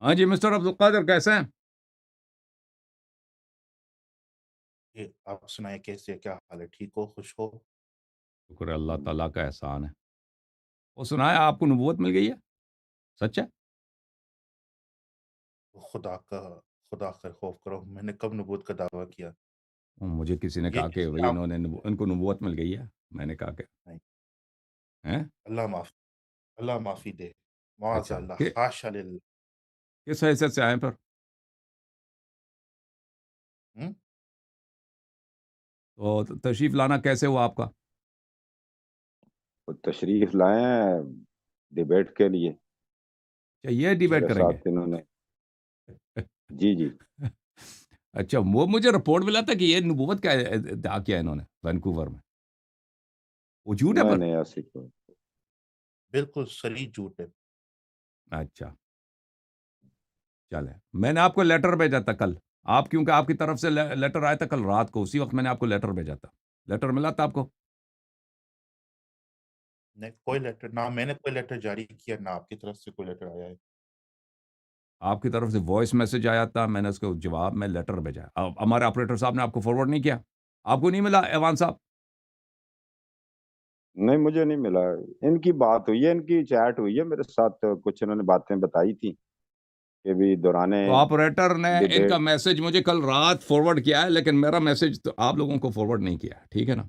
ہاں جی مسٹر عبد القادر کیسے ہیں؟ یہ آپ سنائیں کیسے کیا حال ہے؟ ٹھیک ہو؟ خوش ہو؟ شکر ہے اللہ تعالیٰ کا احسان ہے. وہ سنا ہے آپ کو نبوت مل گئی ہے؟ سچ ہے؟ خدا کا خدا خیر خوف کرو، میں نے کب نبوت کا دعویٰ کیا؟ مجھے کسی نے یہ کہا کہ اس بھائی آپ ان کو نبوت مل گئی ہے. میں نے کہا کہ نہیں، ہیں؟ اللہ معافی، اللہ معافی دے، معاذ اچھا اللہ، حاشا للہ۔ کس حیثیت سے آئے پر؟ ہم؟ تو تشریف لانا کیسے ہوا آپ کا؟ وہ تشریف لائے ہیں ڈبیٹ کے لیے، اچھا یہ ڈیبیٹ میرے کریں گے؟ ساتھ انہوں نے جی جی اچھا وہ مجھے رپورٹ ملا تھا کہ یہ نبوت کا ادعا کیا انہوں نے وینکوور میں. وہ جھوٹ ہے نہیں پر؟ نہیں ایسی کوئی بالکل صریح جھوٹ ہے۔ اچھا چلے میں نے آپ کو لیٹر بھیجا تھا کل. آپ کیونکہ آپ کی طرف سے لیٹر آیا تھا کل رات کو، اسی وقت میں نے آپ کو لیٹر بھیجا تھا. لیٹر ملا تھا آپ کو؟ نہیں کوئی لیٹر، نہ میں نے کوئی لیٹر جاری کیا، نہ آپ کی طرف سے کوئی لیٹر آیا ہے۔ آپ کی طرف سے وائس میسج آیا تھا، میں نے اس کو جواب میں لیٹر بھیجا. ہمارے آپریٹر صاحب نے آپ کو فارورڈ نہیں کیا؟ آپ کو نہیں ملا ایوان صاحب؟ نہیں مجھے نہیں ملا. ان کی بات ہوئی ہے، ان کی چیٹ ہوئی ہے میرے ساتھ، کچھ انہوں نے باتیں بتائی تھی کہ بھی دوران تو آپریٹر نے ان کا ڈبیٹ. میسج مجھے کل رات فارورڈ کیا ہے، لیکن میرا میسج تو آپ لوگوں کو فارورڈ نہیں کیا. ٹھیک ہے نا؟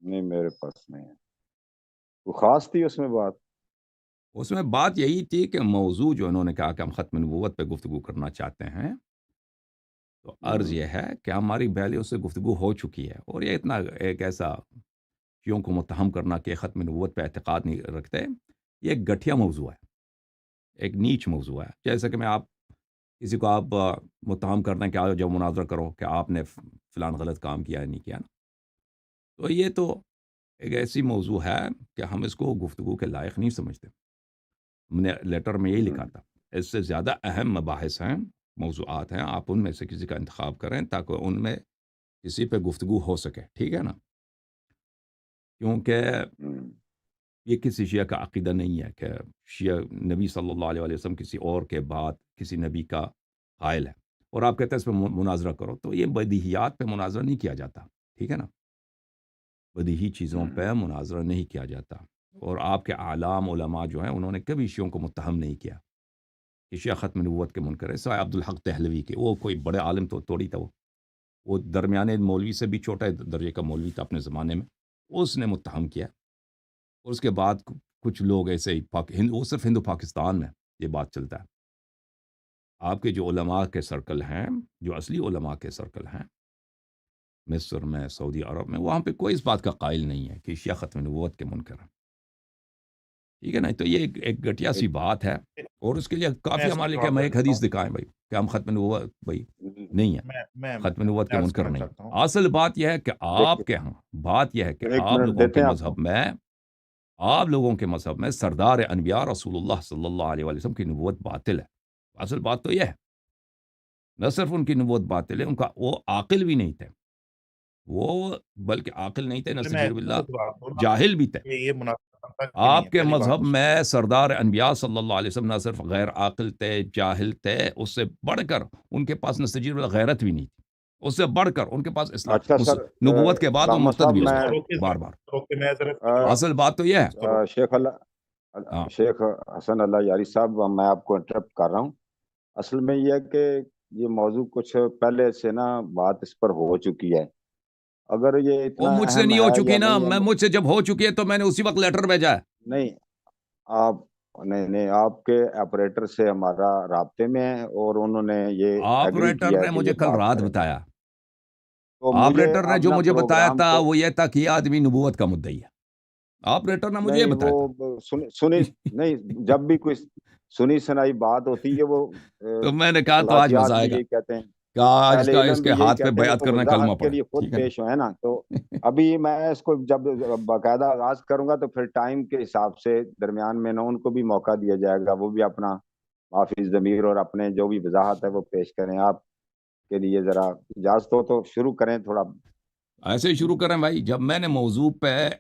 نہیں میرے پاس نہیں ہے. وہ خاص تھی اس میں بات. اس میں بات یہی تھی کہ موضوع جو انہوں نے کہا کہ ہم ختم نبوت پہ گفتگو کرنا چاہتے ہیں، تو عرض یہ ہے کہ ہماری پہلے اس سے گفتگو ہو چکی ہے، اور یہ اتنا ایک ایسا شیعوں کو متہم کرنا کہ ختم نبوت پہ اعتقاد نہیں رکھتے، یہ ایک گٹھیا موضوع ہے، ایک نیچ موضوع ہے. جیسا کہ میں آپ کسی کو آپ متہم کر دیں کہ آؤ جب مناظرہ کرو کہ آپ نے فلان غلط کام کیا ہے نہیں کیا نا، تو یہ تو ایک ایسی موضوع ہے کہ ہم اس کو گفتگو کے لائق نہیں سمجھتے. ہم نے لیٹر میں یہی لکھا تھا اس سے زیادہ اہم مباحث ہیں، موضوعات ہیں، آپ ان میں سے کسی کا انتخاب کریں تاکہ ان میں کسی پہ گفتگو ہو سکے. ٹھیک ہے نا؟ کیونکہ یہ کسی شیعہ کا عقیدہ نہیں ہے کہ شیعہ نبی صلی اللہ علیہ وسلم کسی اور کے بعد کسی نبی کا قائل ہے، اور آپ کہتے ہیں اس پہ مناظرہ کرو. تو یہ بدیہیات پہ مناظرہ نہیں کیا جاتا. ٹھیک ہے نا؟ بدیہی چیزوں پہ مناظرہ نہیں کیا جاتا. اور آپ کے اعلام علماء جو ہیں انہوں نے کبھی شیعوں کو متہم نہیں کیا کہ شیعہ ختم نبوت کے منکر ہے، سوائے عبدالحق دہلوی کے. وہ کوئی بڑے عالم تو توڑی تھا، وہ درمیانے مولوی سے بھی چھوٹا درجے کا مولوی تھا اپنے زمانے میں، اس نے متہم کیا. اور اس کے بعد کچھ لوگ ایسے ہی وہ صرف ہندو پاکستان میں یہ بات چلتا ہے. آپ کے جو علماء کے سرکل ہیں، جو اصلی علماء کے سرکل ہیں مصر میں، سعودی عرب میں، وہاں پہ کوئی اس بات کا قائل نہیں ہے کہ شیعہ ختم نبوت کے منکر ہیں. ٹھیک ہے نا؟ تو یہ ایک گٹیا سی بات ہے، اور اس کے لیے میں کافی اس کا ہمارے لیے کہ جواب ہم دے ایک دیتا حدیث ہوں۔ دکھائیں بھائی کہ ہم ختم نبوت بھائی نہیں ہے، میں ختم نبوت کے عرض منکر کرنا نہیں. چاہتا ہوں۔ اصل بات یہ ہے کہ دیکھیے آپ کے ہاں بات یہ ہے کہ ایک آپ منٹ لوگوں دیتے کے ہیں آپ کو. مذہب میں، آپ لوگوں کے مذہب میں سردار انبیاء رسول اللہ صلی اللہ علیہ وسلم کی نبوت باطل ہے. اصل بات تو یہ ہے، نہ صرف ان کی نبوت باطل ہے، ان کا وہ عاقل بھی نہیں تھے، وہ بلکہ عاقل نہیں تھے، پہلے میں نستجیر اس باللہ کا جواب دوں نا جاہل بھی تھے. کہ یہ منافقت بنتا کہ نہیں ہے، آپ کے پہلی بات مذہب تو سنیں۔ میں سردار انبیاء صلی اللہ علیہ وسلم نہ صرف غیر عاقل تھے، جاہل تھے، اس سے بڑھ کر ان کے پاس نستجیر باللہ غیرت بھی نہیں تھی، اس سے بڑھ کر ان کے پاس اچھا سر، نبوت کے بعد وہ علامہ مرتد صاحب بھی ہو میں گئے روکے بار بار. روکے، میں ذرا اس کا جواب اصل بات تو یہ ہے. اس کو روکے۔ شیخ ہاں شیخ حسن اللہ یاری صاحب، میں آپ کو انٹرپٹ کر رہا ہوں. اصل میں یہ ہے کہ یہ موضوع کچھ پہلے سے نا بات اس پر ہو چکی ہے. اگر یہ وہ اتنا مجھ سے اہم نہیں ہو ہے چکی یا نا، نہیں ہے. میں مجھ سے جب ہو چکی ہے تو میں نے اسی وقت لیٹر بھیجا ہے. نہیں آپ نہیں آپ کے آپریٹر سے ہمارا رابطے میں ہے، اور انہوں نے یہ ایگری آپریٹر کیا ہے نے کہ مجھے یہ کل بات رات کریں. بتایا. تو مجھے آپریٹر نے اب جو نا مجھے بتایا پروگرام تھا کو وہ یہ تھا کہ یہ آدمی نبوت کا مدعی ہے. آپریٹر نے مجھے یہ نہیں، بتایا تھا. وہ سنی نہیں، جب بھی کوئی سنی سنائی بات ہوتی ہے وہ تو میں نے کہا تو آج مزہ اخلاقیات آئے بھی گا یہی کہتے ہیں، کہ آج اہل کا اس علم کے بھی یہی ہاتھ پہ کہتے ہیں، بیعت وہ کرنے کلمہ وضاحت کے پڑھے. لیے خود ٹھیک ہے پیش ہوئے نا. تو ابھی میں اس کو جب باقاعدہ آغاز کروں گا تو پھر ٹائم کے حساب سے درمیان میں نا ان کو بھی موقع دیا جائے گا، وہ بھی اپنا معافی ضمیر اور اپنے جو بھی وضاحت ہے وہ پیش کریں. آپ کے لیے ذرا اجازت ہو تو شروع کریں تھوڑا. ایسے ہی شروع کریں بھائی، جب میں نے موضوع پہ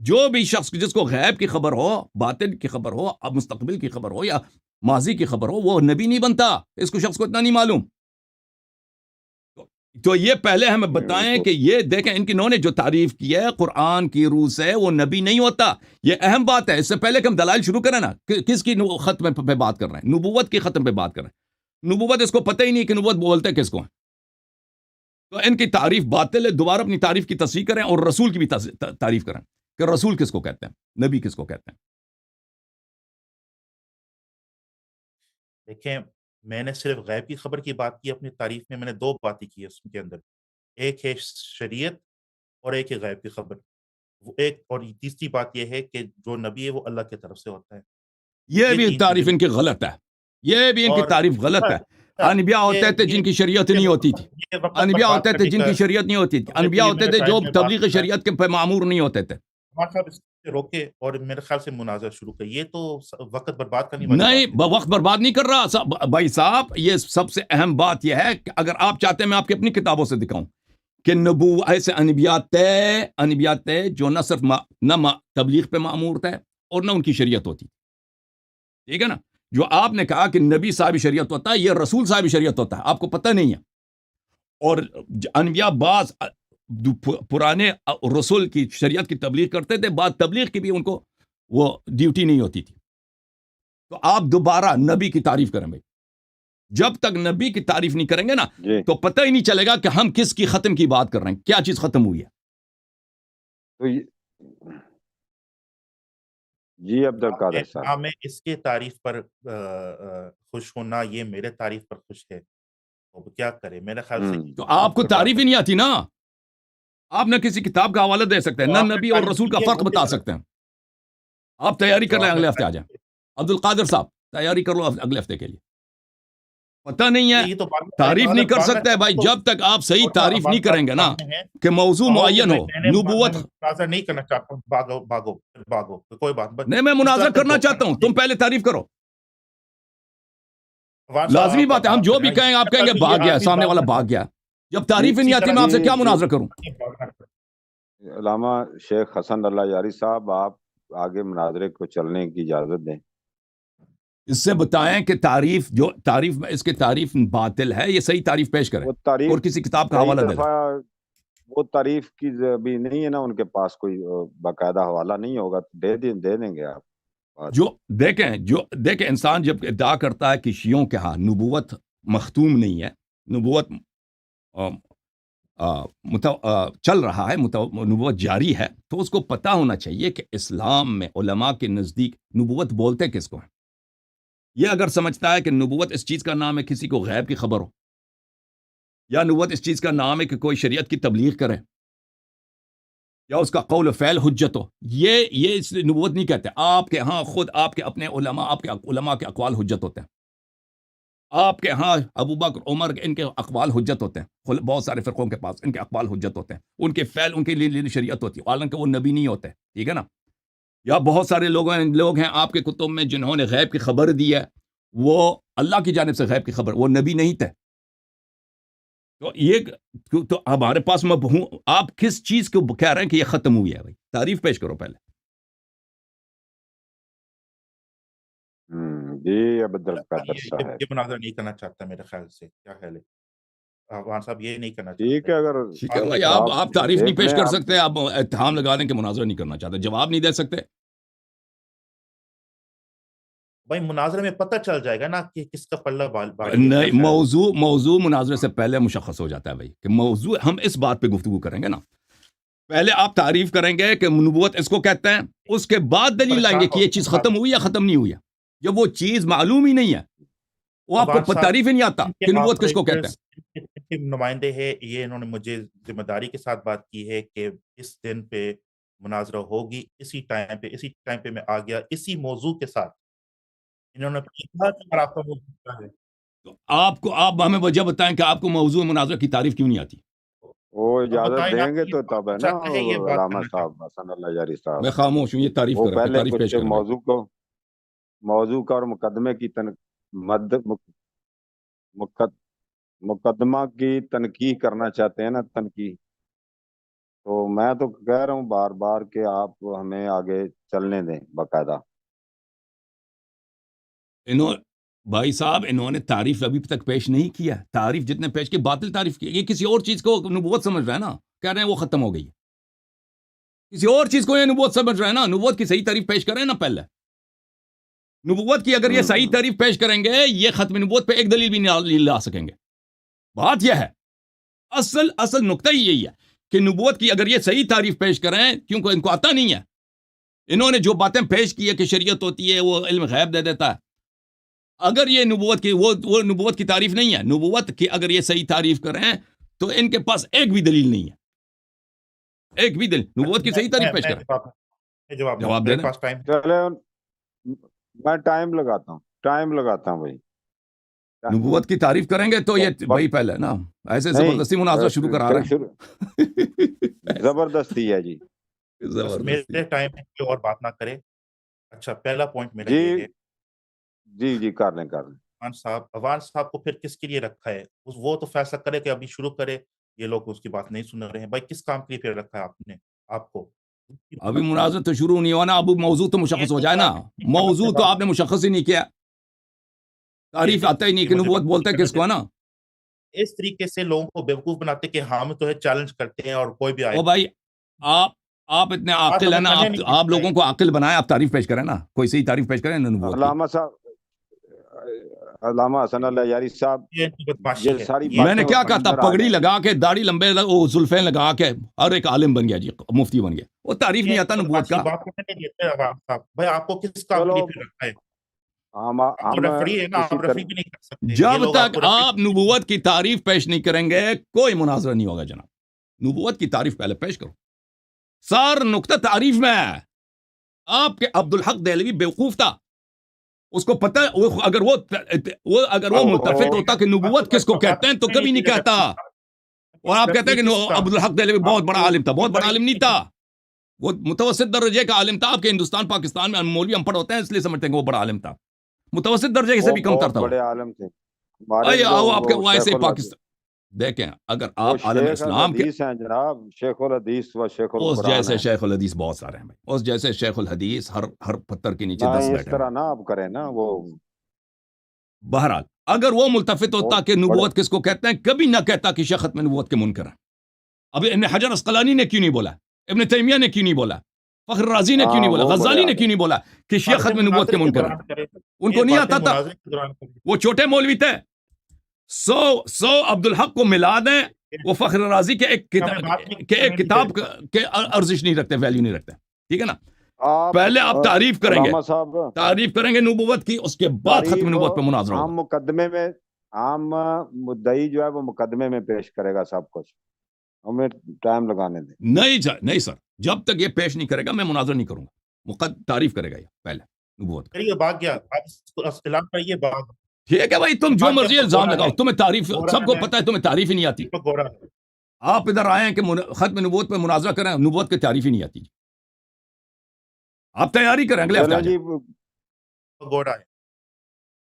جو بھی شخص جس کو غیب کی خبر ہو، باطن کی خبر ہو، اب مستقبل کی خبر ہو یا ماضی کی خبر ہو، وہ نبی نہیں بنتا. اس کو شخص کو اتنا نہیں معلوم. تو یہ پہلے ہمیں بتائیں کہ یہ دیکھیں ان کی انہوں نے جو تعریف کی ہے قرآن کی روح سے، وہ نبی نہیں ہوتا. یہ اہم بات ہے. اس سے پہلے کہ ہم دلائل شروع کریں نا، کس کی ختم پہ بات کر رہے ہیں؟ نبوت کی ختم پہ بات کر رہے ہیں. نبوت اس کو پتہ ہی نہیں کہ نبوت بولتے کس کو ہیں. تو ان کی تعریف باطل ہے. دوبارہ اپنی تعریف کی تصحیح کریں اور رسول کی بھی تعریف کریں کہ رسول کس کو کہتے ہیں، نبی کس کو کہتے ہیں. دیکھیں، میں نے صرف غیب کی خبر کی بات کی اپنی تعریف میں. میں نے 2 باتیں کی ہے اس کے اندر. ایک ہے شریعت اور ایک ہے غیب کی خبر. وہ ایک اور تیسری بات یہ ہے کہ جو نبی ہے وہ اللہ کی طرف سے ہوتا ہے. یہ یہ بھی 3 تعریف چیزیں. ان کی غلط ہے. یہ بھی ان کی اور تعریف غلط ہے. انبیاء ہوتے تھے جن کی شریعت نہیں ہوتی تھی. یہ وقت انبیاء برباد ہوتے تھے کرنے جن کا. کی شریعت نہیں ہوتی تھی. دیکھیں، انبیاء یہ ہوتے میرے تھے جو ٹائم میں بات تبلیغ شریعت کے پہ معمور نہیں ہوتے تھے. ہمارے صاحب اس سے روکے اور میرے خیال سے مناظرہ شروع کرے. یہ تو وقت برباد کرنے والی نہیں، بات ہے. وقت برباد نہیں کر رہا بھائی صاحب. یہ سب سے اہم بات یہ ہے کہ اگر آپ چاہتے ہیں میں آپ کی اپنی کتابوں سے دکھاؤں کہ ایسے انبیاء تھے جو نہ صرف نہ تبلیغ پہ معمور تھے اور نہ ان کی شریعت ہوتی. ٹھیک ہے نا؟ جو آپ نے کہا کہ نبی صاحب شریعت ہوتا ہے، یہ رسول صاحب شریعت ہوتا ہے، آپ کو پتہ نہیں ہے. اور انبیاء بعض پرانے رسول کی شریعت کی تبلیغ کرتے تھے، بعض تبلیغ کی بھی ان کو وہ ڈیوٹی نہیں ہوتی تھی. تو آپ دوبارہ نبی کی تعریف کریں بھائی. جب تک نبی کی تعریف نہیں کریں گے نا جی تو پتہ ہی نہیں چلے گا کہ ہم کس کی ختم کی بات کر رہے ہیں، کیا چیز ختم ہوئی ہے. تو جی عبد القادر نہ صاحب، میں اس کے تعریف پر خوش ہوں، نہ یہ میرے تعریف پر خوش ہے. اب کیا کرے؟ میرے خیال سے تو آپ کو تعریف ہی نہیں آتی نا. آپ نہ کسی کتاب کا حوالہ دے سکتے ہیں، نہ نبی اور رسول کا فرق بتا سکتے ہیں. آپ تیاری کر لیں، اگلے ہفتے آ جائیں. عبد القادر صاحب تیاری کر لو اگلے ہفتے کے لیے. پتہ نہیں ہے، یہ تو تعریف نہیں کر سکتے بھائی جب تک آپ صحیح تعریف نہیں کریں گے نا کہ موضوع معین ہو. نبوت مناظرہ نہیں کرنا چاہتا ہوں. بھاگو کوئی بات نہیں، میں مناظرہ کرنا چاہتا ہوں، تم پہلے تعریف کرو. لازمی بات ہے، ہم جو بھی کہیں آپ کہیں گے بھاگ گیا، سامنے والا بھاگ گیا. جب تعریف ہی نہیں آتی میں آپ سے کیا مناظرہ کروں؟ علامہ شیخ حسن اللہ یاری صاحب، آپ آگے مناظرے کو چلنے کی اجازت دیں. اس سے بتائیں کہ تعریف میں اس کی تعریف باطل ہے، یہ صحیح تعریف پیش کریں وہ تعریف اور کسی کتاب کا حوالہ دے دیں. وہ تعریف کی بھی نہیں ہے نا، ان کے پاس کوئی باقاعدہ حوالہ نہیں ہوگا، دے دیں گے آپ. جو دیکھیں انسان جب ادعا کرتا ہے کہ شیعوں کے ہاں نبوت مختوم نہیں ہے، نبوت چل رہا ہے، نبوت جاری ہے، تو اس کو پتہ ہونا چاہیے کہ اسلام میں علماء کے نزدیک نبوت بولتے کس کو ہیں. یہ اگر سمجھتا ہے کہ نبوت اس چیز کا نام ہے کسی کو غیب کی خبر ہو، یا نبوت اس چیز کا نام ہے کہ کوئی شریعت کی تبلیغ کرے، یا اس کا قول و فعل حجت ہو، یہ اس نبوت نہیں کہتے. آپ کے ہاں خود آپ کے اپنے علماء کے اقوال حجت ہوتے ہیں. آپ کے ہاں ابو بکر عمر ان کے اقوال حجت ہوتے ہیں. بہت سارے فرقوں کے پاس ان کے اقوال حجت ہوتے ہیں، ان کے فعل ان کے لیے شریعت ہوتی ہے، حالانکہ وہ نبی نہیں ہوتے. ٹھیک ہے نا؟ یا بہت سارے لوگ ہیں آپ کے کتب میں جنہوں نے غیب کی خبر دی ہے، وہ اللہ کی جانب سے غیب کی خبر، وہ نبی نہیں تھے. تو ہمارے پاس آپ کس چیز کو کہہ رہے ہیں کہ یہ ختم ہوئی ہے؟ بھائی تعریف پیش کرو پہلے. جی عبد القادر صاحب، یہ مناظرہ نہیں کرنا چاہتا میرے خیال سے. کیا خیال ہے وہاں صاحب؟ یہ نہیں کرنا ٹھیک چاہتے. ہے. اگر ٹھیک ہے بھائی، آپ تعریف نہیں پیش کر سکتے، آپ اتہام لگا دیں کہ مناظرہ نہیں کرنا چاہتے، جواب نہیں دے سکتے. بھائی مناظرے میں پتہ چل جائے گا نا کہ کس کا پلہ بھاری ہے. نہیں، موضوع مناظرے سے پہلے مشخص ہو جاتا ہے بھائی کہ موضوع ہم اس بات پہ گفتگو کریں گے نا. پہلے آپ تعریف کریں گے کہ نبوت اس کو کہتے ہیں، اس کے بعد دلیل لائیں گے کہ یہ چیز ختم ہوئی یا ختم نہیں ہوئی ہے. جب وہ چیز معلوم ہی نہیں ہے، وہ آپ کو تعریف ہی نہیں آتا کہ نبوت کس کو کہتے ہیں. نمائندے ہیں یہ، انہوں نے مجھے ذمہ داری کے ساتھ بات کی ہے کہ اس دن پہ مناظرہ ہوگی، اسی ٹائم پہ میں آ گیا، اسی موضوع کے ساتھ. انہوں نے کہا کہ اگر آپ کا موضوع ہے تو آپ ہمیں وجہ بتائیں کہ آپ کو موضوع مناظرہ کی تعریف کیوں نہیں آتی. وہ اجازت دیں گے تو تب ہے نا یہ بات علامہ کرنا صاحب حسن اللہ یاری صاحب. میں خاموش ہوں، یہ تعریف وہ کریں، پہلے تعریف پیش کچھ کریں. موضوع کا اور مقدمہ کی تنقیح کرنا چاہتے ہیں نا، تنقیح. تو میں تو کہہ رہا ہوں بار بار کہ آپ ہمیں آگے چلنے دیں باقاعدہ. انہوں بھائی صاحب انہوں نے تعریف ابھی تک پیش نہیں کیا. تعریف جتنے پیش کی باطل تعریف کی. یہ کسی اور چیز کو نبوت سمجھ رہا ہے نا, کہہ رہے ہیں وہ ختم ہو گئی. کسی اور چیز کو یہ نبوت سمجھ رہا ہے نا. نبوت کی صحیح تعریف پیش کریں نا پہلے. نبوت کی اگر یہ صحیح تعریف پیش کریں گے, یہ ختم نبوت پہ ایک دلیل بھی نہیں لا سکیں گے. بات یہ ہے, اصل نقطہ ہی یہی ہے کہ نبوت کی اگر یہ صحیح تعریف پیش کریں, کیونکہ ان کو آتا نہیں ہے. انہوں نے جو باتیں پیش کی ہے کہ شریعت ہوتی ہے, وہ علم غیب دے دیتا ہے. اگر یہ نبوت کی وہ نبوت کی تعریف نہیں ہے. نبوت کی اگر یہ صحیح تعریف کریں تو ان کے پاس ایک بھی دلیل نہیں ہے. ایک بھی دلیل. نبوت کی صحیح تعریف پیش کریں. جواب دے دیں. چلے میں ٹائم لگاتا ہوں بھائی. نبوت کی تعریف کریں گے تو یہ بھائی پہلے نا ایسے زبردستی مناظرہ شروع کرا رہے ہیں. زبردستی ہے جی. میرے ٹائم میں کوئی اور بات نہ کرے. اچھا, پہلا پوائنٹ میرا یہ ہے. جی کر لیں. عوان صاحب کو پھر کس کے لیے رکھا ہے؟ وہ تو فیصلہ کرے کہ ابھی شروع کرے. یہ لوگ اس کی بات نہیں سن رہے ہیں. بھائی کس کام کے لیے پھر رکھا ہے آپ نے آپ کو؟ ابھی مناظر تو شروع نہیں ہوا نا. اب موضوع تو مشخص ہو جائے نا. موضوع تو آپ نے مشخص ہی نہیں کیا. تعریف آتا ہی نہیں کہ نبوت بولتا ہے کس کو ہے نا. اس طریقے سے لوگوں کو بیوقوف بناتے کہ ہم تو ہے چیلنج کرتے ہیں اور کوئی بھی آئے. او بھائی آپ اتنے عاقل ہیں نا. آپ لوگوں کو عاقل بنائیں. آپ تعریف پیش کریں نا. کوئی صحیح تعریف پیش کریں نا نبوت کی. علامہ صاحب, علامہ حسن اللہ یاری صاحب, یہ ساری میں نے کیا کہا تھا؟ پگڑی لگا کے, داڑھی لمبے زلفیں لگا کے ہر ایک عالم بن گیا جی, مفتی بن گیا. وہ تعریف نہیں آتا نبوت کا. بھائی آپ کو کس کام کے لیے پھر رکھا ہے؟ جب تک آپ نبوت کی تعریف پیش نہیں کریں گے کوئی مناظرہ نہیں ہوگا جناب. نبوت کی تعریف پہلے پیش کرو. سار نقطہ تعریف میں ہے. آپ کے عبدالحق دہلوی بیوقوف تھا. اس کو پتہ اگر وہ متفق ہوتا کہ نبوت کس کو کہتے ہیں تو کبھی نہیں کہتا. اور آپ کہتے ہیں کہ عبدالحق دہلوی بہت بڑا عالم تھا. بہت بڑا عالم نہیں تھا. وہ متوسط درجے کا عالم تھا. آپ کے ہندوستان پاکستان میں مولوی ان پڑھ ہوتے ہیں اس لیے سمجھتے ہیں کہ وہ بڑا عالم تھا. متوسط درجے سے بھی کم تر تھا. بڑے عالم تھے آپ کے ویسے پاکستان. دیکھیں اگر آپ عالم اسلام کے جناب, شیخ الحدیث و شیخ اس جیسے شیخ الحدیث بہت سارے ہیں بھائی. اس جیسے شیخ الحدیث ہر پتھر کے نیچے 10 بیٹھے. اس طرح نہ آپ کریں نا. وہ بہرحال اگر وہ ملتفت ہوتا کہ نبوت کس کو کہتے ہیں, کبھی نہ کہتا کہ شیخ ختم نبوت کے منکر ہیں. اب ابن حجر عسقلانی نے کیوں نہیں بولا؟ ابن تیمیہ نے کیوں نہیں بولا؟ فخر رازی نے کیوں نہیں بولا؟ غزالی نے کیوں نہیں بولا کہ شیخ ختم نبوت کے منکر ہیں؟ ان کو نہیں آتا تھا. وہ چھوٹے مولوی تھے. سو عبدالحق کو ملا دیں. وہ فخر رازی کے ایک کتاب کے ارزش نہیں رکھتے, ویلیو نہیں رکھتے. ٹھیک ہے نا. پہلے آپ تعریف کریں گے, تعریف کریں گے نبوت کی, اس کے بعد ختم نبوت پہ مناظرہ ہوگا. مقدمے میں عام مدعی جو ہے وہ مقدمے میں پیش کرے گا سب کچھ. ہمیں ٹائم لگانے دیں. نہیں سر, جب تک یہ پیش نہیں کرے گا میں مناظرہ نہیں کروں گا. تعریف کرے گا یہ پہلے نبوت کا. ٹھیک ہے بھائی, تم جو مرضی الزام لگاؤ. تمہیں تعریف, سب کو پتا ہے تمہیں تعریف ہی نہیں آتی. آپ ادھر آئے ہیں کہ ختم نبوت پہ مناظرہ کریں, نبوت کی تعریف ہی نہیں آتی. آپ تیاری کریں اگلے ہفتے.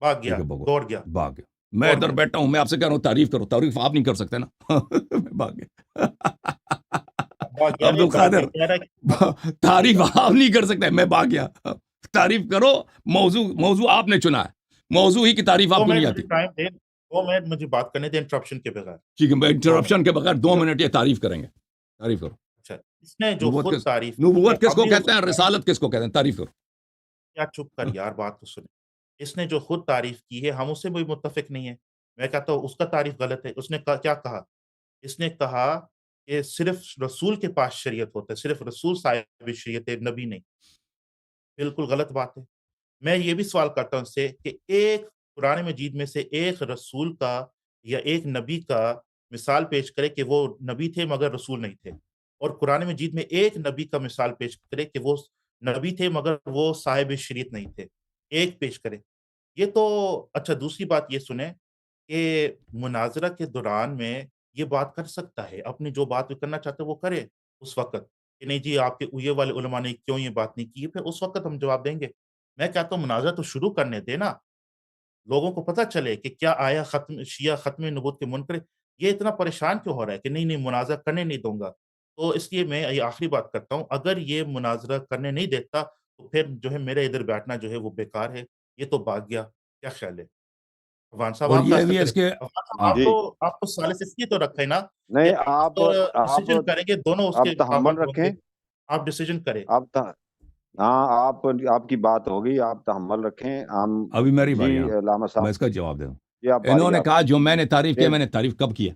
بھاگ گیا. میں ادھر بیٹھا ہوں, میں آپ سے کہہ رہا ہوں تعریف کرو. تعریف آپ نہیں کر سکتے نا. بھاگ گیا. عبدالقادر, تعریف آپ نہیں کر سکتے, میں بھاگ گیا. تعریف کرو. موضوع آپ نے چنا ہے. موضوع ہی کی تعریف آپ کو نہیں آتی. 2 منٹ مجھے بات کرنے دیں انٹرپشن کے بغیر. ٹھیک ہے, انٹرپشن کے بغیر 2 منٹ یہ تعریف کریں گے. تعریف کرو. اچھا, اس نے جو خود تعریف, نبوت کس کو کہتے ہیں, رسالت کس کو کہتے ہیں, تعریف کرو. کیا چپ کر یار, بات تو سنیں. اس نے جو خود تعریف کی ہے ہم اس سے بھی متفق نہیں ہے. میں کہتا ہوں اس کا تعریف غلط ہے. اس نے کیا کہا؟ اس نے کہا کہ صرف رسول کے پاس شریعت ہوتا ہے, صرف رسول صاحب شریعت ہے, نبی نہیں. بالکل غلط بات ہے. میں یہ بھی سوال کرتا ہوں اس سے کہ ایک قرآن مجید میں سے ایک رسول کا یا ایک نبی کا مثال پیش کرے کہ وہ نبی تھے مگر رسول نہیں تھے, اور قرآن مجید میں ایک نبی کا مثال پیش کرے کہ وہ نبی تھے مگر وہ صاحب شریعت نہیں تھے. ایک پیش کرے. یہ تو اچھا, دوسری بات یہ سنیں کہ مناظرہ کے دوران میں یہ بات کر سکتا ہے, اپنی جو بات کرنا چاہتے وہ کرے اس وقت, کہ نہیں جی آپ کے یہ والے علماء نے کیوں یہ بات نہیں کی, پھر اس وقت ہم جواب دیں گے. میں کہتا ہوں مناظرہ تو شروع کرنے دے نا, لوگوں کو پتہ چلے کہ کیا آیا شیعہ ختم نبوت کے منکر. یہ اتنا پریشان کیوں ہو رہا ہے کہ نہیں مناظرہ کرنے نہیں دوں گا. تو اس لیے میں یہ آخری بات کرتا ہوں، اگر یہ مناظرہ کرنے نہیں دیتا تو پھر جو ہے میرے ادھر بیٹھنا جو ہے وہ بیکار ہے، یہ تو بھاگ گیا، کیا خیال ہے؟ افغان صاحب اور آپ یہ فیصلہ بھی ہے کریں۔ اس کے افغان صاحب ہاں جی آپ تو ثالث اس لیے تو رکھا ہے نا کہ نہیں آپ آپ ڈیسیجن کریں گے، دونوں اس کے آپ تحمل پابند ہوں رکھیں گے، آپ ڈیسیجن کریں۔ آپ ہاں آپ کی بات ہوگی آپ تحمل رکھیں ہم ابھی میری جی باری، ہاں علامہ میں صاحب اس کا جواب دے دوں. جی آپ انہوں باری نے آپ کہا جو میں نے تعریف کیا، دے میں نے تعریف کب کیا؟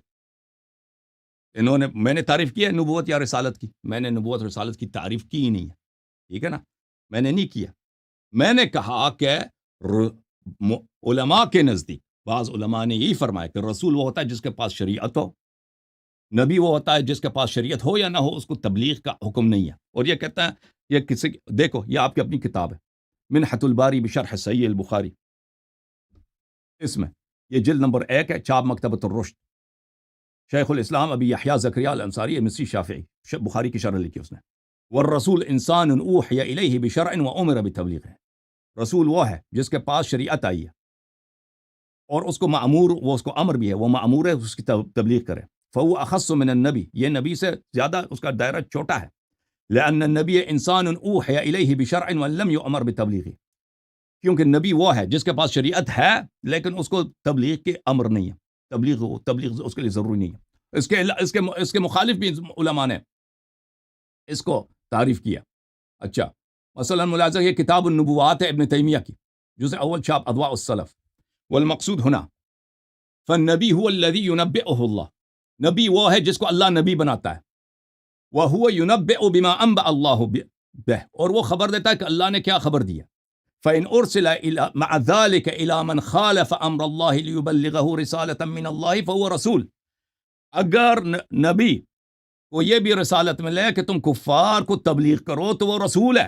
میں نے تعریف کی ہے نبوت یا رسالت کی؟ میں نے نبوت اور رسالت کی تعریف کی ہی نہیں ہے، ٹھیک ہے نا، میں نے نہیں کیا. میں نے کہا کہ علماء کے نزدیک بعض علماء نے یہی فرمایا کہ رسول وہ ہوتا ہے جس کے پاس شریعت ہو، نبی وہ ہوتا ہے جس کے پاس شریعت ہو یا نہ ہو اس کو تبلیغ کا حکم نہیں ہے. اور یہ کہتا ہے یہ کسی دیکھو یہ آپ کی اپنی کتاب ہے منحت الباری بشرح صحیح البخاری، اس میں یہ جلد نمبر 1 ہے، چاپ مکتبۃ الرشد، شیخ الاسلام ابی یحییٰ زکریا الانصاری مصری شافعی، بخاری کی شرح لکھی اس نے. والرسول انسان اوحی الیہ بشرع وامر بتبلیغہ، رسول وہ ہے جس کے پاس شریعت آئی ہے اور اس کو معمور، وہ اس کو امر بھی ہے، وہ معمور ہے اس کی تبلیغ کرے. فهو اخص من النبی، یہ نبی سے زیادہ اس کا دائرہ چھوٹا ہے. لأن النبی انسان اوحی الیہ بشرع ولم یؤمر بتبلیغہ، کیونکہ نبی وہ ہے جس کے پاس شریعت ہے لیکن اس کو تبلیغ کے امر نہیں ہے، تبلیغ اس کے لیے ضروری نہیں ہے. اس کے مخالف بھی علماء نے اس کو تعریف کیا. اچھا مثلا ملاحظہ یہ کتاب النبوات ہے ابن تیمیہ کی، جزء اول چھاپ اضواء السلف. والمقصود هنا فالنبی هو الذي ينبئه اللہ، نبی وہ ہے جس کو اللہ نبی بناتا ہے. وهو ينبئ بما انبأ اللہ به، اور وہ خبر دیتا ہے کہ اللہ نے کیا خبر دیا. فإن أرسل مع ذلك إلى من خالف أمر الله ليبلغه رسالة من الله فهو رسول. اگر نبی کو یہ بھی رسالت ملے کہ تم کفار کو تبلیغ کرو تو وہ رسول ہے.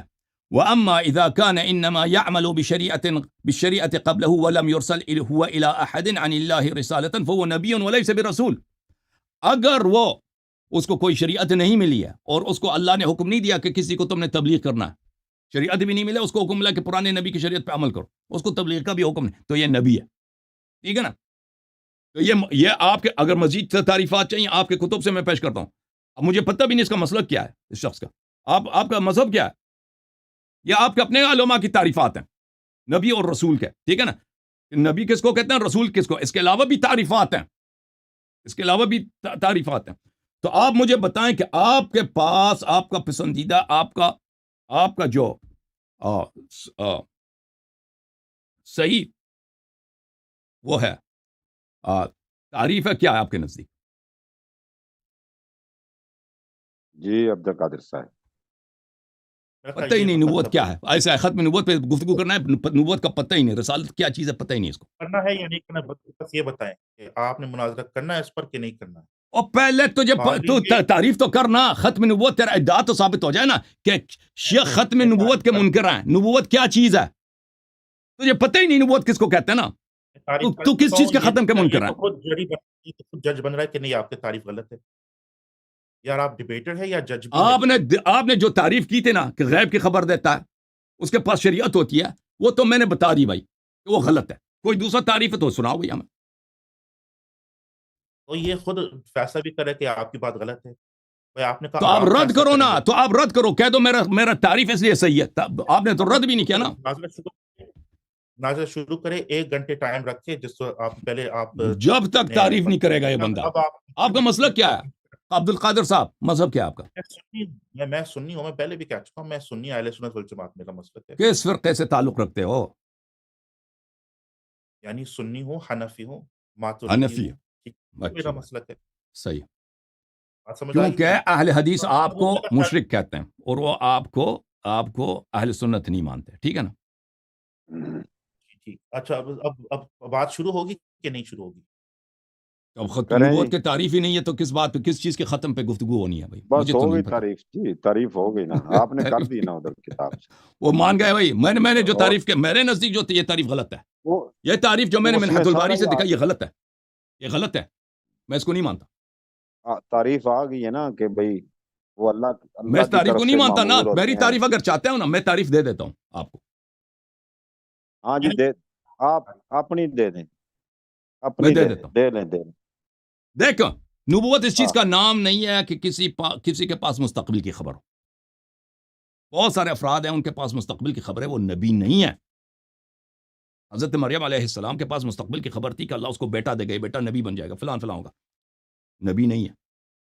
وأما إذا كان إنما يعمل بالشريعة قبله ولم يرسل هو إلى أحد عن الله رسالة فهو نبي وليس برسول. اگر وہ اس کو کوئی شریعت نہیں ملی ہے اور اس کو اللہ نے حکم نہیں دیا کہ کسی کو تم نے تبلیغ کرنا ہے، شریعت بھی نہیں ملے، اس کو حکم ملا کہ پرانے نبی کی شریعت پہ عمل کرو، اس کو تبلیغ کا بھی حکم نہیں، تو یہ نبی ہے. ٹھیک ہے نا. تو یہ آپ کے اگر مزید تعریفات چاہیے آپ کے کتب سے میں پیش کرتا ہوں. اب مجھے پتہ بھی نہیں اس کا مسلک کیا ہے اس شخص کا، آپ کا مذہب کیا ہے، یہ آپ کے اپنے علماء کی تعریفات ہیں نبی اور رسول کے. ٹھیک ہے نا، نبی کس کو کہتے ہیں، رسول کس کو، اس کے علاوہ بھی تعریفات ہیں، اس کے علاوہ بھی تعریفات ہیں. تو آپ مجھے بتائیں کہ آپ کے پاس آپ کا پسندیدہ آپ کا جو صحیح وہ ہے تعریف ہے کیا ہے آپ کے نزدیک؟ جی عبد القادر صاحب پتہ ہی نہیں نبوت کیا ہے، ایسا ہے ختم نبوت پہ گفتگو کرنا ہے، نبوت کا پتہ ہی نہیں، رسالت کیا چیز ہے پتہ ہی نہیں اس کو. کرنا ہے یا نہیں کرنا، بس یہ بتائیں کہ آپ نے مناظرہ کرنا ہے اس پر کہ نہیں کرنا ہے. اور پہلے تو تعریف تو کرنا، ختم نبوت تیرا ادعا تو ثابت ہو جائے نا کہ شیخ ختم نبوت کے منکر ہیں. نبوت کیا چیز ہے تجھے پتہ ہی نہیں، نبوت کس کو کہتے ہیں نا، تو کس چیز کے ختم کے منکر ہیں؟ خود جج بن رہا ہے کہ نہیں آپ کی تعریف غلط ہے. یار آپ ڈیبیٹر ہے یا جج بھی ہے؟ آپ نے جو تعریف کی تھی نا کہ غیب کی خبر دیتا ہے، اس کے پاس شریعت ہوتی ہے، وہ تو میں نے بتا دی بھائی کہ وہ غلط ہے. کوئی دوسرا تعریف ہے تو سناؤ بھائی ہمیں. تو یہ خود فیصلہ بھی کرے کہ آپ کی بات غلط ہے. آپ نے تو کہا آپ رد کرو نا، تو آپ رد کرو، کہہ دو میرا تعریف اس لیے صحیح ہے. آپ نے تو رد بھی نہیں کیا نا. ناظر شروع کرے، 1 گھنٹے ٹائم رکھے جس کو آپ پہلے آپ جب تک تعریف نہیں کرے گا یہ بندہ. آپ کا مسئلہ کیا ہے عبد القادر صاحب، مذہب کیا ہے آپ کا؟ میں سنی ہوں، میں پہلے بھی کہہ چکا ہوں، میں سنی اہل سنت والجماعت میرا مسلک ہے. کس فرقے سے تعلق رکھتے ہو؟ یعنی سنی ہوں، حنفی ہوں، حنفی ماتریدی ہوں، میرا مسلک ہے. صحیح. بات سمجھ آئی؟ کیونکہ اہل حدیث آپ کو مشرک کہتے ہیں اور وہ آپ کو اہل سنت نہیں مانتے. ٹھیک ہے نا. ٹھیک. اچھا اب بات شروع ہوگی کہ نہیں شروع ہوگی؟ اب ختم نبوت کی تعریف ہی نہیں ہے تو کس بات پہ، کس چیز کے ختم پہ گفتگو ہونی ہے بھائی؟ بس ہو گئی پتا. تعریف، جی تعریف ہو گئی نا، آپ نے کر دی نا ادھر کتاب سے. وہ مان گئے بھائی. میں نے جو تعریف کی، میرے نزدیک جو یہ تعریف غلط ہے. یہ تعریف جو میں نے منحت الباری سے دکھا، یہ غلط ہے، یہ غلط ہے، میں اس کو نہیں مانتا. تعریف آ گئی ہے نا کہ بھائی وہ اللہ میں اس تعریف کو نہیں مانتا نا. میری ہیں. تعریف اگر چاہتے ہو نا میں تعریف دے دیتا ہوں آپ کو. ہاں جی آپ اپنی دے دیں، میں اپنی دے دیتا ہوں. دے لیں. دیکھو نبوت اس چیز ہاں کا نام نہیں ہے کہ کسی کے پاس مستقبل کی خبر ہو. بہت سارے افراد ہیں ان کے پاس مستقبل کی خبر ہے، وہ نبی نہیں ہے. حضرت مریم علیہ السلام کے پاس مستقبل کی خبر تھی کہ اللہ اس کو بیٹا دے گا، یہ بیٹا نبی بن جائے گا، فلان فلان ہوگا. نبی نہیں ہے.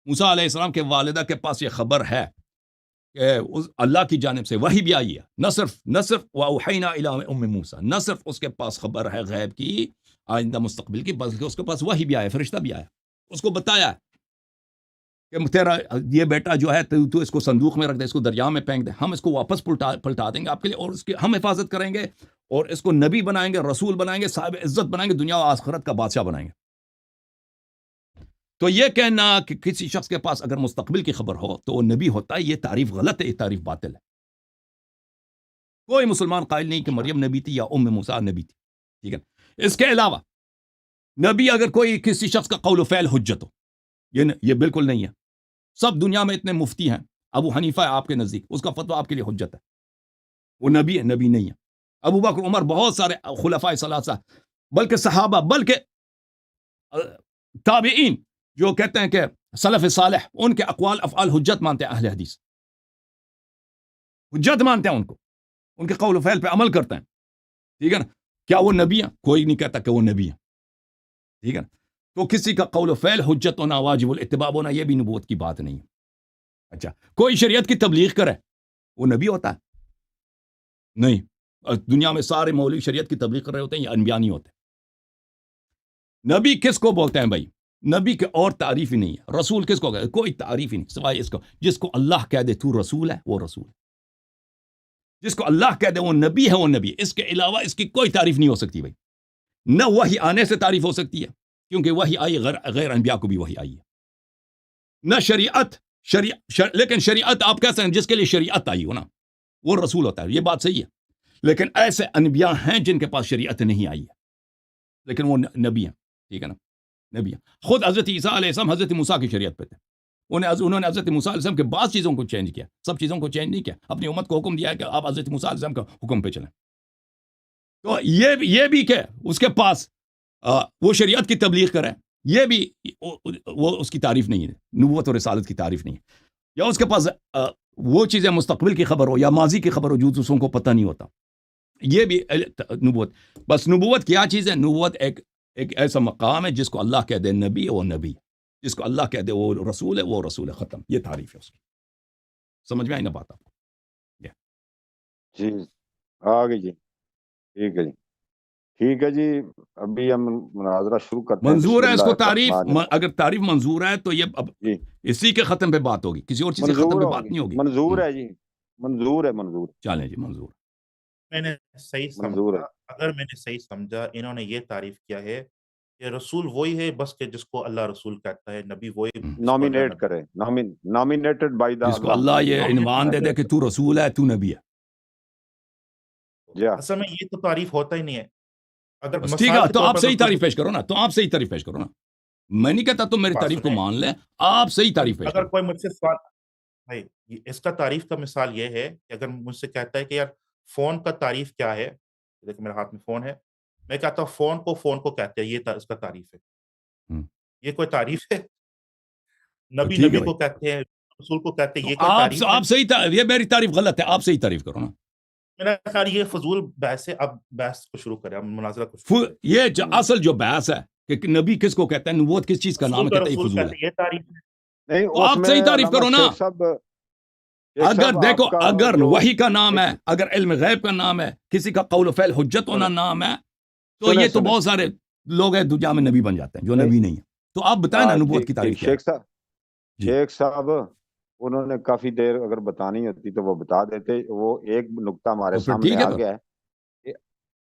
موسیٰ علیہ السلام کے والدہ کے پاس یہ خبر ہے کہ اللہ کی جانب سے وحی بھی آئی ہے. نہ صرف وَأَوْحَيْنَا إِلَىٰ أُمِّ موسیٰ، نہ صرف اس کے پاس خبر ہے غیب کی آئندہ مستقبل کی، بلکہ اس کے پاس وحی بھی آیا، فرشتہ بھی آیا، اس کو بتایا کہ تیرا یہ بیٹا جو ہے تو اس کو صندوق میں رکھ دے، اس کو دریا میں پھینک دے، ہم اس کو واپس پلٹا دیں گے آپ کے لیے، اور اس کی ہم حفاظت کریں گے، اور اس کو نبی بنائیں گے، رسول بنائیں گے، صاحب عزت بنائیں گے، دنیا و آخرت کا بادشاہ بنائیں گے. تو یہ کہنا کہ کسی شخص کے پاس اگر مستقبل کی خبر ہو تو وہ نبی ہوتا ہے، یہ تعریف غلط ہے، یہ تعریف باطل ہے. کوئی مسلمان قائل نہیں کہ مریم نبی تھی یا موسیٰ نبی تھی. ٹھیک ہے. اس کے علاوہ نبی اگر کوئی کسی شخص کا قول و فعل حجت ہو، یہ بالکل نہیں ہے. سب دنیا میں اتنے مفتی ہیں، ابو حنیفہ ہے آپ کے نزدیک، اس کا فتویٰ آپ کے لیے حجت ہے، وہ نبی ہے؟ نبی نہیں ہے. ابو بکر، عمر، بہت سارے خلفائے ثلاثہ، بلکہ صحابہ، بلکہ تابعین جو کہتے ہیں کہ سلف صالح، ان کے اقوال افعال حجت مانتے ہیں. اہل حدیث حجت مانتے ہیں ان کو، ان کے قول و فعل پہ عمل کرتے ہیں. ٹھیک ہے نا. کیا وہ نبی ہیں؟ کوئی نہیں کہتا کہ وہ نبی ہیں. ٹھیک ہے نا. تو کسی کا قول و فعل حجت ہونا، واجب الاتباع ہونا، یہ بھی نبوت کی بات نہیں ہے. اچھا، کوئی شریعت کی تبلیغ کرے، وہ نبی ہوتا ہے؟ نہیں. دنیا میں سارے مولوی شریعت کی تبلیغ کر رہے ہوتے ہیں، یہ انبیاء نہیں ہوتے. نبی کس کو بولتے ہیں بھائی؟ نبی کے اور تعریف ہی نہیں ہے. رسول کس کو کہتے ہیں؟ کوئی تعریف ہی نہیں سوائے اس کو جس کو اللہ کہہ دے تو رسول ہے، وہ رسول ہے. جس کو اللہ کہہ دے وہ نبی ہے، وہ نبی. اس کے علاوہ اس کی کوئی تعریف نہیں ہو سکتی بھائی. نہ وحی آنے سے تعریف ہو سکتی ہے، کیونکہ وحی آئی، غیر انبیاء کو بھی وحی آئی ہے. نہ شریعت لیکن شریعت آپ کہہ سکتے ہیں جس کے لیے شریعت آئی ہو نا، وہ رسول ہوتا ہے. یہ بات صحیح ہے. لیکن ایسے انبیاء ہیں جن کے پاس شریعت نہیں آئی ہے، لیکن وہ نبی ہیں. ٹھیک ہے نا. نبی ہیں. خود حضرت عیسیٰ علیہ السلام حضرت موسیٰ کی شریعت پہ تھے. انہوں نے حضرت موسیٰ علیہ السلام کے بعض چیزوں کو چینج کیا، سب چیزوں کو چینج نہیں کیا. اپنی امت کو حکم دیا ہے کہ آپ حضرت موسیٰ علیہ السلام کا حکم پہ چلیں. تو یہ بھی کہ اس کے پاس وہ شریعت کی تبلیغ کرے، یہ بھی وہ اس کی تعریف نہیں ہے، نبوت اور رسالت کی تعریف نہیں ہے. یا اس کے پاس وہ چیزیں مستقبل کی خبر ہو یا ماضی کی خبر ہو جو دوسروں کو پتہ نہیں ہوتا، یہ بھی نبوت. بس نبوت کیا چیز ہے؟ نبوت ایک ایسا مقام ہے جس کو اللہ کہہ دے نبی ہے، وہ نبی. جس کو اللہ کہہ دے وہ رسول ہے، وہ رسول ہے. ختم. یہ تعریف ہے اس کی. سمجھ میں آئی نا بات آپ کو؟ جی آگے جی. ٹھیک ہے جی. ٹھیک ہے جی. ابھی ہم مناظرہ شروع کرتے ہیں. منظور ہے اس کو تعریف؟ الرحمن اگر تعریف منظور ہے تو یہ اب جی اسی کے ختم پہ بات ہوگی، کسی اور چیز کے ختم منظور پہ ہوگی. بات نہیں ہوگی. منظور ہے جی. منظور ہے. منظور چلیں جی، منظور. میں نے صحیح منظور ہے. سمجھا، اگر میں نے صحیح سمجھا، انہوں نے یہ تعریف کیا ہے کہ رسول وہی ہے بس کہ جس کو اللہ رسول کہتا ہے، نبی وہی جس کو اللہ نامینیٹ نبی کرے. نامینیٹڈ بائی دا جس کو اللہ یہ عنوان دے دے کہ تو رسول ہے، تو نبی ہے. جی ہاں. اصل میں یہ تو تعریف ہوتا ہی نہیں ہے. اگر بس ٹھیک مثال ہے، کے تو طور آپ پر صحیح اگر تعریف پیش کرو نا. تو آپ صحیح تعریف پیش کرو نا. میں نہیں کہتا تم میری بات تعریف کو سنیں، مان لیں، آپ صحیح تعریف پیش اگر کرو. کوئی مجھ سے سوال بھائی، اس کا تعریف کا مثال یہ ہے کہ اگر مجھ سے کہتا ہے کہ یار فون کا تعریف کیا ہے، دیکھیں میرے ہاتھ میں فون ہے، میں کہتا ہوں فون کو کہتے ہیں، یہ اس کا تعریف ہے. ہوں. یہ کوئی تعریف ہے؟ تو نبی ٹھیک ہے نبی بھائی. کو کہتے ہیں، رسول کو کہتے ہیں، تو یہ کوئی تعریف ہے؟ آپ صحیح یہ میری تعریف غلط ہے، آپ صحیح تعریف کرو نا. میرا خیال یہ فضول بحث ہے. اب بحث کو شروع کریں، اب مناظرہ کو شروع کریں. یہ اصل جو بحث ہے کہ نبی کس کو کہتا ہے، نبوت کس چیز کا نام رسول ہے، کا کہتا ہے یہ رسول فضول کہتے ہے. ہیں، یہ تعریف ہے. نہیں تو اس آپ میں صحیح تعریف علامہ کرو نا. شیخ صاحب اگر دیکھو، آپ کا اگر جو وحی کا نام ہے، اگر علم غیب کا نام ہے، کسی کا قول و فعل حجت ہونا نام ہے، تو یہ تو بہت سارے لوگ ہیں دنیا میں نبی بن جاتے ہیں جو نبی نہیں ہے. تو آپ بتائیں نا نبوت کی تعریف کیا ہے. شیخ صاحب جی. شیخ صاحب انہوں نے کافی دیر اگر بتانی ہوتی تو وہ بتا دیتے. وہ ایک نقطہ ہمارے تو پھر سامنے ٹھیک ہے. آ گیا ہے.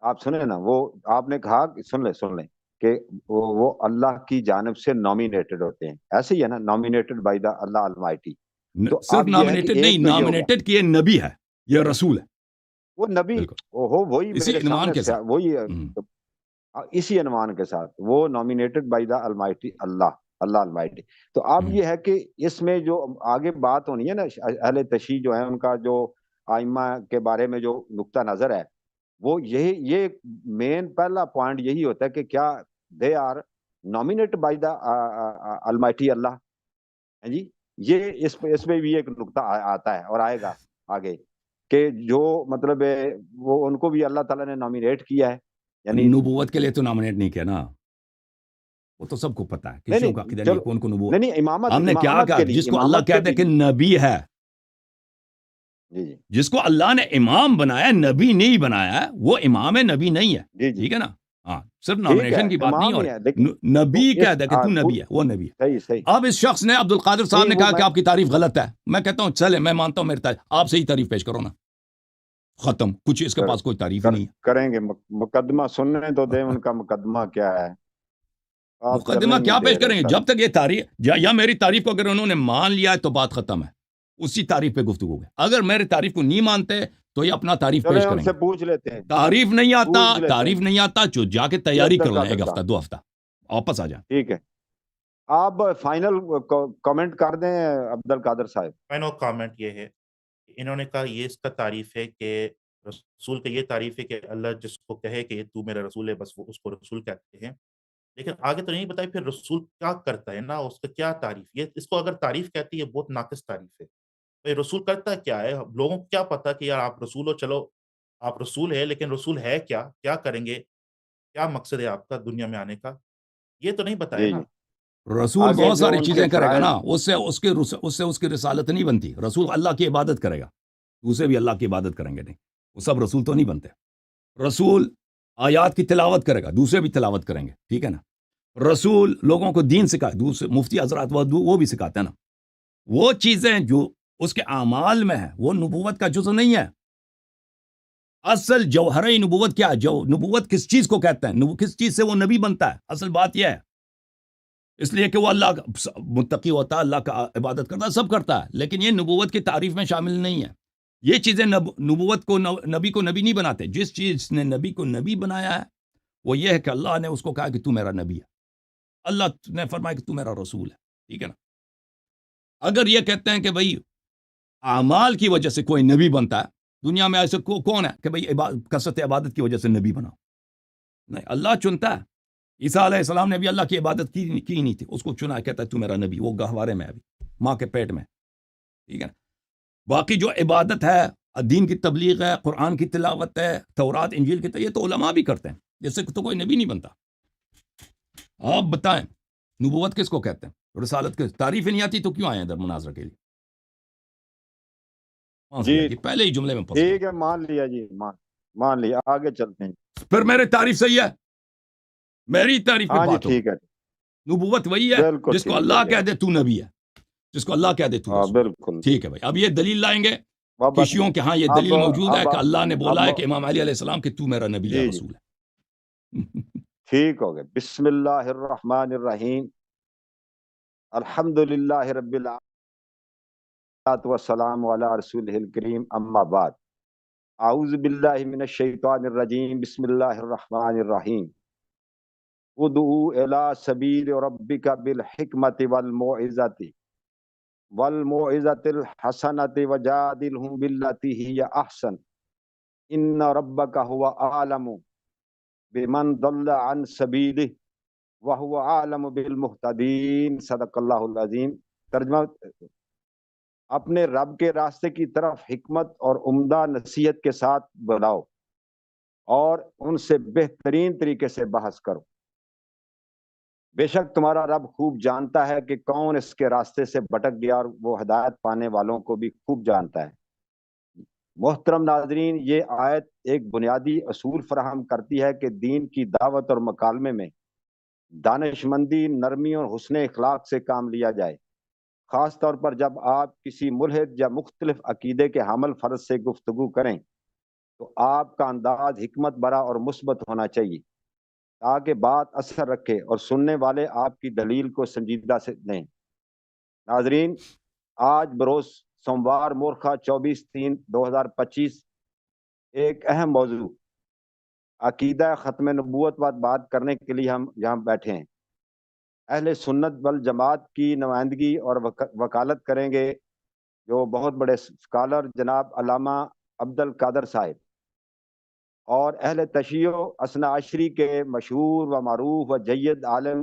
آپ سنیں نا، وہ آپ نے کہا سن لیں کہ وہ اللہ کی جانب سے نامینیٹڈ ہوتے ہیں. ایسے ہی ہے نا، nominated by the Allah almighty. تو صرف اب یہ ہے کہ نامینیٹڈ نہیں، ایک تو یہ ہو گیا نامینیٹڈ کی یہ نبی ہے، یہ رسول ہے. وہ نبی بالکل ہو، وہی اسی میرے عنوان سامنے کے ساتھ. وہی ہم. اسی عنوان کے ساتھ وہ nominated by the almighty Allah almighty. تو اب یہ ہے کہ اس میں جو آگے بات ہونی ہے نا، اہل تشیع جو ہے ان کا جو آئمہ کے بارے میں جو نقطہ نظر ہے، وہ یہ مین پہلا پوائنٹ یہی ہوتا ہے کہ کیا they are nominated by the Almighty Allah. ہیں جی یہ اس میں بھی ایک نقطہ آتا ہے اور آئے گا آگے کہ جو مطلب وہ ان کو بھی اللہ تعالیٰ نے نامینیٹ کیا ہے، یعنی نبوت کے لیے تو نامنیٹ نہیں کیا نا، وہ تو سب کو پتا ہے، کسی کا عقیدہ نہیں کون کو نبوت. نہیں امامت، ہم نے کیا کہا جس کو اللہ کہتا ہے کہ نبی ہے، جی جس کو اللہ نے امام بنایا نبی نہیں بنایا، وہ امام ہے نبی نہیں ہے. جی ٹھیک ہے نا؟ ہاں صرف نامنیشن کی بات نہیں ہو رہی، نبی کہتا ہے کہ تو نبی ہے، وہ نبی ہے. صحیح صحیح. اب اس شخص نے عبد القادر صاحب نے کہا کہ آپ کی تعریف غلط ہے. میں کہتا ہوں چلے میں مانتا ہوں میری تعریف، آپ صحیح تعریف پیش کرو نا، ختم. کچھ اس کے پاس کوئی تعریف ہی نہیں ہے. کریں گے مقدمہ سننے تو دیں ان کا مقدمہ کیا ہے. مقدمہ کیا پیش کریں گے جب تک یہ تعریف یا میری تعریف کو اگر انہوں نے مان لیا ہے تو بات ختم ہے، اسی تعریف پہ گفتگو ہے. اگر میری تعریف کو نہیں مانتے تو یہ اپنا تعریف پیش کریں گے. پوچھ لیتے ہیں تعریف نہیں آتا جو جا کے تیاری کر لیں، ایک ہفتہ 2 ہفتہ واپس آ جائیں. ٹھیک ہے، آپ فائنل کامنٹ کر دیں عبد القادر صاحب. فائنل کامنٹ یہ ہے، انہوں نے کہا یہ اس کا تعریف ہے کہ رسول کا یہ تعریف ہے کہ اللہ جس کو کہے کہ تو میرا رسول ہے بس وہ اس کو رسول کہتے ہیں. لیکن آگے تو نہیں بتائی پھر رسول کیا کرتا ہے نا، اس کا کیا تعریف. یہ اس کو اگر تعریف کہتی ہے بہت ناقص تعریف ہے. رسول کرتا کیا ہے؟ لوگوں کو کیا پتا کہ یار آپ رسول ہو، چلو آپ رسول ہے، لیکن رسول ہے کیا کریں گے، کیا مقصد ہے آپ کا دنیا میں آنے کا، یہ تو نہیں بتایا نا. رسول بہت ساری چیزیں کرے گا نا، اس سے اس کی رسالت نہیں بنتی. رسول اللہ کی عبادت کرے گا، دوسرے بھی اللہ کی عبادت کریں گے نہیں، وہ سب رسول تو نہیں بنتے. رسول آیات کی تلاوت کرے گا، دوسرے بھی تلاوت کریں گے. ٹھیک ہے نا؟ رسول لوگوں کو دین سکھائے، دوسرے مفتی حضرات وہ بھی سکھاتے ہیں نا. وہ چیزیں جو اس کے اعمال میں ہے وہ نبوت کا جزو نہیں ہے. اصل جوہرہ نبوت کیا ہے؟ جو نبوت کس چیز کو کہتے ہیں، کس چیز سے وہ نبی بنتا ہے، اصل بات یہ ہے. اس لیے کہ وہ اللہ متقی ہوتا ہے، اللہ کا عبادت کرتا ہے، سب کرتا ہے، لیکن یہ نبوت کی تعریف میں شامل نہیں ہے. یہ چیزیں نبوت کو نبی نہیں بناتے. جس چیز نے نبی کو نبی بنایا ہے وہ یہ ہے کہ اللہ نے اس کو کہا کہ تو میرا نبی ہے، اللہ نے فرمایا کہ تو میرا رسول ہے. ٹھیک ہے نا؟ اگر یہ کہتے ہیں کہ بھئی اعمال کی وجہ سے کوئی نبی بنتا ہے، دنیا میں ایسے کون ہے کہ بھئی کثرت عبادت کی وجہ سے نبی بنا؟ نہیں، اللہ چنتا ہے. عیسیٰ علیہ السلام نے بھی اللہ کی عبادت کی نہیں تھی، اس کو چنا، کہتا ہے تو میرا نبی، وہ گہوارے میں ابھی ماں کے پیٹ میں. ٹھیک ہے نا؟ باقی جو عبادت ہے، دین کی تبلیغ ہے، قرآن کی تلاوت ہے، تورات انجیل کی، یہ تو علماء بھی کرتے ہیں، جس سے تو کوئی نبی نہیں بنتا. آپ بتائیں نبوت کس کو کہتے ہیں؟ رسالت کے تعریف ہی نہیں آتی تو کیوں آئے ادھر مناظرہ کے لیے؟ جی پہلے ہی جملے میں ٹھیک ہے، مان لیا جی، مان لیا، آگے چلتے ہیں. پھر میری تعریف صحیح ہے، میری تعریف پہ بات ٹھیک ہے. نبوت وہی ہے جس کو اللہ کہہ دے تو نبی ہے، جس کو اللہ کہہ دے تو رسول. بالکل ٹھیک ہے بھائی. اب یہ دلیل لائیں گے کشیوں کے ہاں یہ دلیل موجود ہے کہ اللہ نے بولا ہے کہ امام علی علیہ السلام کہ تو میرا نبی ہے، رسول ہے. ٹھیک ہو گیا. بسم اللہ الرحمن الرحیم، الحمد للہ رب العالمین والسلام علی رسولہ الکریم، اما بعد. اعوذ باللہ من الشیطان الرجیم، بسم اللہ الرحمن الرحیم. ادعو الی سبیل ربک بالحکمت والموعظۃ الحسنۃ وجادلہم باللتی ہی احسن ان ربک هو اعلم بمن ضل عن سبیلہ وهو اعلم بالمہتدین. صدق اللہ العظیم. ترجمہ: اپنے رب کے راستے کی طرف حکمت اور عمدہ نصیحت کے ساتھ بلاؤ اور ان سے بہترین طریقے سے بحث کرو. بے شک تمہارا رب خوب جانتا ہے کہ کون اس کے راستے سے بھٹک گیا، اور وہ ہدایت پانے والوں کو بھی خوب جانتا ہے. محترم ناظرین، یہ آیت ایک بنیادی اصول فراہم کرتی ہے کہ دین کی دعوت اور مکالمے میں دانش مندی، نرمی اور حسن اخلاق سے کام لیا جائے. خاص طور پر جب آپ کسی ملحد یا مختلف عقیدے کے حامل فرد سے گفتگو کریں تو آپ کا انداز حکمت برا اور مثبت ہونا چاہیے تاکہ بات اثر رکھے اور سننے والے آپ کی دلیل کو سنجیدہ سے لیں. ناظرین، آج بروز سوموار مورخہ 24/3/2025 ایک اہم موضوع عقیدہ ختم نبوت پر بات کرنے کے لیے ہم یہاں بیٹھے ہیں. اہل سنت والجماعت کی نمائندگی اور وکالت کریں گے جو بہت بڑے سکالر جناب علامہ عبد القادر صاحب، اور اہل تشیع اثنا عشری کے مشہور و معروف و جید عالم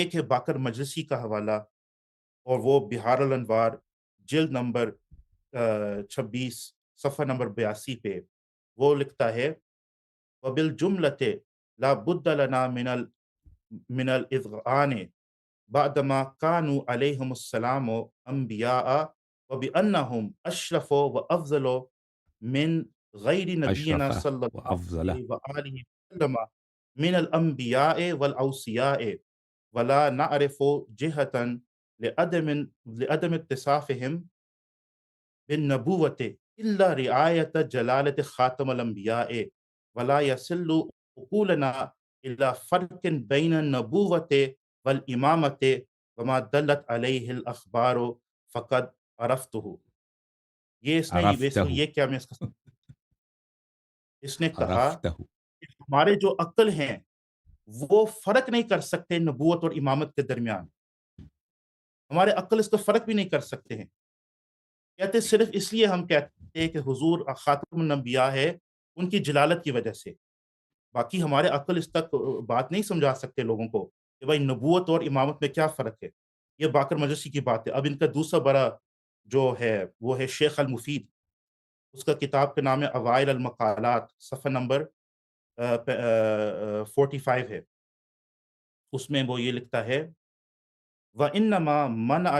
ایک ہے باقر مجلسی کا حوالہ اور وہ بہار الانوار جلد نمبر 26 صفحہ نمبر 82 پہ وہ لکھتا ہے وبالجملۃ لا بد لنا من الاذعان بعدما كانوا عليهم السلام انبیاء وبانهم اشرف وافضل من غیر نبینا اشرف صلی اللہ وافضل علیہ وآلہ وسلم من الانبیاء والاوصیاء ولا نعرف جهة لعدم اتصافهم بالنبوة إلا رعاية جلالة خاتم الأنبياء ولا يصل عقولنا إلى فرق بين النبوة والإمامة وما دلت عليه الأخبار فقد عرفته. یہ اس نے عرفته یہ کیا میں اس نے کہا عرفته کہ ہمارے جو عقل ہیں وہ فرق نہیں کر سکتے نبوت اور امامت کے درمیان. ہمارے عقل اس کا فرق بھی نہیں کر سکتے ہیں. کہتے صرف اس لیے ہم کہتے ہیں کہ حضور خاتم الانبیاء ہے ان کی جلالت کی وجہ سے. باقی ہمارے عقل اس تک بات نہیں سمجھا سکتے لوگوں کو کہ بھائی نبوت اور امامت میں کیا فرق ہے. یہ باقر مجلسی کی بات ہے. اب ان کا دوسرا بڑا جو ہے وہ ہے شیخ المفید. اس کا کتاب کا نام ہے اوائل المقالات صفحہ نمبر 45 ہے. اس میں وہ یہ لکھتا ہے وَإِنَّمَا مَنَعَ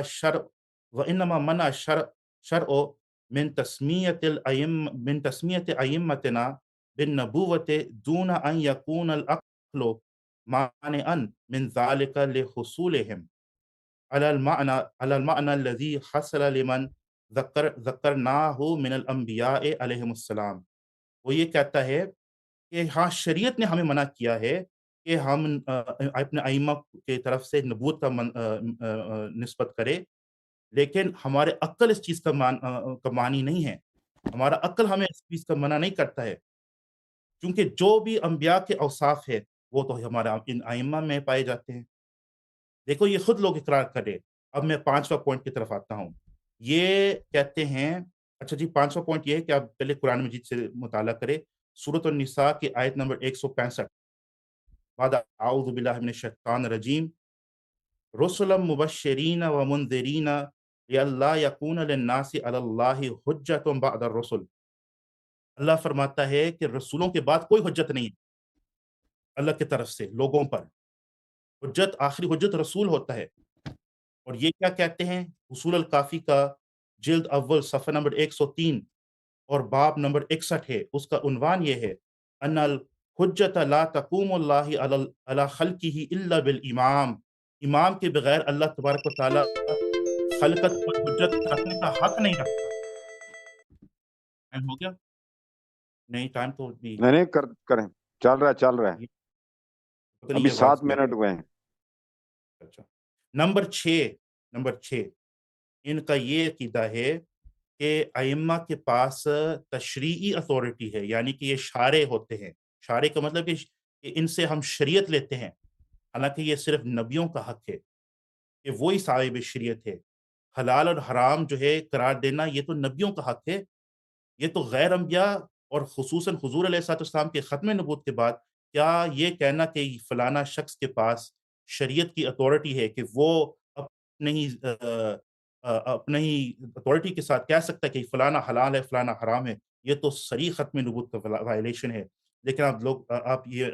الشَّرْعُ مِن تَسْمِيَةِ أَئِمَّتِنَا بِالنَّبُوَّةِ دُونَ أَن يَكُونَ الْعَقْلُ مَانِعًا مِن ذَلِكَ لِحُصُولِهِمْ على المعنى الذي حصل لمن ذكرناه من الانبیاء علیہم السلام. وہ یہ کہتا ہے کہ ہاں شریعت نے ہمیں منع کیا ہے کہ ہم اپنے ائمہ کی طرف سے نبوت کا نسبت کرے، لیکن ہمارے عقل اس چیز کا معنی نہیں ہے. ہمارا عقل ہمیں اس چیز کا منع نہیں کرتا ہے، کیونکہ جو بھی انبیاء کے اوصاف ہے وہ تو ہمارے ان ائمہ میں پائے جاتے ہیں. دیکھو یہ خود لوگ اقرار کرے. اب میں 5واں پوائنٹ کی طرف آتا ہوں. یہ کہتے ہیں اچھا جی 5واں پوائنٹ یہ ہے کہ آپ پہلے قرآن مجید سے مطالعہ کرے سورۃ النساء کی آیت نمبر 165 بعد اعوذ باللہ من الشیطان الرجیم رسلا مبشرین ومنذرین لئلا یکون للناس علی اللہ حجۃ بعد الرسل. اللہ فرماتا ہے کہ رسولوں کے بعد کوئی حجت نہیں ہے اللہ کی طرف سے لوگوں پر. حجت آخری حجت رسول ہوتا ہے. اور یہ کیا کہتے ہیں اصول الکافی کا جلد اول صفحہ نمبر 103 اور باب نمبر 61 ہے. اس کا عنوان یہ ہے ان الحجت لا تقوم اللہ علی خلقہ الا بالامام. امام کے بغیر اللہ تبارک و تعالی خلقت پر حجت رکھنے کا حق نہیں رکھتا. ٹائم ہو گیا؟ نہیں ٹائم تو بھی نہیں کریں چل رہا ہے ابھی 7 منٹ ہوئے ہیں. اچھا نمبر 6 ان کا یہ عقیدہ ہے کہ ائمہ کے پاس تشریعی اتھارٹی ہے، یعنی کہ یہ شارع ہوتے ہیں. شارع کا مطلب کہ ان سے ہم شریعت لیتے ہیں، حالانکہ یہ صرف نبیوں کا حق ہے کہ وہی صاحب شریعت ہے. حلال اور حرام جو ہے قرار دینا یہ تو نبیوں کا حق ہے. یہ تو غیر انبیاء اور خصوصاً حضور علیہ الصلوۃ والسلام کے ختم نبوت کے بعد کیا یہ کہنا کہ فلانا شخص کے پاس شریعت کی اتھارٹی ہے کہ وہ اپنے ہی اتھارٹی کے ساتھ کہہ سکتا ہے کہ فلانا حلال ہے فلانا حرام ہے، یہ تو صریح ختم نبوت کا وائلیشن ہے. لیکن آپ یہ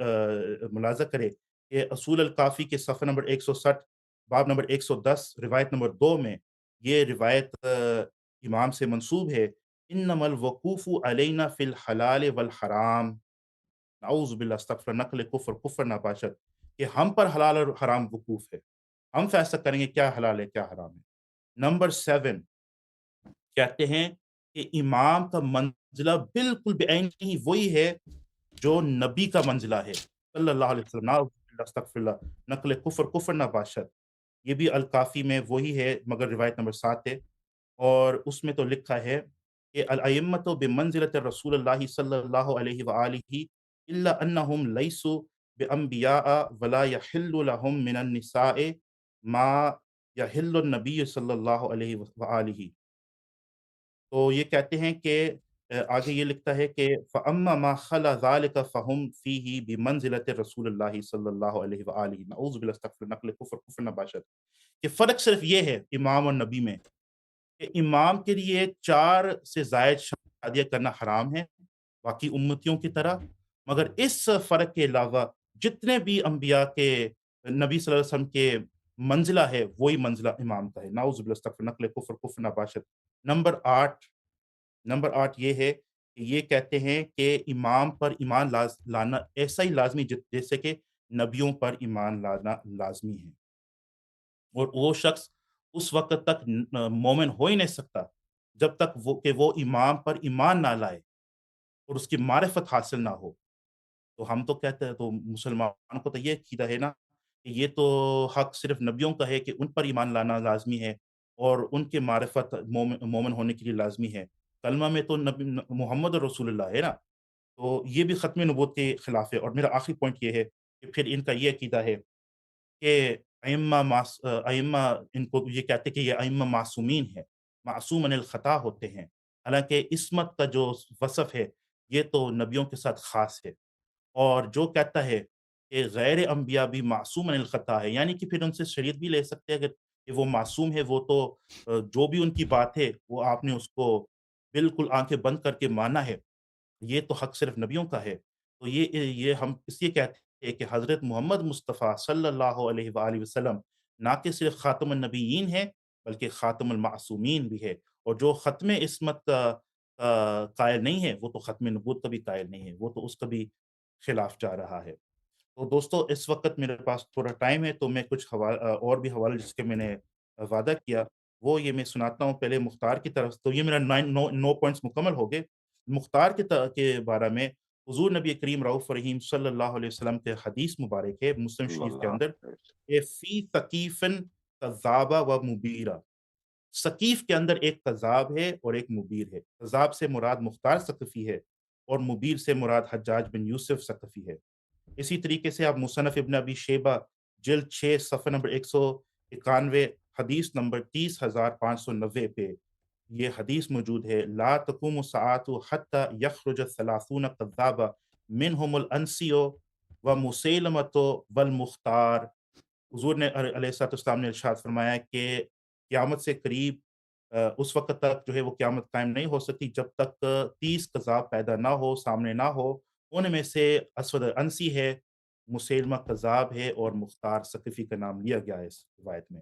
ملاحظہ کریں کہ اصول الکافی کے صفحہ نمبر 160 باب نمبر 110 روایت نمبر 2 میں یہ روایت امام سے منسوب ہے انما الوقوف علینا فی الحلال والحرام نعوذ باللہ استغفر نقل کفر نباشد کہ ہم پر حلال اور حرام وقوف ہے، ہم فیصلہ کریں گے کیا حلال ہے کیا حرام ہے. نمبر 7 کہتے ہیں کہ امام کا منزلہ بالکل بعینہ ہی وہی ہے جو نبی کا منزلہ ہے صلی اللہ علیہ وسلم. نعوذ باللہ استغفر اللہ نقل کفر نباشد. یہ بھی الکافی میں وہی ہے مگر روایت نمبر 7 ہے. اور اس میں تو لکھا ہے کہ الائمۃ بمنزلۃ رسول اللہ صلی اللہ علیہ وآلہ الا انہم لیسوا بانبیاء ولا یحل لهم من النساء ما یحل النبی صلی اللہ علیہ وآلہ. تو یہ کہتے ہیں کہ آگے یہ لکھتا ہے کہ فَأَمَّا مَا خَلَا ذَلِكَ فَهُمْ فِيهِ بِمَنزِلَةِ رسول اللہ صلی اللہ علیہ وآلہ نعوذ باللہ استغفر نقل کفر نباشت کہ فرق صرف یہ ہے امام اور نبی میں کہ امام کے لیے 4 سے زائد شادیاں کرنا حرام ہے باقی امتیوں کی طرح، مگر اس فرق کے علاوہ جتنے بھی انبیاء کے نبی صلی اللہ علیہ وسلم کے منزلہ ہے وہی منزلہ امام کا ہے۔ نعوذ باللہ استغفر نقل کفر نباشت۔ نمبر 8 یہ ہے کہ یہ کہتے ہیں کہ امام پر ایمان لانا ایسا ہی لازمی جیسے کہ نبیوں پر ایمان لانا لازمی ہے، اور وہ شخص اس وقت تک مومن ہو ہی نہیں سکتا جب تک وہ امام پر ایمان نہ لائے اور اس کی معرفت حاصل نہ ہو۔ تو ہم تو کہتے ہیں، تو مسلمان کو تو یہ عقیدہ ہے نا کہ یہ تو حق صرف نبیوں کا ہے کہ ان پر ایمان لانا لازمی ہے اور ان کے معرفت مومن ہونے کے لیے لازمی ہے۔ کلمہ میں تو محمد رسول اللہ ہے نا، تو یہ بھی ختم نبوت کے خلاف ہے۔ اور میرا آخری پوائنٹ یہ ہے کہ پھر ان کا یہ عقیدہ ہے کہ ائمہ ان کو یہ کہتے ہیں کہ یہ ائمہ معصومین ہے، معصوم عن الخطا ہوتے ہیں، حالانکہ عصمت کا جو وصف ہے یہ تو نبیوں کے ساتھ خاص ہے۔ اور جو کہتا ہے کہ غیر انبیاء بھی معصوم عن الخطا ہے، یعنی کہ پھر ان سے شریعت بھی لے سکتے ہیں اگر کہ وہ معصوم ہے، وہ تو جو بھی ان کی بات ہے وہ آپ نے اس کو بالکل آنکھیں بند کر کے مانا ہے، یہ تو حق صرف نبیوں کا ہے۔ تو یہ ہم اس لیے کہتے ہیں کہ حضرت محمد مصطفیٰ صلی اللہ علیہ وآلہ وسلم نہ کہ صرف خاتم النبیین ہیں بلکہ خاتم المعصومین بھی ہے، اور جو ختم عصمت کا قائل نہیں ہے وہ تو ختم نبوت کا بھی قائل نہیں ہے، وہ تو اس کا بھی خلاف جا رہا ہے۔ تو دوستو اس وقت میرے پاس تھوڑا ٹائم ہے تو میں کچھ اور بھی حوالے جس کے میں نے وعدہ کیا وہ یہ میں سناتا ہوں پہلے مختار کی طرف۔ تو یہ میرا 9 پوائنٹس مکمل ہو گئے۔ مختار کے بارے میں حضور نبی کریم رؤوف رحیم صلی اللہ علیہ وسلم کے حدیث مبارک ہے مسلم صلی شریف کے اللہ اندر علیہ وسلم۔ کہ فی ثقیفن کذابہ و مبیرہ، ثقیف کے اندر ایک کذاب ہے اور ایک مبیر ہے۔ کذاب سے مراد مختار ثقفی ہے اور مبیر سے مراد حجاج بن یوسف ثقفی ہے۔ اسی طریقے سے آپ مصنف ابن ابی شیبہ جلد 6 صفحہ نمبر 191 حدیث نمبر 30,590 پہ یہ حدیث موجود ہے، لا تقوم الساعة حتى يخرج 30 كذابا منهم الانسی ومسیلمة والمختار۔ حضور نے علیہ الصلوۃ والسلام نے ارشاد فرمایا کہ قیامت سے قریب اس وقت تک جو ہے وہ قیامت قائم نہیں ہو سکتی جب تک 30 کذاب پیدا نہ ہو، سامنے نہ ہو۔ ان میں سے اسود انسی ہے، مسیلمہ کذاب ہے اور مختار ثقفی کا نام لیا گیا ہے اس روایت میں۔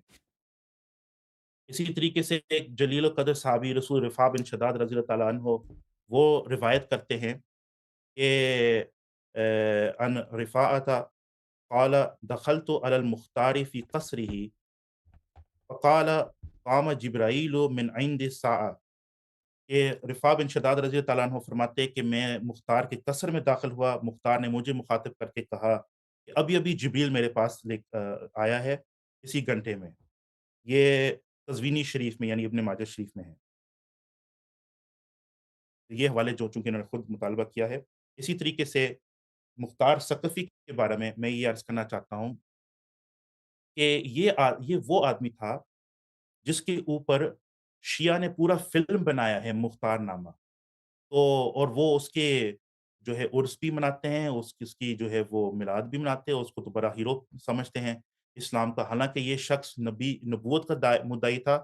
اسی طریقے سے ایک جلیل القدر صحابی رسول رفاع بن شداد رضی اللہ تعالیٰ عنہ وہ روایت کرتے ہیں کہ ان رفاعۃ قال دخلت علی المختار فی قصرہ فقال قام جبرائیل من عند الساعة، کہ رفاع بن شداد رضی اللہ تعالیٰ عنہ فرماتے کہ میں مختار کے قصر میں داخل ہوا، مختار نے مجھے مخاطب کر کے کہا کہ ابھی ابھی جبریل میرے پاس آیا ہے اسی گھنٹے میں۔ یہ قزوینی شریف میں یعنی ابن ماجہ شریف میں ہے۔ یہ حوالے جو چونکہ انہوں نے خود مطالبہ کیا ہے۔ اسی طریقے سے مختار ثقفی کے بارے میں یہ عرض کرنا چاہتا ہوں کہ یہ وہ آدمی تھا جس کے اوپر شیعہ نے پورا فلم بنایا ہے مختار نامہ، تو اور وہ اس کے جو ہے عرس بھی مناتے ہیں، اس کی جو ہے وہ میلاد بھی مناتے ہیں، اس کو تو بڑا ہیرو سمجھتے ہیں اسلام کا، حالانکہ یہ شخص نبوت کا مدعی تھا،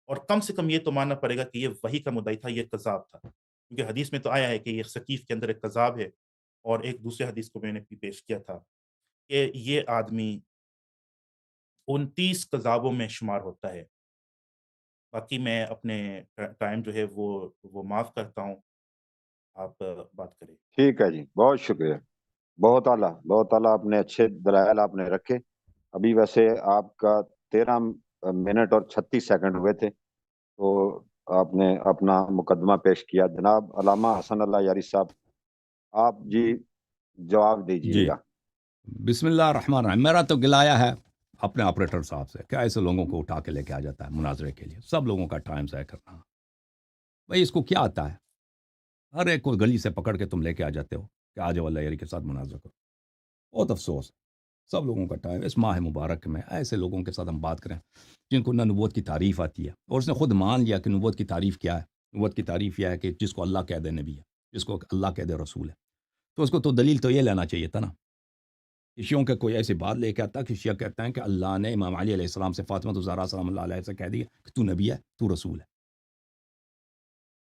اور کم سے کم یہ تو ماننا پڑے گا کہ یہ وحی کا مدعی تھا، یہ کذاب تھا، کیونکہ حدیث میں تو آیا ہے کہ یہ ثقیف کے اندر ایک کذاب ہے، اور ایک دوسرے حدیث کو میں نے بھی پیش کیا تھا کہ یہ آدمی 29 کذابوں میں شمار ہوتا ہے۔ باقی میں اپنے ٹائم جو ہے وہ معاف کرتا ہوں، آپ بات کریں۔ ٹھیک ہے جی، بہت شکریہ، بہت اعلیٰ آپ نے اچھے دلائل آپ نے رکھے۔ ابھی ویسے آپ کا 13 منٹ اور 36 سیکنڈ ہوئے تھے، تو آپ نے اپنا مقدمہ پیش کیا۔ جناب علامہ حسن اللہ یاری صاحب، آپ جی جواب دیجیے جی گا۔ بسم اللہ الرحمن الرحیم۔ میرا تو گلایا ہے اپنے آپریٹر صاحب سے، کیا ایسے لوگوں کو اٹھا کے لے کے آ جاتا ہے مناظرے کے لیے، سب لوگوں کا ٹائم ضائع کرنا۔ بھائی اس کو کیا آتا ہے؟ ہر ایک کو گلی سے پکڑ کے تم لے کے آ جاتے ہو کہ آ جاؤ اللہ یاری کے ساتھ مناظرہ کرو۔ بہت افسوس ہے، سب لوگوں کا ٹائم اس ماہ مبارک میں ایسے لوگوں کے ساتھ ہم بات کریں جن کو نہ نبوت کی تعریف آتی ہے، اور اس نے خود مان لیا کہ نبوت کی تعریف کیا ہے، نبوت کی تعریف یہ ہے کہ جس کو اللہ کہہ دے نبی ہے، جس کو اللہ کہہ دے رسول ہے، تو اس کو تو دلیل تو یہ لینا چاہیے تھا نا. شیعوں کا کوئی ایسی بات لے کے آتا کہ شیعہ کہتے ہیں کہ اللہ نے امام علی علیہ السلام سے فاطمہ الزہرا سلام اللہ علیہ سے کہہ دیا کہ تو نبی ہے، تو رسول ہے.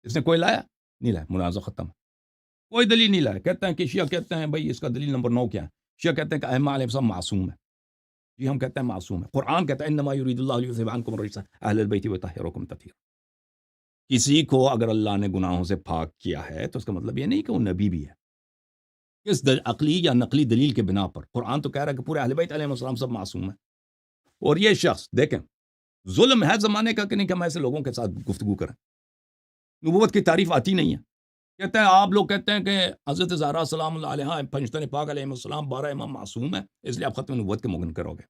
اس نے کوئی لایا؟ نہیں لایا. منازع ختم. کوئی دلیل نہیں لایا. کہتے ہیں کہ شیعہ کہتے ہیں بھائی اس کا دلیل نمبر 9 کیا ہے؟ شیعہ کہتے ہیں کہ امام علیہ السلام معصوم ہے. جی ہم کہتے ہیں معصوم ہے. قرآن کہتا ہے انما یرید اللہ لیذھب عنکم الرجس اہل البیت ویطہرکم تطہیرا. کسی کو اگر اللہ نے گناہوں سے پاک کیا ہے تو اس کا مطلب یہ نہیں کہ وہ نبی بھی ہے. کس عقلی یا نقلی دلیل کے بنا پر؟ قرآن تو کہہ رہا ہے کہ پورے اہل بیت علیہ السلام سب معصوم ہیں. اور یہ شخص دیکھیں ظلم ہے زمانے کا کہ نہیں کہ ہم ایسے لوگوں کے ساتھ گفتگو کریں. نبوت کی تعریف آتی نہیں ہے. کہتے ہیں آپ لوگ کہتے ہیں کہ حضرت زہرا سلام اللہ علیہا پنجتن پاک علیہ السلام 12 امام معصوم ہیں، اس لیے آپ ختم نبوت کے ممکن کرو گے.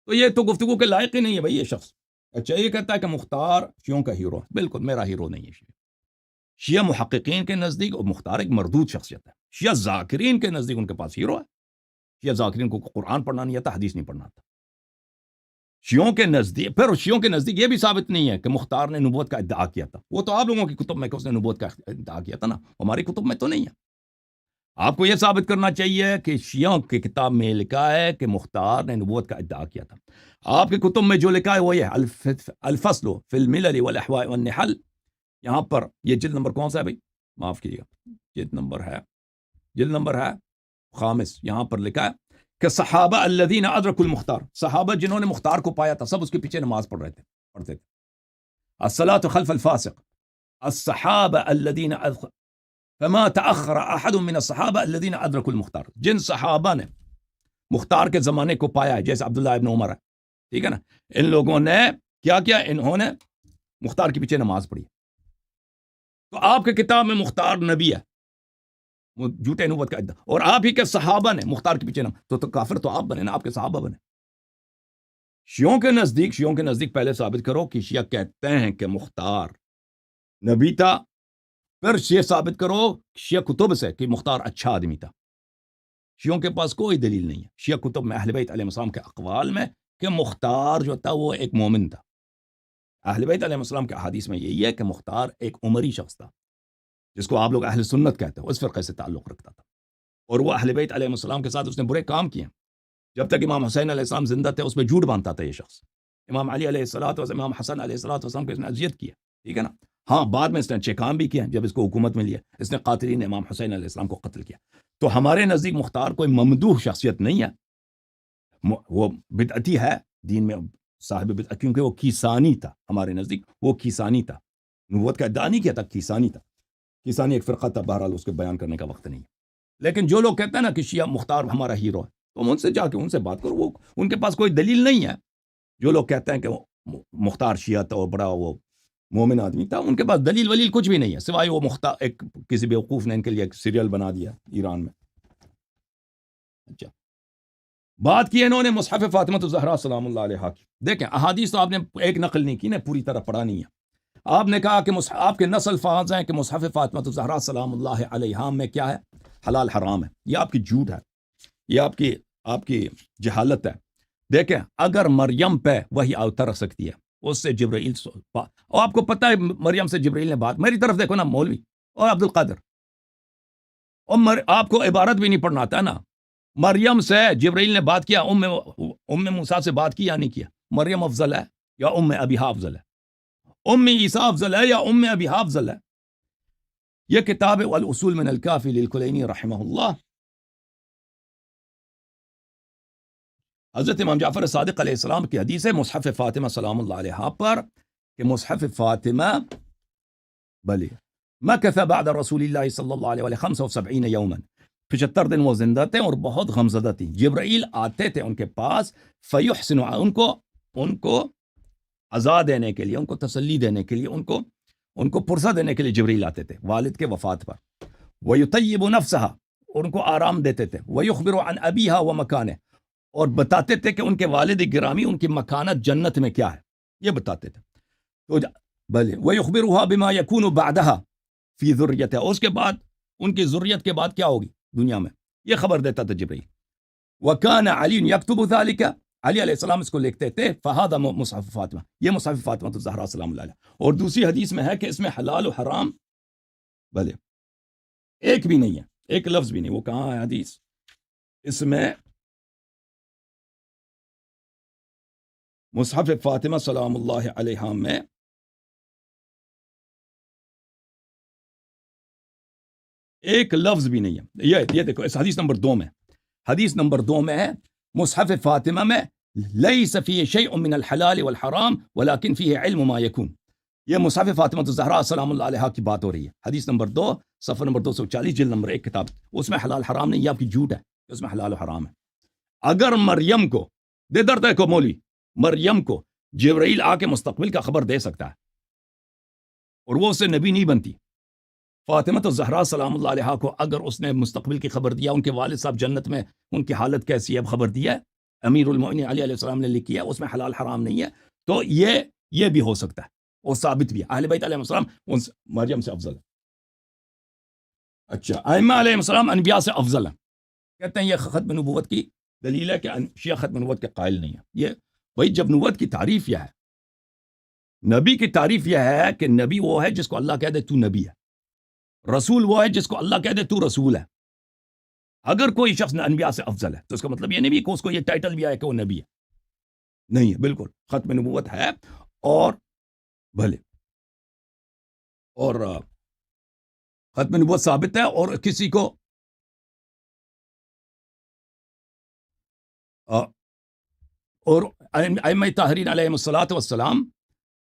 تو یہ تو گفتگو کے لائق ہی نہیں ہے بھائی یہ شخص. اچھا یہ کہتا ہے کہ مختار شیعوں کا ہیرو ہے. بالکل میرا ہیرو نہیں ہے. شیعہ محققین کے نزدیک مختار ایک مردود شخصیت ہے. شیعہ ذاکرین کے نزدیک ان کے پاس ہیرو ہے. شیعہ ذاکرین کو قرآن پڑھنا نہیں آتا، حدیث نہیں پڑھنا آتا. شیعوں کے نزدیک پھر شیعوں کے نزدیک یہ بھی ثابت نہیں ہے کہ مختار نے نبوت کا ادعا کیا تھا. وہ تو آپ لوگوں کی کتب میں کہ اس نے نبوت کا ادعا کیا تھا نا، ہماری کتب میں تو نہیں ہے. آپ کو یہ ثابت کرنا چاہیے کہ شیعوں کی کتاب میں لکھا ہے کہ مختار نے نبوت کا ادعا کیا تھا. آپ کی کتب میں جو لکھا ہے وہ یہ الفصل فی الملل والاحواء والنحل. یہاں پر یہ جلد نمبر کون سا ہے بھائی؟ معاف کیجیے گا، جلد نمبر ہے 5. یہاں پر لکھا ہے کہ صحابہ الذین ادرکوا المختار، صحابہ جنہوں نے مختار کو پایا تھا سب اس کے پیچھے نماز پڑھتے تھے. الصلاۃ خلف الفاسق الصحابہ الذین فما تأخر احد من الصحابہ الذین ادرکوا المختار. جن صحابہ نے مختار کے زمانے کو پایا ہے جیسے عبداللہ ابن عمر ہے، ٹھیک ہے نا، ان لوگوں نے کیا انہوں نے مختار کے پیچھے نماز پڑھی. تو آپ کے کتاب میں مختار نبی ہے، جھوٹے نبوت کا ادعا، اور آپ ہی کے صحابہ نے مختار کے پیچھے نماز، تو کافر تو آپ بنے نا، آپ کے صحابہ بنے. شیعوں کے نزدیک پہلے ثابت کرو کہ شیعہ کہتے ہیں کہ مختار نبی تھا، پھر یہ ثابت کرو شیعہ کتب سے کہ مختار اچھا آدمی تھا. شیعوں کے پاس کوئی دلیل نہیں ہے شیعہ کتب میں اہل بیت علیہ السلام کے اقوال میں کہ مختار جو تھا وہ ایک مومن تھا. اہل بیت علیہ السلام کے احادیث میں یہی ہے کہ مختار ایک عمری شخص تھا جس کو آپ لوگ اہل سنت کہتے ہیں، اس فرقے سے تعلق رکھتا تھا، اور وہ اہل بیت علیہ السلام کے ساتھ اس نے برے کام کیے. جب تک امام حسین علیہ السلام زندہ تھے اس پہ جھوٹ باندھتا تھا یہ شخص. امام علی علیہ السلام امام حسن علیہ السلام کو اس نے اذیت کیا، ٹھیک ہے نا. ہاں بعد میں اس نے اچھے کام بھی کیا. جب اس کو حکومت ملی ہے اس نے قاتلین امام حسین علیہ السلام کو قتل کیا. تو ہمارے نزدیک مختار کوئی ممدوح شخصیت نہیں ہے، وہ بدعتی ہے دین میں، صاحب بدعت، کیونکہ وہ کیسانی تھا. ہمارے نزدیک وہ کیسانی تھا، نبوت کا ادعا نہیں کیا تھا، کیسانی تھا. کیسانی ایک فرقہ تھا، بہرحال اس کے بیان کرنے کا وقت نہیں. لیکن جو لوگ کہتے ہیں نا کہ شیعہ مختار ہمارا ہیرو ہے، تو ہم ان سے جا کے ان سے بات کرو. وہ ان کے پاس کوئی دلیل نہیں ہے. جو لوگ کہتے ہیں کہ مختار شیعہ تھا اور بڑا وہ مومن آدمی تھا، ان کے پاس دلیل ولیل کچھ بھی نہیں ہے سوائے وہ مختار ایک کسی بیوقوف نے ان کے لیے ایک سیریل بنا دیا ایران میں. اچھا بات کی انہوں نے مصحف فاطمہ الزہرا سلام اللہ علیہا کی. دیکھیں احادیث تو آپ نے ایک نقل نہیں کی نا، پوری طرح پڑھا نہیں ہے. آپ نے کہا کہ آپ کے نص الفاظ ہیں کہ مصحف فاطمہ الزہرا سلام اللہ علیہا میں کیا ہے، حلال حرام ہے. یہ آپ کی جھوٹ ہے، یہ آپ کی جہالت ہے. دیکھیں اگر مریم پہ وہی اتر سکتی ہے، اس سے جبرائیل اور آپ کو پتہ ہے مریم سے جبرائیل نے بات، میری طرف دیکھو نا مولوی اور عبد القادر، اور آپ کو عبارت بھی نہیں پڑھنا آتا نا. مریم سے جبرائیل نے بات کیا، ام موسیٰ سے بات کی یا نہیں کیا؟ مریم افضل ہے یا ام ابیہا افضل ہے؟ ام عیسیٰ افضل ہے یا ام ابیہا افضل ہے؟ یہ کتاب الاصول من الکافی للکلینی رحمہ اللہ، حضرت امام جعفر صادق علیہ السلام کی حدیث ہے مصحف فاطمہ سلام اللہ علیہا پر کہ مصحف فاطمہ بلی مکث بعد رسول اللہ صلی اللہ علیہ وسلم 75 یوما، 75 دن وہ زندہ تھے اور بہت غمزدہ تھی. جبرائیل آتے تھے ان کے پاس، فیحسن ان کو عزا دینے کے لیے، ان کو تسلی دینے کے لیے، ان کو پرسہ دینے کے لیے جبرائیل آتے تھے والد کے وفات پر. ویطیب نفسہا، ان کو آرام دیتے تھے. ویخبر عن ابیہا ومکانہ، اور بتاتے تھے کہ ان کے والد گرامی ان کی مکانت جنت میں کیا ہے، یہ بتاتے تھے. تو بلے ویخبرها بما یکون بعدها فی ذریتها، اس کے بعد ان کی ذریت کے بعد کیا ہوگی دنیا میں، یہ خبر دیتا تھا جبرائیل. وکان علی یکتب ذلک علی علیہ السلام اس کو لکھتے تھے فہذا مصحف فاطمہ، یہ مصحف فاطمہ الزہرا سلام اللہ علیہ. اور دوسری حدیث میں ہے کہ اس میں حلال و حرام بھلے ایک بھی نہیں ہے، ایک لفظ بھی نہیں. وہ کہاں ہے حدیث؟ اس میں مصحف فاطمہ سلام اللہ علیہ میں ایک لفظ بھی نہیں ہے. یہ دیکھو اس حدیث نمبر 2 میں، حدیث نمبر 2 میں ہے مصحف فاطمہ میں لیس فیہ شیء من الحلال والحرام ولکن فیہ علم ما یکون. یہ مصحف فاطمہ الزہرا سلام اللہ علیہ کی بات ہو رہی ہے. حدیث نمبر 2 صفحہ نمبر 240 جلد نمبر 1 کتاب. اس میں حلال حرام نہیں، یہ آپ کی جھوٹ ہے، اس میں حلال و حرام ہے. اگر مریم کو دے درد کو مولی مریم کو جبرائیل آ کے مستقبل کا خبر دے سکتا ہے اور وہ اس سے نبی نہیں بنتی، فاطمہ الزہرا سلام اللہ علیہ کو اگر اس نے مستقبل کی خبر دیا، ان کے والد صاحب جنت میں ان کی حالت کیسی ہے اب خبر دیا ہے، امیر المؤمنین علی علیہ السلام نے لکھی ہے، اس میں حلال حرام نہیں ہے، تو یہ بھی ہو سکتا ہے اور ثابت بھی ہے. اہل بیت علیہ السلام ان مریم سے افضل ہے. اچھا، ائمہ علیہ السلام انبیاء سے افضل ہیں. کہتے ہیں یہ ختم نبوت کی دلیل ہے کہ شیعہ ختم نبوت کے قائل نہیں ہے. یہ بھائی جب نبوت کی تعریف یہ ہے، نبی کی تعریف یہ ہے کہ نبی وہ ہے جس کو اللہ کہہ دے تو نبی ہے، رسول وہ ہے جس کو اللہ کہہ دے تو رسول ہے. اگر کوئی شخص انبیاء سے افضل ہے تو اس کا مطلب یہ نہیں بھی کہ اس کو یہ ٹائٹل بھی آئے کہ وہ نبی ہے. نہیں ہے، بالکل ختم نبوت ہے اور بھلے اور ختم نبوت ثابت ہے. اور کسی کو اور ائمہ طاہرین علیہم الصلوۃ والسلام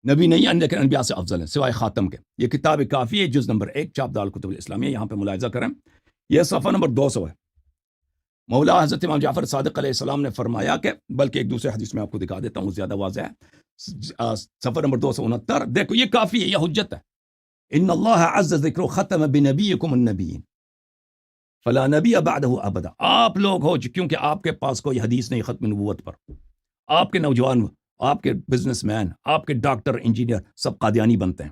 نبی نہیں ہیں لیکن انبیاء سے افضل ہیں سوائے خاتم کے. یہ کتاب کافی ہے، جز نمبر 1 چاپ دار الکتب الاسلامیہ، یہاں پہ ملاحظہ کریں. یہ صفحہ نمبر 200 ہے. مولا حضرت امام جعفر صادق علیہ السلام نے فرمایا کہ، بلکہ ایک دوسرے حدیث میں آپ کو دکھا دیتا ہوں زیادہ واضح ہے، صفحہ نمبر 269. دیکھو یہ کافی ہے، یہ حجت ہے. ان اللہ عز ذکر ختم بنبیکم النبیین فلا نبی بعدہ ابدا. آپ لوگ ہو کیونکہ آپ کے پاس کوئی حدیث نہیں ختم نبوت پر، آپ کے نوجوان، آپ کے بزنس مین، آپ کے ڈاکٹر، انجینئر سب قادیانی بنتے ہیں.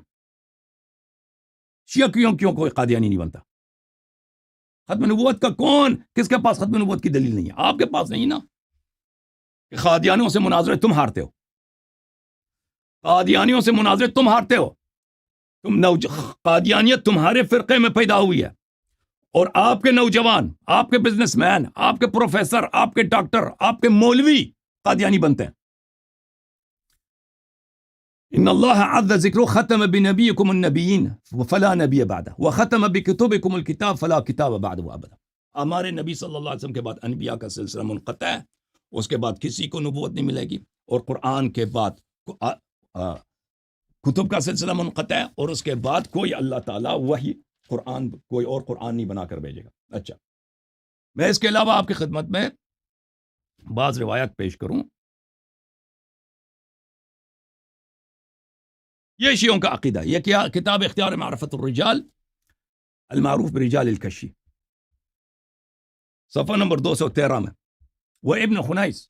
شیعہ کیوں کوئی قادیانی نہیں بنتا؟ ختم نبوت کا کون، کس کے پاس ختم نبوت کی دلیل نہیں ہے؟ آپ کے پاس نہیں نا. کہ قادیانیوں سے مناظرے تم ہارتے ہو، قادیانیوں سے مناظرے تم ہارتے ہو. قادیانیت تمہارے فرقے میں پیدا ہوئی ہے اور آپ کے نوجوان، آپ کے بزنس مین، آپ کے پروفیسر، آپ کے ڈاکٹر، آپ کے مولوی قادیانی بنتے ہیں. ان اللہ عز ذکر ختم بنبیکم النبیین فلا نبی بعدہ وختم بکتبکم الکتاب فلا کتاب بعدہ ابدا. ہمارے نبی صلی اللہ علیہ وسلم کے بعد انبیاء کا سلسلہ منقطع ہے، اس کے بعد کسی کو نبوت نہیں ملے گی، اور قرآن کے بعد کتب کا سلسلہ منقطع ہے، اور اس کے بعد کوئی اللہ تعالیٰ وہی قرآن، کوئی اور قرآن نہیں بنا کر بھیجے گا. اچھا، میں اس کے علاوہ آپ کی خدمت میں بعض روایات پیش کروں. یہ شیعوں کا عقیدہ. یہ کیا کتاب اختیار معرفت الرجال المعروف برجال الکشی، صفحہ نمبر 213 میں. وہ ابن خنیس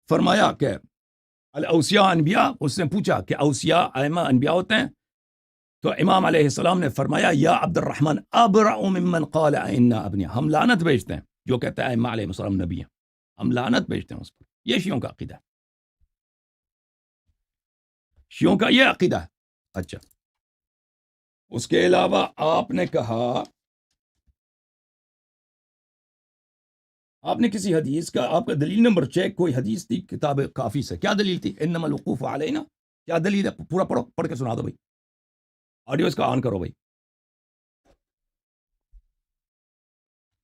فرمایا کہ الاوصیاء انبیاء، اس نے پوچھا کہ اوصیاء ائمہ انبیاء ہوتے ہیں؟ تو امام علیہ السلام نے فرمایا یا عبد الرحمن ابرأ ممن قال انا ابنیاء. ہم لعنت بھیجتے ہیں جو کہتا ہے ائمہ علیہ السلام نبی ہیں، ہم لعنت بھیجتے ہیں اس پر. یہ شیعوں کا عقیدہ ہے، شیعوں کا یہ عقیدہ ہے. اچھا، اس کے علاوہ آپ نے کہا، آپ نے کسی حدیث کا، آپ کا دلیل نمبر چیک کوئی حدیث تھی کتاب کافی سے، کیا دلیل تھی؟ انما الوقوف علینا، کیا دلیل ہے؟ پورا پڑھو، پڑھ کے سنا دو بھائی، آڈیو اس کا آن کرو بھائی.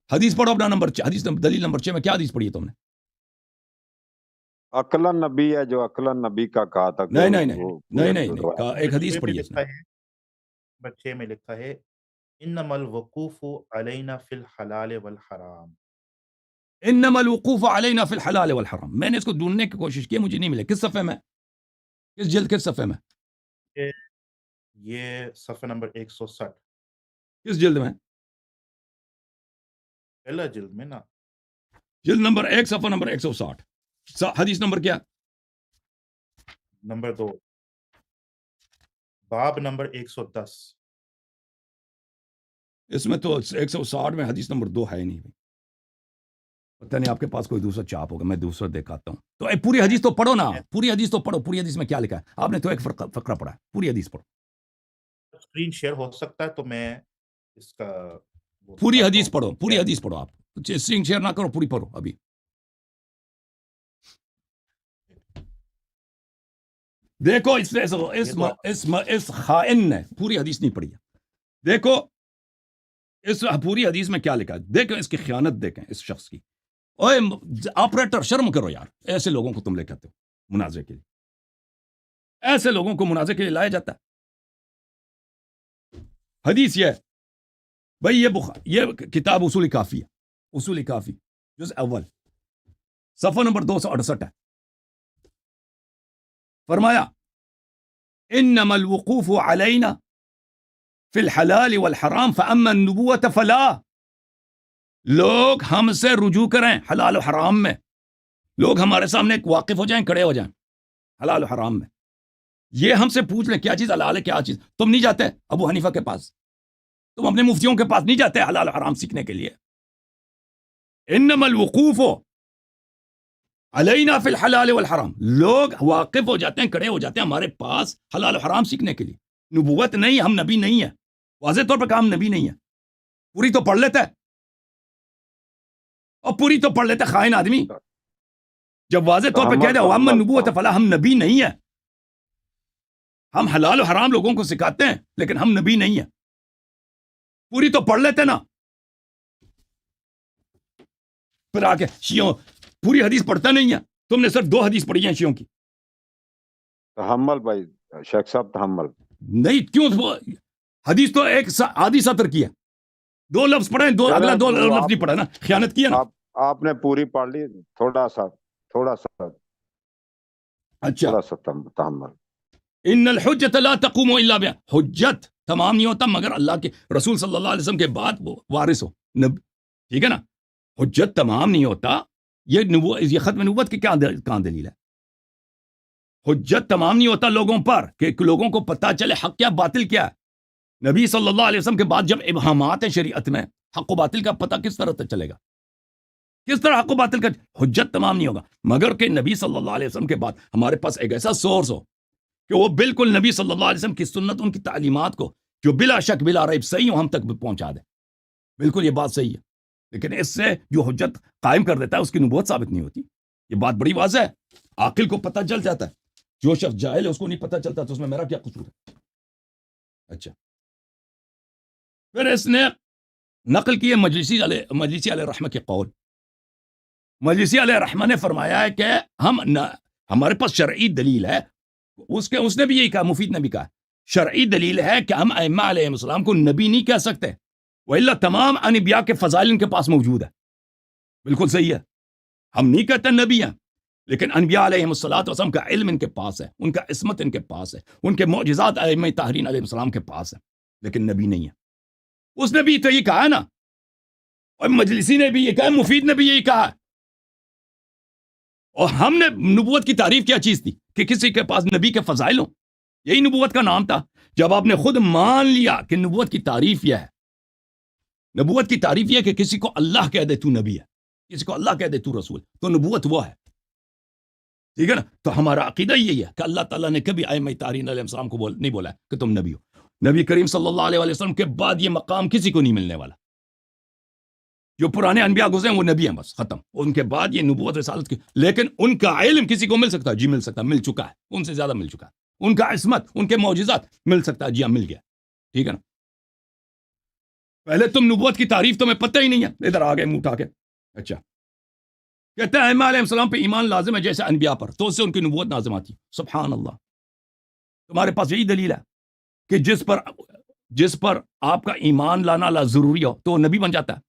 حدیث پڑھو اپنا نمبر حدیث دلیل نمبر 6 میں کیا حدیث پڑھی ہے تم نے؟ عقلن نبی ہے جو عقلن نبی کا کہا تھا کہ نہیں، ایک حدیث پڑھی ہے اس نے. بچے میں لکھا ہے انما الوقوف علینا فی الحلال والحرام. انما الوقوف علینا فی الحلال والحرام. میں نے اس کو ڈھونڈنے کی کوشش کی، مجھے نہیں ملے. کس صفحے میں، کس جلد، کس صفحے میں؟ یہ صفحہ نمبر 160. کس جلد میں؟ پہلا جلد میں نا، جلد نمبر 1 صفحہ نمبر 160. حدیث نمبر کیا؟ نمبر 2، باب نمبر 110. اس میں تو 160 میں حدیث نمبر 2 ہے ہی نہیں. پتہ نہیں آپ کے پاس کوئی دوسرا چاپ ہوگا، میں دوسرا دکھاتا ہوں. تو پوری حدیث تو پڑھو نا، پوری حدیث تو پڑھو. پوری حدیث میں کیا لکھا ہے؟ آپ نے تو ایک فقرہ پڑھا ہے، پوری حدیث پڑھو. اسکرین شیئر ہو سکتا ہے تو میں اس کا پوری حدیث پڑھو، پوری حدیث پڑھو. آپ اسکرین شیئر نہ کرو، پوری پڑھو ابھی. دیکھو اس خائن نے پوری حدیث نہیں پڑھی ہے. دیکھو اس پوری حدیث میں کیا لکھا ہے، دیکھیں اس کی خیانت، دیکھیں اس شخص کی. اوے آپریٹر شرم کرو یار، ایسے لوگوں کو تم لے کہتے ہو مناظرے کے لیے، ایسے لوگوں کو مناظرے کے لیے لایا جاتا ہے. حدیث یہ ہے بھائی، یہ کتاب اصول کافی ہے، اصول کافی جز اول صفحہ نمبر 268 ہے. فرمایا انما الوقوف علینا فی الحلال والحرام فاما النبوۃ فلا. لوگ ہم سے رجوع کریں حلال و حرام میں، لوگ ہمارے سامنے واقف ہو جائیں، کھڑے ہو جائیں حلال و حرام میں، یہ ہم سے پوچھ لیں کیا چیز حلال ہے کیا چیز. تم نہیں جاتے ابو حنیفہ کے پاس، تم اپنے مفتیوں کے پاس نہیں جاتے حلال و حرام سیکھنے کے لیے. انما الوقوف علینا فی الحلال والحرام، لوگ واقف ہو جاتے ہیں، کھڑے ہو جاتے ہیں ہمارے پاس حلال و حرام سیکھنے کے لیے. نبوت نہیں، ہم نبی نہیں ہیں، واضح طور پر کہا ہم نبی نہیں ہیں. پوری تو پڑھ لیتا ہے، اور پوری تو پڑھ لیتا ہے خائن آدمی. جب واضح طور پہ کہہ دے واما نبوت فلا، ہم نبی نہیں ہیں. ہم حلال و حرام لوگوں کو سکھاتے ہیں لیکن ہم نبی نہیں ہیں. پوری تو پڑھ لیتے نا. پھر آ کے شیعوں پوری حدیث پڑھتا نہیں ہے، تم نے صرف 2 حدیث پڑھی ہیں شیعوں کی. تحمل بھائی، شیخ صاحب تحمل نہیں کیوں، حدیث تو ایک آدھی سطر کی ہے، 2 لفظ پڑھے، اگلا 2 لفظ نہیں پڑھا نا، خیانت کی ہے نا. آپ نے پوری پڑھ لی، تھوڑا سا اچھا تھوڑا سا تحمل. ان الحجت لا تقوم الا بها، حجت تمام نہیں ہوتا مگر اللہ کے رسول صلی اللہ علیہ وسلم کے بعد وہ وارث ہو. ٹھیک ہے نا، حجت تمام نہیں ہوتا. یہ ختم نبوت کی کہاں دلیل ہے؟ حجت تمام نہیں ہوتا لوگوں پر کہ لوگوں کو پتہ چلے حق کیا باطل کیا ہے. نبی صلی اللہ علیہ وسلم کے بعد جب ابہامات ہیں شریعت میں، حق و باطل کا پتہ کس طرح چلے گا؟ کس طرح حق و باطل کا حجت تمام نہیں ہوگا مگر کہ نبی صلی اللہ علیہ وسلم کے بعد ہمارے پاس ایک ایسا سورس ہو کہ وہ بالکل نبی صلی اللہ علیہ وسلم کی سنت، ان کی تعلیمات کو جو بلا شک بلا ریب صحیح ہو ہم تک پہنچا دے. بالکل یہ بات صحیح ہے، لیکن اس سے جو حجت قائم کر دیتا ہے اس کی نبوت ثابت نہیں ہوتی. یہ بات بڑی واضح ہے، عاقل کو پتہ چل جاتا ہے. جو شخص جاہل ہے اس کو نہیں پتہ چلتا تو اس میں میرا کیا قصور ہے؟ اچھا، پھر اس نے نقل کی ہے مجلسی علیہ رحمہ کے قول. مجلسی علیہ رحمہ نے فرمایا ہے کہ ہمارے پاس شرعی دلیل ہے. اس نے بھی یہی کہا، مفید نے بھی کہا شرعی دلیل ہے کہ ہم ائمہ علیہ السلام کو نبی نہیں کہہ سکتے، وإلا تمام انبیاء کے فضائل ان کے پاس موجود ہے. بالکل صحیح ہے، ہم نہیں کہتے نبی ہیں، لیکن انبیاء علیہ السلام کا علم ان کے پاس ہے، ان کا عصمت ان کے پاس ہے، ان کے معجزات ائمہ طاہرین علیہ السلام کے پاس ہے، لیکن نبی نہیں ہے. اس نے بھی تو یہ کہا نا، اور مجلسی نے بھی یہ کہا، مفید نے بھی یہی کہا. اور ہم نے نبوت کی تعریف کیا چیز تھی کہ کسی کے پاس نبی کے فضائل ہوں، یہی نبوت کا نام تھا. جب آپ نے خود مان لیا کہ نبوت کی تعریف یہ ہے، نبوت کی تعریف یہ ہے کہ کسی کو اللہ کہہ دے تو نبی ہے، کسی کو اللہ کہہ دے تو رسول، تو نبوت وہ ہے. ٹھیک ہے نا. تو ہمارا عقیدہ یہی ہے کہ اللہ تعالیٰ نے کبھی ائمہ طاہرین علیہ السلام کو نہیں بولا ہے کہ تم نبی ہو. نبی کریم صلی اللہ علیہ وسلم کے بعد یہ مقام کسی کو نہیں ملنے والا. جو پرانے انبیاء گزرے ہیں وہ نبی ہیں، بس ختم. ان کے بعد یہ نبوت رسالت کی، لیکن ان کا علم کسی کو مل سکتا ہے؟ جی مل سکتا ہے، مل چکا ہے، ان سے زیادہ مل چکا ہے. ان کا عصمت، ان کے معجزات مل سکتا ہے، جی ہاں مل گیا. ٹھیک ہے نا. پہلے تم نبوت کی تعریف تمہیں پتہ ہی نہیں ہے، ادھر آ گئے منہ اٹھا کے. اچھا، کہتے ہیں ائمہ علیہ السلام پہ ایمان لازم ہے جیسے انبیاء پر، تو اس سے ان کی نبوت لازم آتی. سبحان اللہ. تمہارے پاس یہی دلیل ہے کہ جس پر آپ کا ایمان لانا ضروری ہو تو وہ نبی بن جاتا ہے.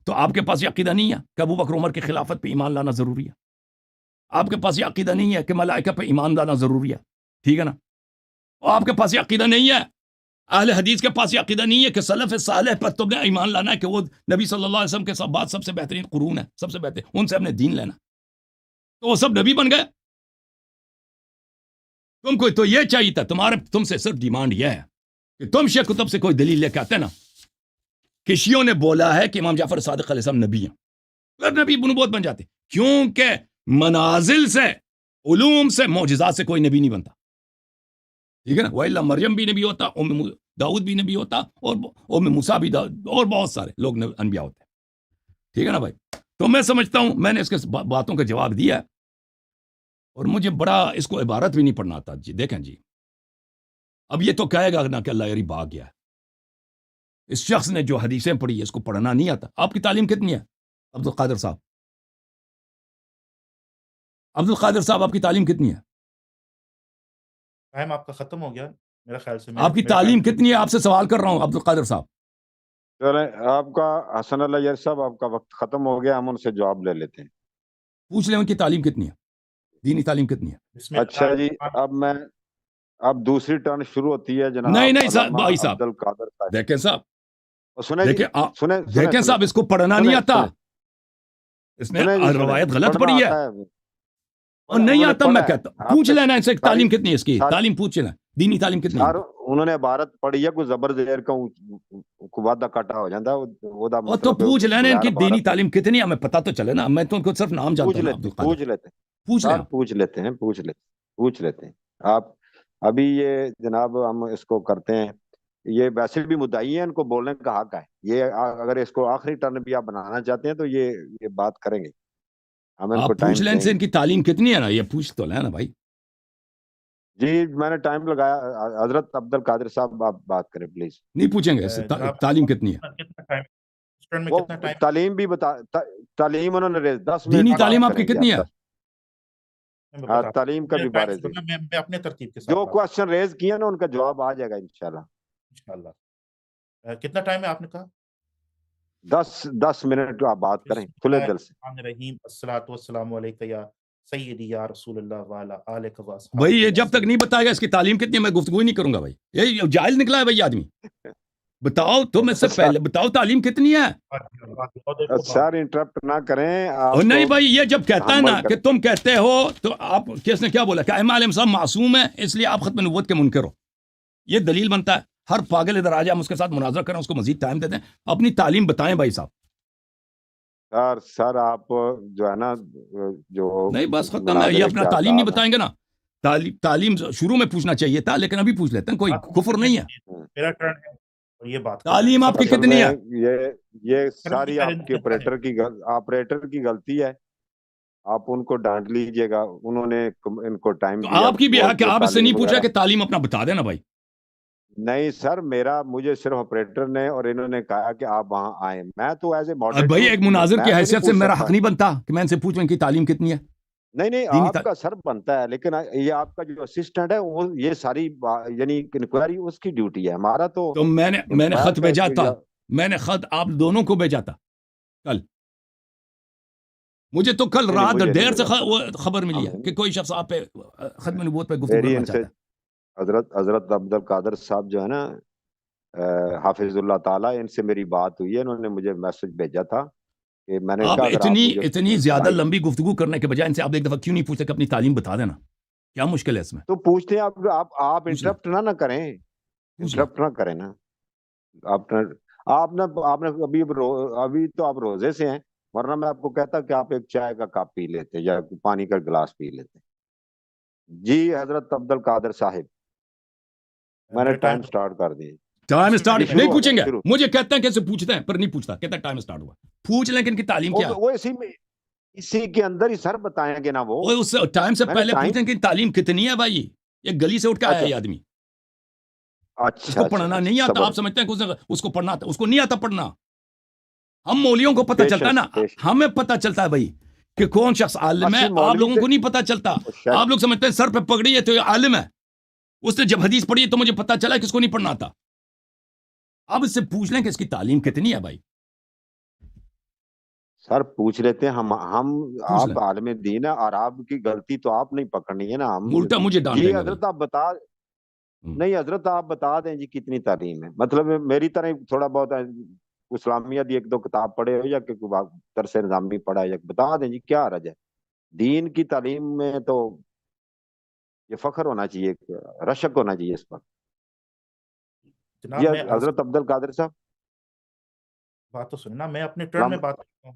تو آپ کے پاس یہ عقیدہ نہیں ہے کہ ابو بکر عمر کی خلافت پہ ایمان لانا ضروری ہے. آپ کے پاس یہ عقیدہ نہیں ہے کہ ملائکہ پہ ایمان لانا ضروری ہے. ٹھیک ہے نا. اور آپ کے پاس یہ عقیدہ نہیں ہے، اہل حدیث کے پاس یہ عقیدہ نہیں ہے کہ سلف صالح پر تم نے ایمان لانا ہے کہ وہ نبی صلی اللہ علیہ وسلم کے بعد سب سے بہترین قرون ہے، سب سے بہترین، ان سے ہم نے دین لینا. تو وہ سب نبی بن گئے. تم کو تو یہ چاہیے تھا، تم سے صرف ڈیمانڈ یہ ہے کہ تم شیخ کتب سے کوئی دلیل لے کے آتے نا کہ شیعوں نے بولا ہے کہ امام جعفر صادق علیہ السلام نبی ہیں. پھر نبی نبوت بن جاتے، کیونکہ منازل سے، علوم سے، معجزات سے کوئی نبی نہیں بنتا، ٹھیک ہے نا؟ وَإِلَّا مریم بھی نبی ہوتا، داؤد بھی نبی ہوتا، اور موسیٰ بھی، اور بہت سارے لوگ انبیاء ہوتے ہیں، ٹھیک ہے نا بھائی؟ تو میں سمجھتا ہوں میں نے اس کے باتوں کا جواب دیا، اور مجھے بڑا اس کو عبارت بھی نہیں پڑھنا آتا جی. دیکھیں جی، اب یہ تو کہے گا نا کہ اللہ یاری بھاگ گیا، اس شخص نے جو حدیثیں پڑھی اس کو پڑھنا نہیں آتا. آپ کی تعلیم کتنی ہے عبد القادر صاحب؟ عبد القادر صاحب آپ کی تعلیم کتنی ہے؟ ٹائم آپ کا ختم ہو گیا میرا خیال سے. آپ کی تعلیم کتنی ہے؟ آپ سے سوال کر رہا ہوں عبد القادر صاحب. چلیں آپ کا حسن اللہ یار صاحب آپ کا وقت ختم ہو گیا، ہم ان سے جواب لے لیتے ہیں. پوچھ لیں ان کی تعلیم کتنی ہے، دینی تعلیم کتنی ہے. اچھا جی، اب دوسری ٹرن شروع ہوتی ہے جناب. نہیں صاحب، بھائی صاحب عبد القادر صاحب دیکھیں صاحب، سنیں جی، سنیں دیکھیں صاحب، اس کو پڑھنا نہیں آتا، اس نے روایت غلط پڑھی ہے اور نہیں آتا. میں کہتا ہوں پوچھ لینا ان سے تعلیم کتنی ہے، اس کی تعلیم پوچھ لینا، دینی تعلیم کتنی ہے. انہوں نے عبارت پڑھی ہے کوئی زبر زیر کا وعدہ کاٹا ہو جاتا ہے، اور تو پوچھ لینا ان کی دینی تعلیم کتنی ہے، ہمیں پتہ تو چلے نا. میں تو ان کو صرف نام جانتا ہوں عبد القادر. پوچھ لیتے ہیں آپ. ابھی یہ جناب ہم اس کو کرتے ہیں، یہ ویسے بھی مدعی ہیں، ان کو بولنے کا حق ہے. یہ اگر اس کو آخری ٹرن بھی آپ بنانا چاہتے ہیں تو یہ بات کریں گے، ہم ان کو آپ پوچھ ٹائم لیں دیں سے ان گے. کی تعلیم کتنی ہے نا، یہ پوچھ تو لینا نا بھائی. جی میں نے ٹائم لگایا. حضرت عبد القادر صاحب آپ بات کریں پلیز. نہیں پوچھیں گے اس سے تعلیم کتنی ہے. وہ تعلیم بھی بتا، تعلیم انہوں نے 10 دینی منٹ تعلیم آپ کی کتنی ہے؟ تعلیم کا بھی بارے سے میں اپنے ترتیب کے ساتھ جو کوشچن ریز کیا نا ان کا جواب آ جائے گا انشاءاللہ. کتنا ٹائم ہے آپ نے کہا؟ 10 منٹ آپ بات کریں کھلے دل سے. الصلاۃ والسلام علیک یا سیدی یا رسول اللہ وعلی آلک و اصحابہ. بھائی یہ جب تک نہیں بتائے گا اس کی تعلیم کتنی ہے میں گفتگو ہی نہیں کروں گا بھائی. یہ جاہل نکلا ہے بھائی آدمی. بتاؤ تو میں سے پہلے بتاؤ تعلیم کتنی ہے. سر انٹرپٹ نہ کریں آپ. اور نہیں بھائی، یہ جب کہتا ہے نا کہ تم کہتے ہو تو آپ کس نے کیا بولا کہ امام علیہ السلام معصوم ہے اس لیے آپ ختم نبوت کے منکر ہو، یہ دلیل بنتا ہے. ہر پاگل ادھر آ جائے، ہم اس کے ساتھ مناظرہ کریں، اس کو مزید ٹائم دے دیں. اپنی تعلیم بتائیں بھائی صاحب. سر آپ جو ہے نا جو نہیں بس ختم ہے، یہ اپنا تعلیم نہیں بتائیں گے نا. تعلیم شروع میں پوچھنا چاہیے تھا، لیکن ابھی پوچھ لیتے ہیں، کوئی کفر نہیں ہے. میرا ٹرن ہے اور یہ بات تعلیم آپ کی کتنی ہے؟ یہ ساری آپ کے آپریٹر کی غلطی ہے. آپ ان کو ڈانٹ لیجئے گا، انہوں نے ان کو ٹائم دیا. آپ کی بھی ہے کہ آپ اس سے نہیں پوچھا کہ تعلیم اپنا بتا دینا بھائی. نہیں سر، مجھے صرف آپریٹر نے اور انہوں نے کہا کہ آپ وہاں آئیں. میں تو ایز اے ماڈریٹر بھائی ایک مناظر کی حیثیت سے میرا حق نہیں بنتا کہ میں ان سے پوچھوں ان کی تعلیم کتنی ہے. نہیں آپ کا سر بنتا ہے، لیکن یہ آپ کا جو اسسٹنٹ ہے یہ ساری یعنی انکوائری اس کی ڈیوٹی ہے. ہمارا تو میں نے خط بھیجا تھا، میں نے خط آپ دونوں کو بھیجا تھا کل. مجھے تو کل رات دیر سے خبر ملی ہے کہ کوئی شخص آپ پہ ختم نبوت پہ گفتگو کرنا چاہتا ہے. حضرت عبد القادر صاحب جو ہے نا حافظ اللہ تعالیٰ، ان سے میری بات ہوئی ہے، انہوں نے مجھے میسج بھیجا تھا کہ میں نے آپ اتنی زیادہ لمبی گفتگو کرنے کے بجائے ان سے آپ ایک دفعہ کیوں نہیں پوچھتے کہ اپنی تعلیم بتا دینا، کیا مشکل ہے اس میں؟ تو پوچھتے ہیں آپ انٹرپٹ نہ کریں، انٹرپٹ نہ کریں نا. آپ نے ابھی تو آپ روزے سے ہیں، ورنہ میں آپ کو کہتا کہ آپ ایک چائے کا کپ پی لیتے یا پانی کا گلاس پی لیتے. جی حضرت عبد القادر صاحب، میں نے ٹائم سٹارٹ کر دی. ٹائم سٹارٹ نہیں پوچھیں گے، مجھے کہتے ہیں کیسے پوچھتے ہیں پر نہیں پوچھتا، کہتا ہے ٹائم سٹارٹ ہوا. پوچھ لیں کہ ان کی تعلیم کیا ہے. وہ اسی کے اندر ہی سر بتائیں گے نا. وہ اس ٹائم سے پہلے پوچھیں کہ تعلیم کتنی ہے بھائی. یہ گلی سے اٹھ کے آیا ہے یہ آدمی، اس کو پڑھنا نہیں آتا. آپ سمجھتے ہیں کہ اس کو پڑھنا آتا، اس کو نہیں آتا پڑھنا. ہم مولویوں کو پتہ چلتا ہے نا، ہمیں پتہ چلتا ہے بھائی کہ کون شخص عالم ہے. آپ لوگوں کو نہیں پتہ چلتا. آپ لوگ سمجھتے ہیں سر پہ پگڑی ہے تو یہ عالم ہے. اس نے جب حدیث پڑھی ہے تو مجھے پتہ چلا کہ اس کو نہیں پڑھنا آتا. اب اس سے پوچھ لیں کہ اس کی تعلیم کتنی ہے بھائی. سر پوچھ لیتے ہیں ہم آپ عالم دین ہے اور آپ کی غلطی تو آپ نہیں پکڑنی ہے نا. الٹا مجھے ڈانٹیں گے. حضرت آپ بتا نہیں، حضرت آپ بتا دیں جی کتنی تعلیم ہے. مطلب میری طرح تھوڑا بہت اسلامیہ دی ایک دو کتاب پڑھے ہو یا درس نظامی پڑھا ہے، بتا دیں جی کیا حرج ہے. دین کی تعلیم میں تو یہ فخر ہونا چاہیے، رشک ہونا چاہیے اس پر. یہ حضرت عبد القادر صاحب بات تو سننا، میں اپنے ٹرن میں بات کرتا ہوں.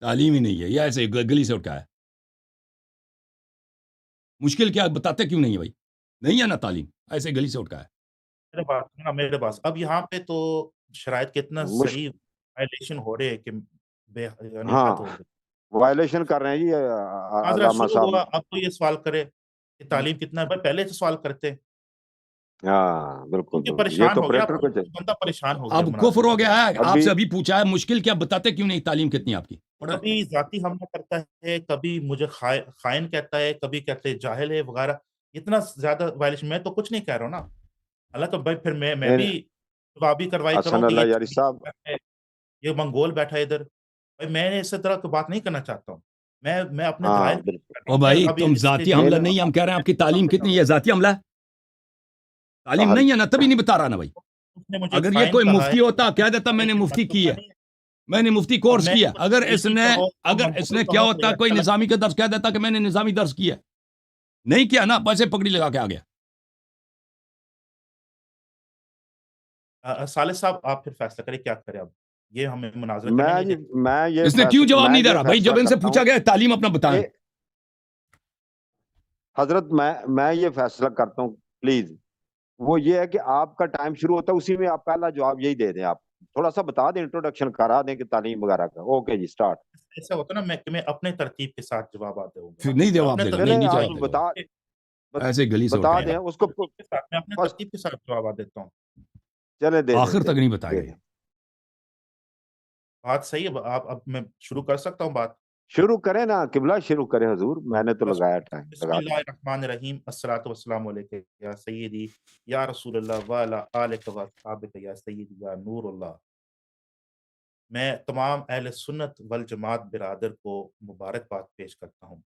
تعلیم ہی نہیں ہے، یہ ایسے گلی سے اٹھا ہے. مشکل کیا بتاتے کیوں نہیں ہے بھائی؟ نہیں ہے نا تعلیم، ایسے گلی سے اٹھا ہے. میرے پاس میرے پاس اب یہاں پہ تو شرائط کے اتنا مش... صریح وائلیشن ہو رہے ہیں کہ بے یعنی ہاں حد ہو گئی. وائلیشن کر رہے ہیں جی معذرا علامہ شروع صاحب. ہوا اب تو یہ سوال کرے کہ تعلیم کتنا ہے. بھائی پہلے سے سوال کرتے ہاں بالکل کیونکہ بالکل، یہ پریشان تو ہو گیا پریٹر کو چاہیے. بندہ پریشان ہو گیا اب مناظر کفر ہو گیا ہے. آپ ابھی سے ابھی پوچھا ہے مشکل کیا بتاتے کیوں نہیں تعلیم کتنی ہے آپ کی؟ پڑھیں. کبھی ذاتی حملہ کرتا ہے، کبھی مجھے خائن کہتا ہے، کبھی کہتے ہیں جاہل ہے وغیرہ. اتنا زیادہ وائلیشن میں تو کچھ نہیں کہہ رہا ہوں نا. حالانکہ بھائی پھر میں بھی جوابی کاروائی کروں حسن کہ اللہ یہ یاری صاحب، یہ منگول بیٹھا ہے ادھر. بھائی میں اس طرح کی بات نہیں کرنا چاہتا ہوں. میں اپنے ہاں دلائل بالکل. او بھائی ابھی تم اس ذاتی کے حملہ میرے نہیں، ہم کہہ رہے ہیں آپ کی تعلیم کتنی ہے. ذاتی حملہ ہے، تعلیم نہیں ہے نا، تبھی نہیں بتا رہا نا بھائی. اس نے مجھے اگر یہ خائن کوئی کہا ہے مفتی ہوتا کہہ دیتا میں نے مفتی کی ہے، میں نے مفتی اب کورس میں کیا. اگر اس نیکی نے کہو تو اگر اس منقول نے کیا کہو تو ہوتا یہ کوئی اچھا نظامی کا درس کہہ دیتا کہ میں نے نظامی درس کیا. نہیں کیا نا، پیسے پگڑی لگا کے آ گیا. لگتا. صالح صاحب آپ پھر فیصلہ کریں کیا کریں. اب یہ ہمیں مناظرہ کرنے میں نہیں جی دیں. اس نے کیوں جواب نہیں دے رہا بھائی؟ جب ان سے کرتا ہوں پوچھا گیا تعلیم اپنا بتائیں. کہ حضرت میں یہ فیصلہ کرتا ہوں پلیز، وہ یہ ہے کہ آپ کا ٹائم شروع ہوتا ہے اسی میں آپ پہلا جواب یہی دے دیں. آپ تھوڑا سا بتا دیں، انٹروڈکشن کرا دیں کہ تعلیم وغیرہ کا. اوکے جی سٹارٹ. ایسا ہوتا نا میں اپنے ترتیب کے ساتھ جوابات دوں پھر گا. نہیں میں جواب اپنے دے گا، نہیں ترتیب نہیں کے آپ جواب ساتھ دے گا بتا ایسے گلی سے بتا اٹھائے دیں گا. اس کو. میں اپنے بس ترتیب کے ساتھ جوابات دیتا ہوں. چلے دے آخر دیں تک نہیں بتائے دے گا. دیں. بات صحیح ہے. آپ اب میں شروع کر سکتا ہوں بات. شروع کریں نا قبلہ، شروع کریں حضور. میں نے تو بس لگایا ٹائم بسم لگا اللہ دیں. الرحمن الرحیم. الصلاۃ والسلام علیک یا سیدی یا رسول اللہ وعلی آلک و اصحابک یا سیدی یا نور اللہ. میں تمام اہل سنت والجماعت برادر کو مبارکباد پیش کرتا ہوں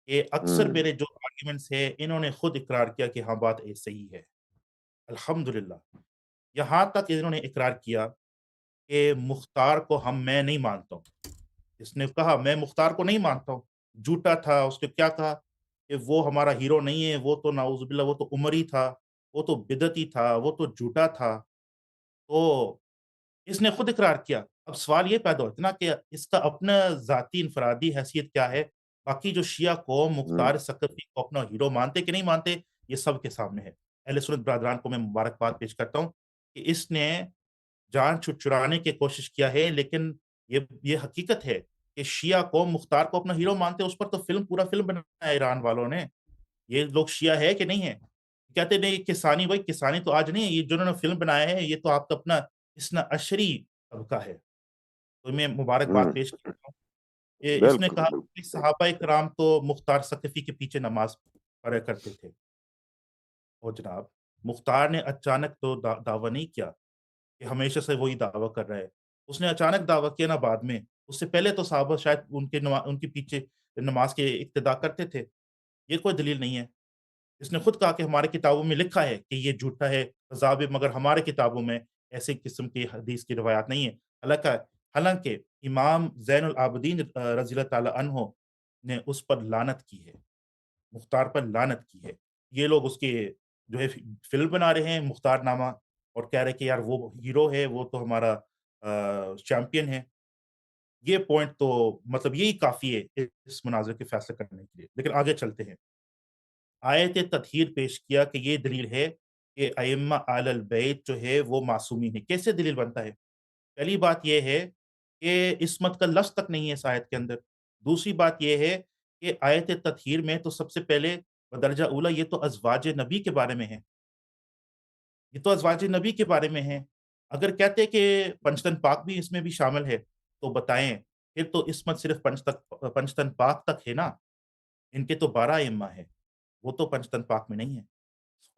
کہ اکثر میرے جو آرگیومنٹس ہیں انہوں نے خود اقرار کیا کہ ہاں بات صحیح ہے. الحمدللہ. یہاں تک انہوں نے اقرار کیا کہ مختار کو میں نہیں مانتا ہوں. اس نے کہا میں مختار کو نہیں مانتا ہوں. جھوٹا تھا. اس نے کیا کہا کہ وہ ہمارا ہیرو نہیں ہے، وہ تو نعوذ باللہ وہ تو عمری تھا، وہ تو بدعتی تھا، وہ تو جھوٹا تھا. تو اس نے خود اقرار کیا. اب سوال یہ پیدا ہوتا ہے نا کہ اس کا اپنا ذاتی انفرادی حیثیت کیا ہے. باقی جو شیعہ قوم مختار ثقفی کو اپنا ہیرو مانتے کہ نہیں مانتے یہ سب کے سامنے ہے. اہل سنت برادران کو میں مبارکباد پیش کرتا ہوں کہ اس نے جان چھڑانے کی کوشش کیا ہے. لیکن یہ حقیقت ہے کہ شیعہ قوم مختار کو اپنا ہیرو مانتے. اس پر تو پورا فلم بنایا ہے ایران والوں نے. یہ لوگ شیعہ ہے کہ نہیں ہے. کہتے نہیں کسانی. بھائی کسانی تو آج نہیں ہے، یہ جنہوں نے فلم بنایا ہے یہ تو آپ کا اپنا اسنا عشری طبقہ ہے. تو میں مبارکباد پیش کرتا ہوں. اس نے بالکل کہا بالکل. کہ صحابہ کرام تو مختار ثقفی کے پیچھے نماز پڑھا کرتے تھے. اور جناب مختار نے اچانک تو دعویٰ نہیں کیا کہ ہمیشہ سے وہی دعویٰ کر رہا ہے. اس نے اچانک دعویٰ کیا نا بعد میں. اس سے پہلے تو صحابہ شاید ان کے پیچھے نماز کے اقتدا کرتے تھے. یہ کوئی دلیل نہیں ہے. اس نے خود کہا کہ ہمارے کتابوں میں لکھا ہے کہ یہ جھوٹا ہے عذاب، مگر ہمارے کتابوں میں ایسے قسم کی حدیث کی روایات نہیں ہے. حالانکہ امام زین العابدین رضی اللہ تعالی عنہ نے اس پر لعنت کی ہے، مختار پر لعنت کی ہے. یہ لوگ اس کے جو ہے فلم بنا رہے ہیں مختار نامہ اور کہہ رہے کہ یار وہ ہیرو ہے، وہ تو ہمارا چیمپئن ہے. یہ پوائنٹ تو مطلب یہی کافی ہے اس مناظرے کے فیصلے کرنے کے لیے. لیکن آگے چلتے ہیں. آیت تطہیر پیش کیا کہ یہ دلیل ہے کہ ائمہ آل البیت جو ہے وہ معصومین ہے. کیسے دلیل بنتا ہے؟ پہلی بات یہ ہے کہ عصمت کا لفظ تک نہیں ہے اس آیت کے اندر. دوسری بات یہ ہے کہ آیت تطہیر میں تو سب سے پہلے بدرجہ اولا یہ تو ازواج نبی کے بارے میں ہے. یہ تو ازواج نبی کے بارے میں ہے. اگر کہتے کہ پنجتن پاک بھی اس میں بھی شامل ہے تو بتائیں پھر تو عصمت صرف پنجتن پاک تک ہے نا. ان کے تو 12 ائمہ ہے، وہ تو پنجتن پاک میں نہیں ہے.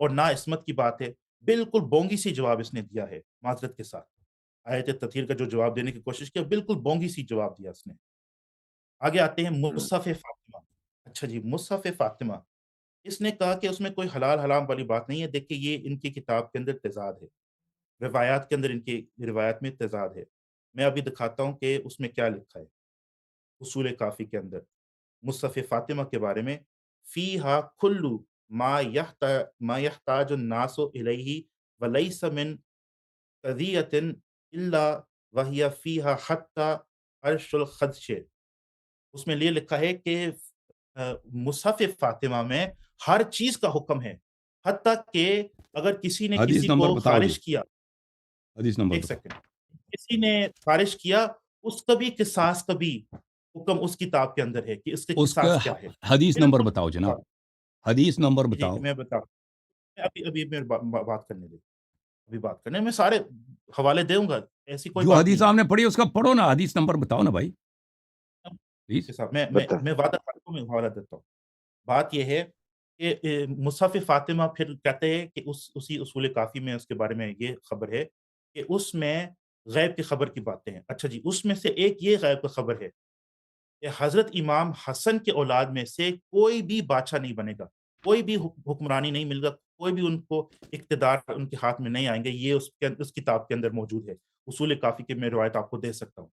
اور نہ عصمت کی بات ہے. بالکل بونگی سی جواب اس نے دیا ہے معذرت کے ساتھ. آیت تطہیر کا جو جواب دینے کی کوشش کیا بالکل بونگی سی جواب دیا اس نے. آگے آتے ہیں مصحف فاطمہ. اچھا جی مصحف فاطمہ. اس نے کہا کہ اس میں کوئی حلال حرام والی بات نہیں ہے. دیکھیں یہ ان کی کتاب کے اندر تضاد ہے، روایات کے اندر ان کی روایات میں تضاد ہے. میں ابھی دکھاتا ہوں کہ اس میں کیا لکھا ہے اصول کافی کے اندر مصحف فاطمہ کے بارے میں. فیہا کلو ما یحتاج الناس الیہ ولیس من قضیۃ الا وَهِيَ فِيهَا حَتَّى عَرْشُ الْخَدْشِ، اس میں یہ لکھا ہے کہ مصحف فاطمہ میں ہر چیز کا حکم ہے، حتیٰ کہ اگر کسی نے حدیث کسی نمبر کو بتاؤ جی، خارج کیا، حدیث نمبر ایک بتاؤ. سیکنڈ، کسی نے خارج کیا، اس کا بھی قصاص کا بھی حکم اس کتاب کے اندر ہے کہ اس کے اس کا قصاص کیا ہے، حدیث نمبر بالکل بتاؤ جناب، حدیث نمبر جی بتاؤ. میں بتا ابھی میرے بات کرنے دیں، ابھی بات کرنے میں سارے حوالے دوں گا، ایسی کوئی جو بات حدیث نہیں آپ نے پڑھی اس کا پڑھو نا، حدیث نمبر بتاؤ نا بھائی ہے پلیز. کہ صاحب میں میں بتا میں وعدہ کرتا ہوں، میں حوالہ دیتا ہوں. بات یہ ہے کہ مصحف فاطمہ پھر کہتے ہیں کہ اسی اصول کافی میں اس کے بارے میں یہ خبر ہے کہ اس میں غیب کی خبر کی باتیں ہیں. اچھا جی، اس میں سے ایک یہ غیب کی خبر ہے کہ حضرت امام حسن کے اولاد میں سے کوئی بھی بادشاہ نہیں بنے گا، کوئی بھی حکمرانی نہیں مل گا، کوئی بھی ان کو اقتدار ان کے ہاتھ میں نہیں آئیں گے. یہ اس کتاب کے اندر موجود ہے. اصول کافی کی میں روایت آپ کو دے سکتا ہوں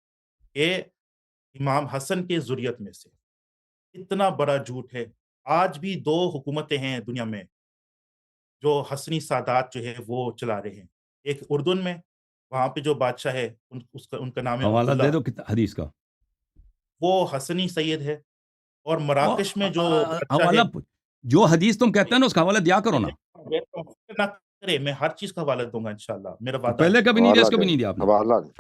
کہ امام حسن کے ذریت میں سے. اتنا بڑا جھوٹ ہے. آج بھی 2 حکومتیں ہیں دنیا میں جو حسنی سادات جو ہے وہ چلا رہے ہیں. ایک اردن میں، وہاں پہ جو بادشاہ ہے ان کا نام ہے حوالہ دے عبداللہ، دو حدیث کا. وہ حسنی سید ہے. اور وہ مراکش میں جو بادشاہ ہے، حوالہ جو حدیث تم کہتے ہیں نا اس کا حوالہ دیا کرو نا. فکر نہ کرے، میں ہر چیز کا حوالہ دوں گا انشاءاللہ، میرا تو وعدہ ہے. پہلے کبھی نہیں دیا، حوالہ اس کو دے بھی نہیں دیا آپ نے. حوالہ دے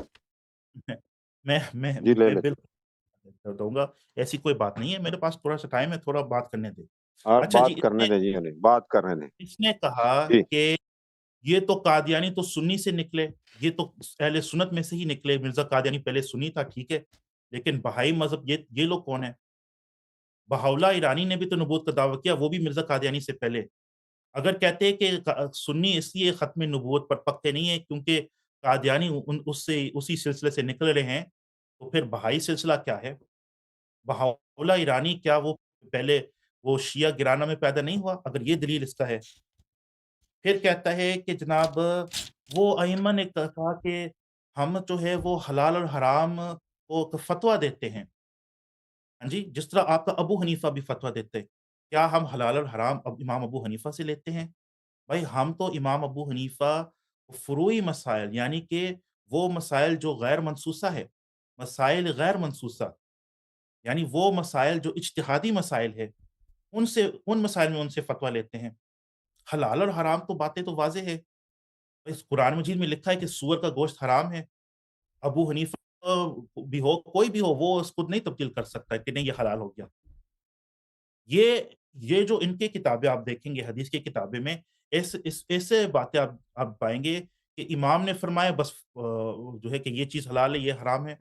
جی لے میں لیتے بالکل دوں گا. ایسی کوئی بات نہیں ہے. میرے پاس تھوڑا سا ٹائم ہے، تھوڑا بات کرنے دیں. آپ اچھا جی، بات کرنے دیں جی انہیں بات کرنے دیں اس نے کہا جی کہ یہ تو قادیانی تو سنی سے نکلے، یہ تو اہل سنت میں سے ہی نکلے. مرزا قادیانی پہلے سنی تھا، ٹھیک ہے، لیکن بہائی مذہب یہ لوگ کون ہیں؟ بہاؤلا ایرانی نے بھی تو نبوت کا دعویٰ کیا، وہ بھی مرزا قادیانی سے پہلے. اگر کہتے ہیں کہ سنی اس لیے ختم نبوت پر پکے نہیں ہے کیونکہ قادیانی اسی سلسلے سے نکل رہے ہیں، تو پھر بہائی سلسلہ کیا ہے؟ بہاؤلا ایرانی کیا وہ پہلے وہ شیعہ گرانہ میں پیدا نہیں ہوا؟ اگر یہ دلیل اس کا ہے. پھر کہتا ہے کہ جناب وہ ائمہ نے کہا کہ ہم جو ہے وہ حلال اور حرام کو فتویٰ دیتے ہیں. ہاں جی، جس طرح آپ کا ابو حنیفہ بھی فتویٰ دیتے ہیں. کیا ہم حلال اور حرام امام ابو حنیفہ سے لیتے ہیں؟ بھائی ہم تو امام ابو حنیفہ فروعی مسائل، یعنی کہ وہ مسائل جو غیر منصوصہ ہے، مسائل غیر منصوصہ، یعنی وہ مسائل جو اجتہادی مسائل ہے، ان مسائل میں ان سے فتویٰ لیتے ہیں. حلال اور حرام تو باتیں تو واضح ہے. اس قرآن مجید میں لکھا ہے کہ سور کا گوشت حرام ہے. ابو حنیفہ بھی ہو، کوئی بھی ہو، وہ اس کو نہیں تبدیل کر سکتا ہے کہ نہیں یہ حلال ہو گیا. یہ یہ جو ان کی کتابیں آپ دیکھیں گے، حدیث کی کتابیں میں ایسے باتیں آپ پائیں گے کہ امام نے فرمایا بس جو ہے کہ یہ چیز حلال ہے، یہ حرام ہے.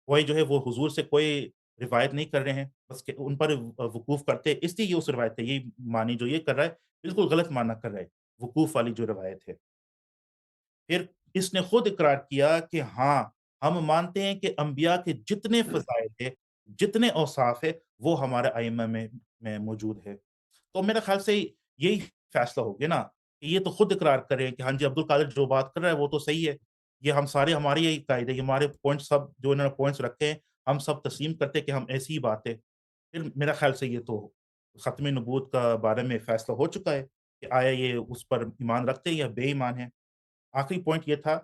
کوئی جو ہے وہ حضور سے کوئی روایت نہیں کر رہے ہیں، بس کہ ان پر وقوف کرتے ہیں، اس لیے یہ اس روایت ہے. یہ معنی جو یہ کر رہا ہے بالکل غلط معنی کر رہا ہے، وقوف والی جو روایت ہے. پھر اس نے خود اقرار کیا کہ ہاں، ہم مانتے ہیں کہ انبیاء کے جتنے فضائل ہیں، جتنے اوصاف ہیں، وہ ہمارے ائمہ میں موجود ہے. تو میرے خیال سے یہی فیصلہ ہو گیا نا کہ یہ تو خود اقرار کریں کہ ہاں جی، عبد القادر جو بات کر رہا ہے وہ تو صحیح ہے. یہ ہم سارے ہمارے یہی قاعدے، یہ ہمارے پوائنٹ سب جو انہوں نے پوائنٹس رکھے ہیں، ہم سب تسلیم کرتے ہیں کہ ہم ایسی ہی بات ہے. پھر میرا خیال سے یہ تو ختم نبوت کا بارے میں فیصلہ ہو چکا ہے کہ آیا یہ اس پر ایمان رکھتے ہیں یا بے ایمان ہیں. آخری پوائنٹ یہ تھا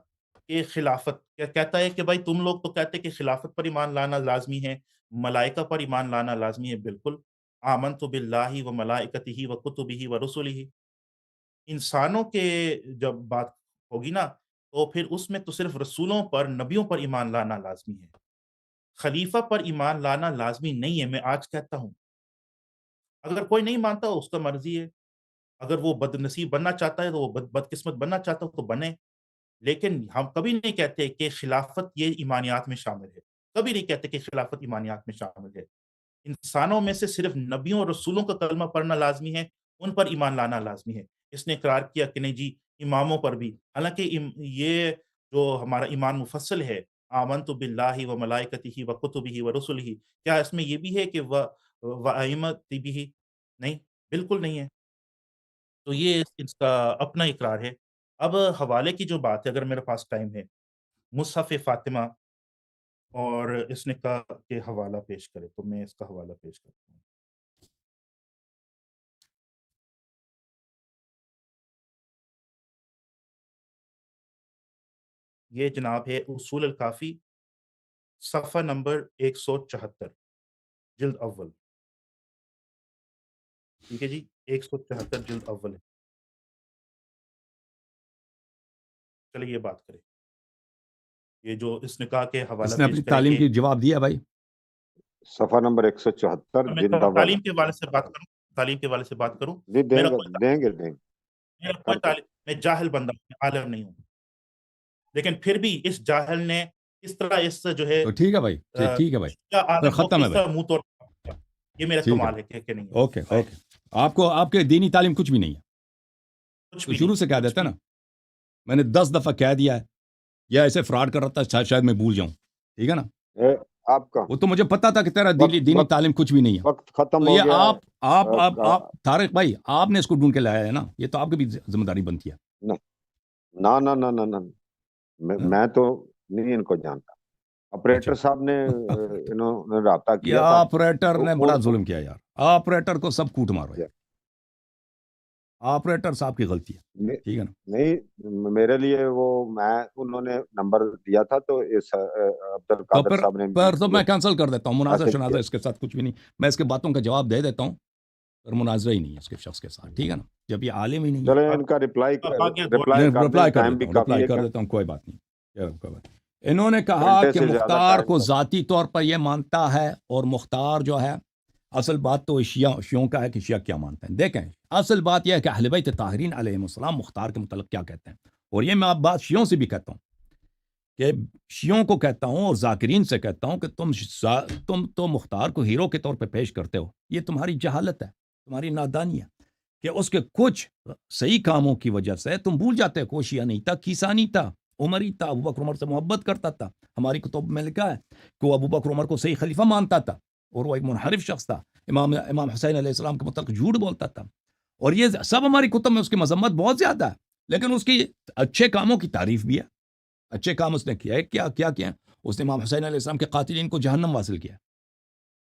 کہ خلافت کیا کہتا ہے کہ بھائی تم لوگ تو کہتے ہیں کہ خلافت پر ایمان لانا لازمی ہے، ملائکہ پر ایمان لانا لازمی ہے. بالکل، آمنت باللہ و ملائکتہ و کتبہ و رسلہ. انسانوں کے جب بات ہوگی نا تو پھر اس میں تو صرف رسولوں پر، نبیوں پر ایمان لانا لازمی ہے. خلیفہ پر ایمان لانا لازمی نہیں ہے. میں آج کہتا ہوں، اگر کوئی نہیں مانتا اس کا مرضی ہے. اگر وہ بد نصیب بننا چاہتا ہے تو وہ بدقسمت بننا چاہتا ہو تو بنے. لیکن ہم کبھی نہیں کہتے کہ خلافت یہ ایمانیات میں شامل ہے. کبھی نہیں کہتے کہ خلافت ایمانیات میں شامل ہے. انسانوں میں سے صرف نبیوں اور رسولوں کا کلمہ پڑھنا لازمی ہے، ان پر ایمان لانا لازمی ہے. اس نے اقرار کیا کہ نہیں جی، اماموں پر بھی. حالانکہ یہ جو ہمارا ایمان مفصل ہے، آمنت باللہ و ملائکتہ و کتبہ و رسلہ، کیا اس میں یہ بھی ہے کہ و ائمۃ بھی؟ نہیں، بالکل نہیں ہے. تو یہ اس کا اپنا اقرار ہے. اب حوالے کی جو بات ہے، اگر میرے پاس ٹائم ہے، مصحف فاطمہ اور اس نے کہا کہ حوالہ پیش کرے، تو میں اس کا حوالہ پیش کرتا ہوں. یہ جناب ہے اصول الکافی صفحہ نمبر 174 جلد اول. ٹھیک ہے جی، 174 جلد اول ہے. چلیے یہ بات کریں. یہ جو اس نکاح کے اس حوالہ نے پیش اپنی کریں تعلیم گے. کی جواب دیا بھائی. صفحہ نمبر 174 میں جلد اول. تعلیم کے حوالے سے بات کروں، تعلیم کے حوالے سے بات کروں. جی دیں میرا گے کوئی دیں گے دیں گے. میرا کوئی تعلیم، میں جاہل بندہ ہوں، میں عالم نہیں ہوں، لیکن پھر بھی اس جاہل نے اس طرح اس جو ہے تو ٹھیک ہے بھائی، ٹھیک ہے بھائی، کیا عالم کو ختم ہے کس بھائی. طرح منہ توڑ دیا. یہ میرا ٹھیک ہے کمال ہے کہ نہیں ہے. Okay okay. آپ کے دینی تعلیم کچھ بھی نہیں ہے کچھ تو بھی شروع نہیں، سے کہہ کچھ دیتا بھی نا. میں نے 10 دفعہ کہہ دیا ہے یا ایسے فراڈ کر رہا تھا شاید میں بھول جاؤں. ٹھیک ہے نا. آپ کا وہ تو مجھے پتا تھا کہ تیرا دینی وقت تعلیم کچھ بھی نہیں ہے. وقت ختم تو ہو یہ گیا ہے. آپ طارق بھائی آپ نے اس کو ڈھونڈ کے لایا ہے نا، یہ تو آپ کی بھی ذمہ داری بنتی ہے. نہ نہ نہ نہ نہ میں تو نہیں ان کو جانتا. آپریٹر صاحب نے انہوں نے رابطہ یہ کیا تھا. آپریٹر نے بڑا ظلم کیا یار. آپریٹر کو سب کوٹ مارو یار. آپریٹر صاحب کی غلطی ہے. ٹھیک ہے نا. نہیں میرے لیے وہ انہوں نے نمبر دیا تھا تو اس عبد تو القادر صاحب نے پھر تو میں کینسل کر دیتا ہوں. مناظر میسج شناظر کیا. اس کے ساتھ کچھ بھی نہیں. میں اس کے باتوں کا جواب دے دیتا ہوں اور مناظرہ ہی نہیں ہے اس کے شخص کے ساتھ. ٹھیک ہے نا. جب یہ عالم ہی نہیں ہے. چلیں ان کا رپلائی رپلائی کر ٹائم بھی دیتا ہوں، کافی ہے. کر دیتا ہوں، کوئی بات نہیں. انہوں نے کہا گھنٹے کہ سے زیادہ مختار ٹائم کو ذاتی طور پر یہ مانتا ہے، اور مختار جو ہے اصل بات تو شیعوں کا ہے کہ شیعہ کیا مانتے ہیں. دیکھیں اصل بات یہ ہے کہ اہل بیت طاہرین علیہم السلام مختار کے متعلق کیا کہتے ہیں. اور یہ میں بات شیعوں سے بھی کہتا ہوں کہ شیعوں کو کہتا ہوں اور ذاکرین سے کہتا ہوں کہ تم تو مختار کو ہیرو کے طور پہ پیش کرتے ہو. یہ تمہاری جہالت ہے، تمہاری نادانی ہے کہ اس کے کچھ صحیح کاموں کی وجہ سے تم بھول جاتے ہو. شیعہ نہیں تھا، کیسا نہیں تھا، عمری تھا، ابو بکر عمر سے محبت کرتا تھا. ہماری کتب میں لکھا ہے کہ وہ ابو بکر عمر کو صحیح خلیفہ مانتا تھا اور وہ ایک منحرف شخص تھا. امام حسین علیہ السلام کے متعلق جھوٹ بولتا تھا. اور یہ سب ہماری کتب میں اس کی مذمت بہت زیادہ ہے، لیکن اس کی اچھے کاموں کی تعریف بھی ہے. اچھے کام اس نے کیا ہے. کیا کیا اس نے امام حسین علیہ السلام کے قاتلین کو جہنم واصل کیا.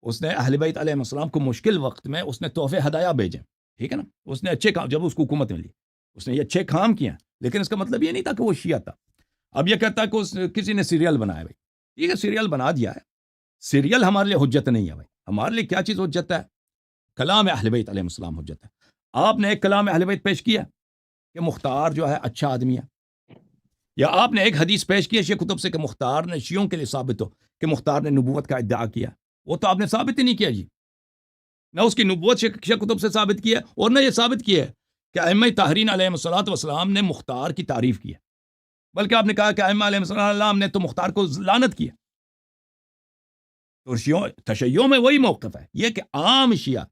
اس نے اہل بیت علیہ السلام کو مشکل وقت میں اس نے تحفے ہدایہ بھیجے. ٹھیک ہے نا. اس نے اچھے کام، جب اس کو حکومت ملی اس نے یہ اچھے کام کیا، لیکن اس کا مطلب یہ نہیں تھا کہ وہ شیعہ تھا. اب یہ کہتا ہے کہ کسی نے سیریل بنایا. بھائی ٹھیک ہے، سیریل بنا دیا ہے. سیریل ہمارے لیے حجت نہیں ہے. بھائی ہمارے لیے کیا چیز حجت ہے؟ کلام اہل بیت علیہ السلام حجت ہے. آپ نے ایک کلام اہل بیت پیش کیا کہ مختار جو ہے اچھا آدمی ہے، یا آپ نے ایک حدیث پیش کی شیعہ کتب سے کہ مختار نے شیعوں کے لیے ثابت ہو کہ مختار نے نبوت کا ادعا کیا؟ وہ تو آپ نے ثابت ہی نہیں کیا جی. نہ اس کی نبوت شیعہ کتب سے ثابت کی ہے، اور نہ یہ ثابت کیا ہے کہ ائمہ طاہرین علیہ السلام نے مختار کی تعریف کی ہے. بلکہ آپ نے کہا کہ ائمہ علیہ السلام نے تو مختار کو لعنت کی ہے. اور تشیع میں وہی موقف ہے یہ کہ عام شیعہ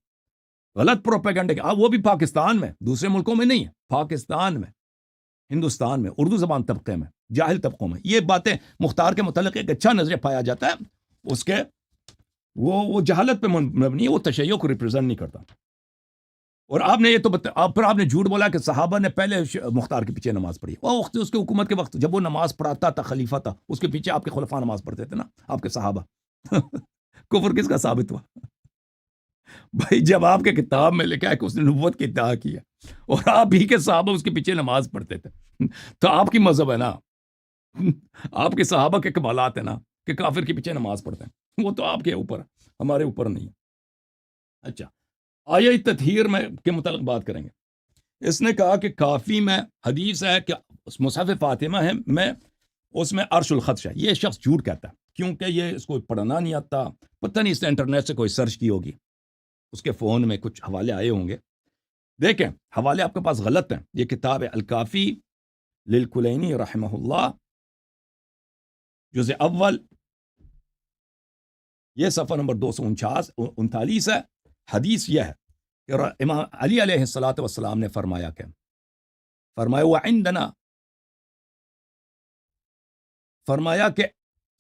غلط پروپیگنڈا کہ وہ بھی پاکستان میں، دوسرے ملکوں میں نہیں ہے، پاکستان میں، ہندوستان میں، اردو زبان طبقے میں، جاہل طبقوں میں یہ باتیں مختار کے متعلق ایک اچھا نظریہ پایا جاتا ہے. اس کے وہ جہالت پہ مبنی ہے، وہ تشیع کو ریپرزینٹ نہیں کرتا. اور آپ نے یہ تو پھر آپ نے جھوٹ بولا کہ صحابہ نے پہلے مختار کے پیچھے نماز پڑھی. وہ وقت اس کے حکومت کے وقت جب وہ نماز پڑھاتا تھا، خلیفہ تھا، اس کے پیچھے آپ کے خلفاء نماز پڑھتے تھے نا، آپ کے صحابہ. کفر کس کا ثابت ہوا؟ بھائی جب آپ کے کتاب میں لکھا ہے کہ اس نے نبوت کی ادعا کی ہے اور آپ ہی کے صحابہ اس کے پیچھے نماز پڑھتے تھے، تو آپ کی مذہب ہے نا، آپ کے صحابہ کے کمالات ہیں نا کہ کافر کے پیچھے نماز پڑھتے ہیں. وہ تو آپ کے اوپر، ہمارے اوپر نہیں ہے. اچھا، آیہ تطہیر میں کے متعلق بات کریں گے. اس نے کہا کہ کافی میں حدیث ہے کہ مصحف فاطمہ ہے میں اس میں عرش الخدش ہے. یہ شخص جھوٹ کہتا ہے کیونکہ یہ اس کو پڑھنا نہیں آتا. پتہ نہیں اس نے انٹرنیٹ سے کوئی سرچ کی ہوگی، اس کے فون میں کچھ حوالے آئے ہوں گے. دیکھیں حوالے آپ کے پاس غلط ہیں. یہ کتاب ہے الکافی للکلینی رحمہ اللہ، جزء اول، یہ صفحہ نمبر 239 ہے. حدیث یہ ہے کہ امام علی علیہ السلام نے فرمایا وعندنا، فرمایا کہ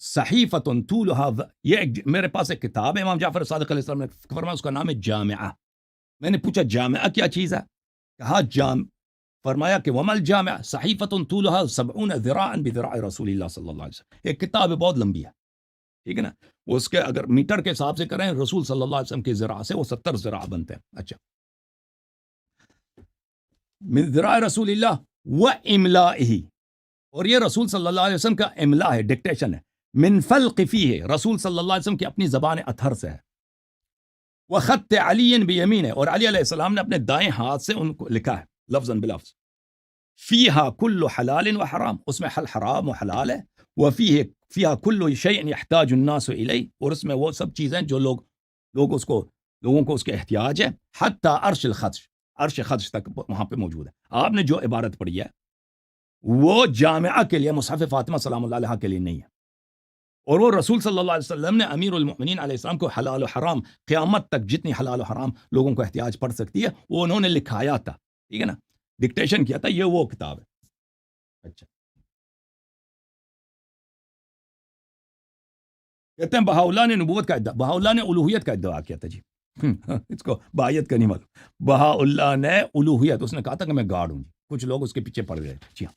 صحیفۃ طولها، یہ میرے پاس ایک کتاب ہے امام جعفر صادق علیہ السلام نے فرمایا اس کا نام ہے جامعہ. میں نے پوچھا جامعہ کیا چیز ہے؟ کہا فرمایا کہ وما الجامعہ صحیفۃ طولها 70 ذراعا بذراع رسول اللہ صلی اللہ علیہ وسلم. ایک کتاب ہے بہت لمبی ہے، ٹھیک ہے نا. اس کے اگر میٹر کے حساب سے کریں رسول صلی اللہ علیہ وسلم کے ذراع سے وہ 70 ذراع بنتے ہیں. اچھا، من ذراع رسول اللہ و املائہ، اور یہ رسول صلی اللہ علیہ وسلم کا املا ہے، ڈکٹیشن ہے، من فلقفی ہے، رسول صلی اللہ علیہ وسلم کی اپنی زبان اطہر سے ہے. وخط علی بیمین ہے، اور علی علیہ السلام نے اپنے دائیں ہاتھ سے ان کو لکھا ہے لفظاً بلفظ. فیہا کل حلال و حرام، اس میں حرام و حلال ہے. فیہا کل شیء یحتاج الناس الیہ، اور اس میں وہ سب چیزیں جو لوگوں کو اس کے احتیاج ہے. حتی عرش الخدش، عرش خدش تک وہاں پہ موجود ہے. آپ نے جو عبارت پڑھی ہے وہ جامعہ کے لیے، مصحف فاطمہ سلام اللہ علیہ کے لیے نہیں ہے. اور وہ رسول صلی اللہ علیہ وسلم نے امیر المؤمنین علیہ السلام کو حلال و حرام، قیامت تک جتنی حلال و حرام لوگوں کو احتیاج پڑ سکتی ہے وہ انہوں نے لکھایا تھا. ٹھیک ہے نا، ڈکٹیشن کیا تھا. یہ وہ کتاب ہے. اچھا، کہتے ہیں بہاءاللہ نے نبوت کا ادعا، بہاءاللہ نے الوہیت کا ادعا کیا تھا. جی اس کو بہائیت کا نہیں معلوم. بہاءاللہ نے الوہیت، اس نے کہا تھا کہ میں گاڈ ہوں. جی کچھ لوگ اس کے پیچھے پڑ گئے. جی ہاں،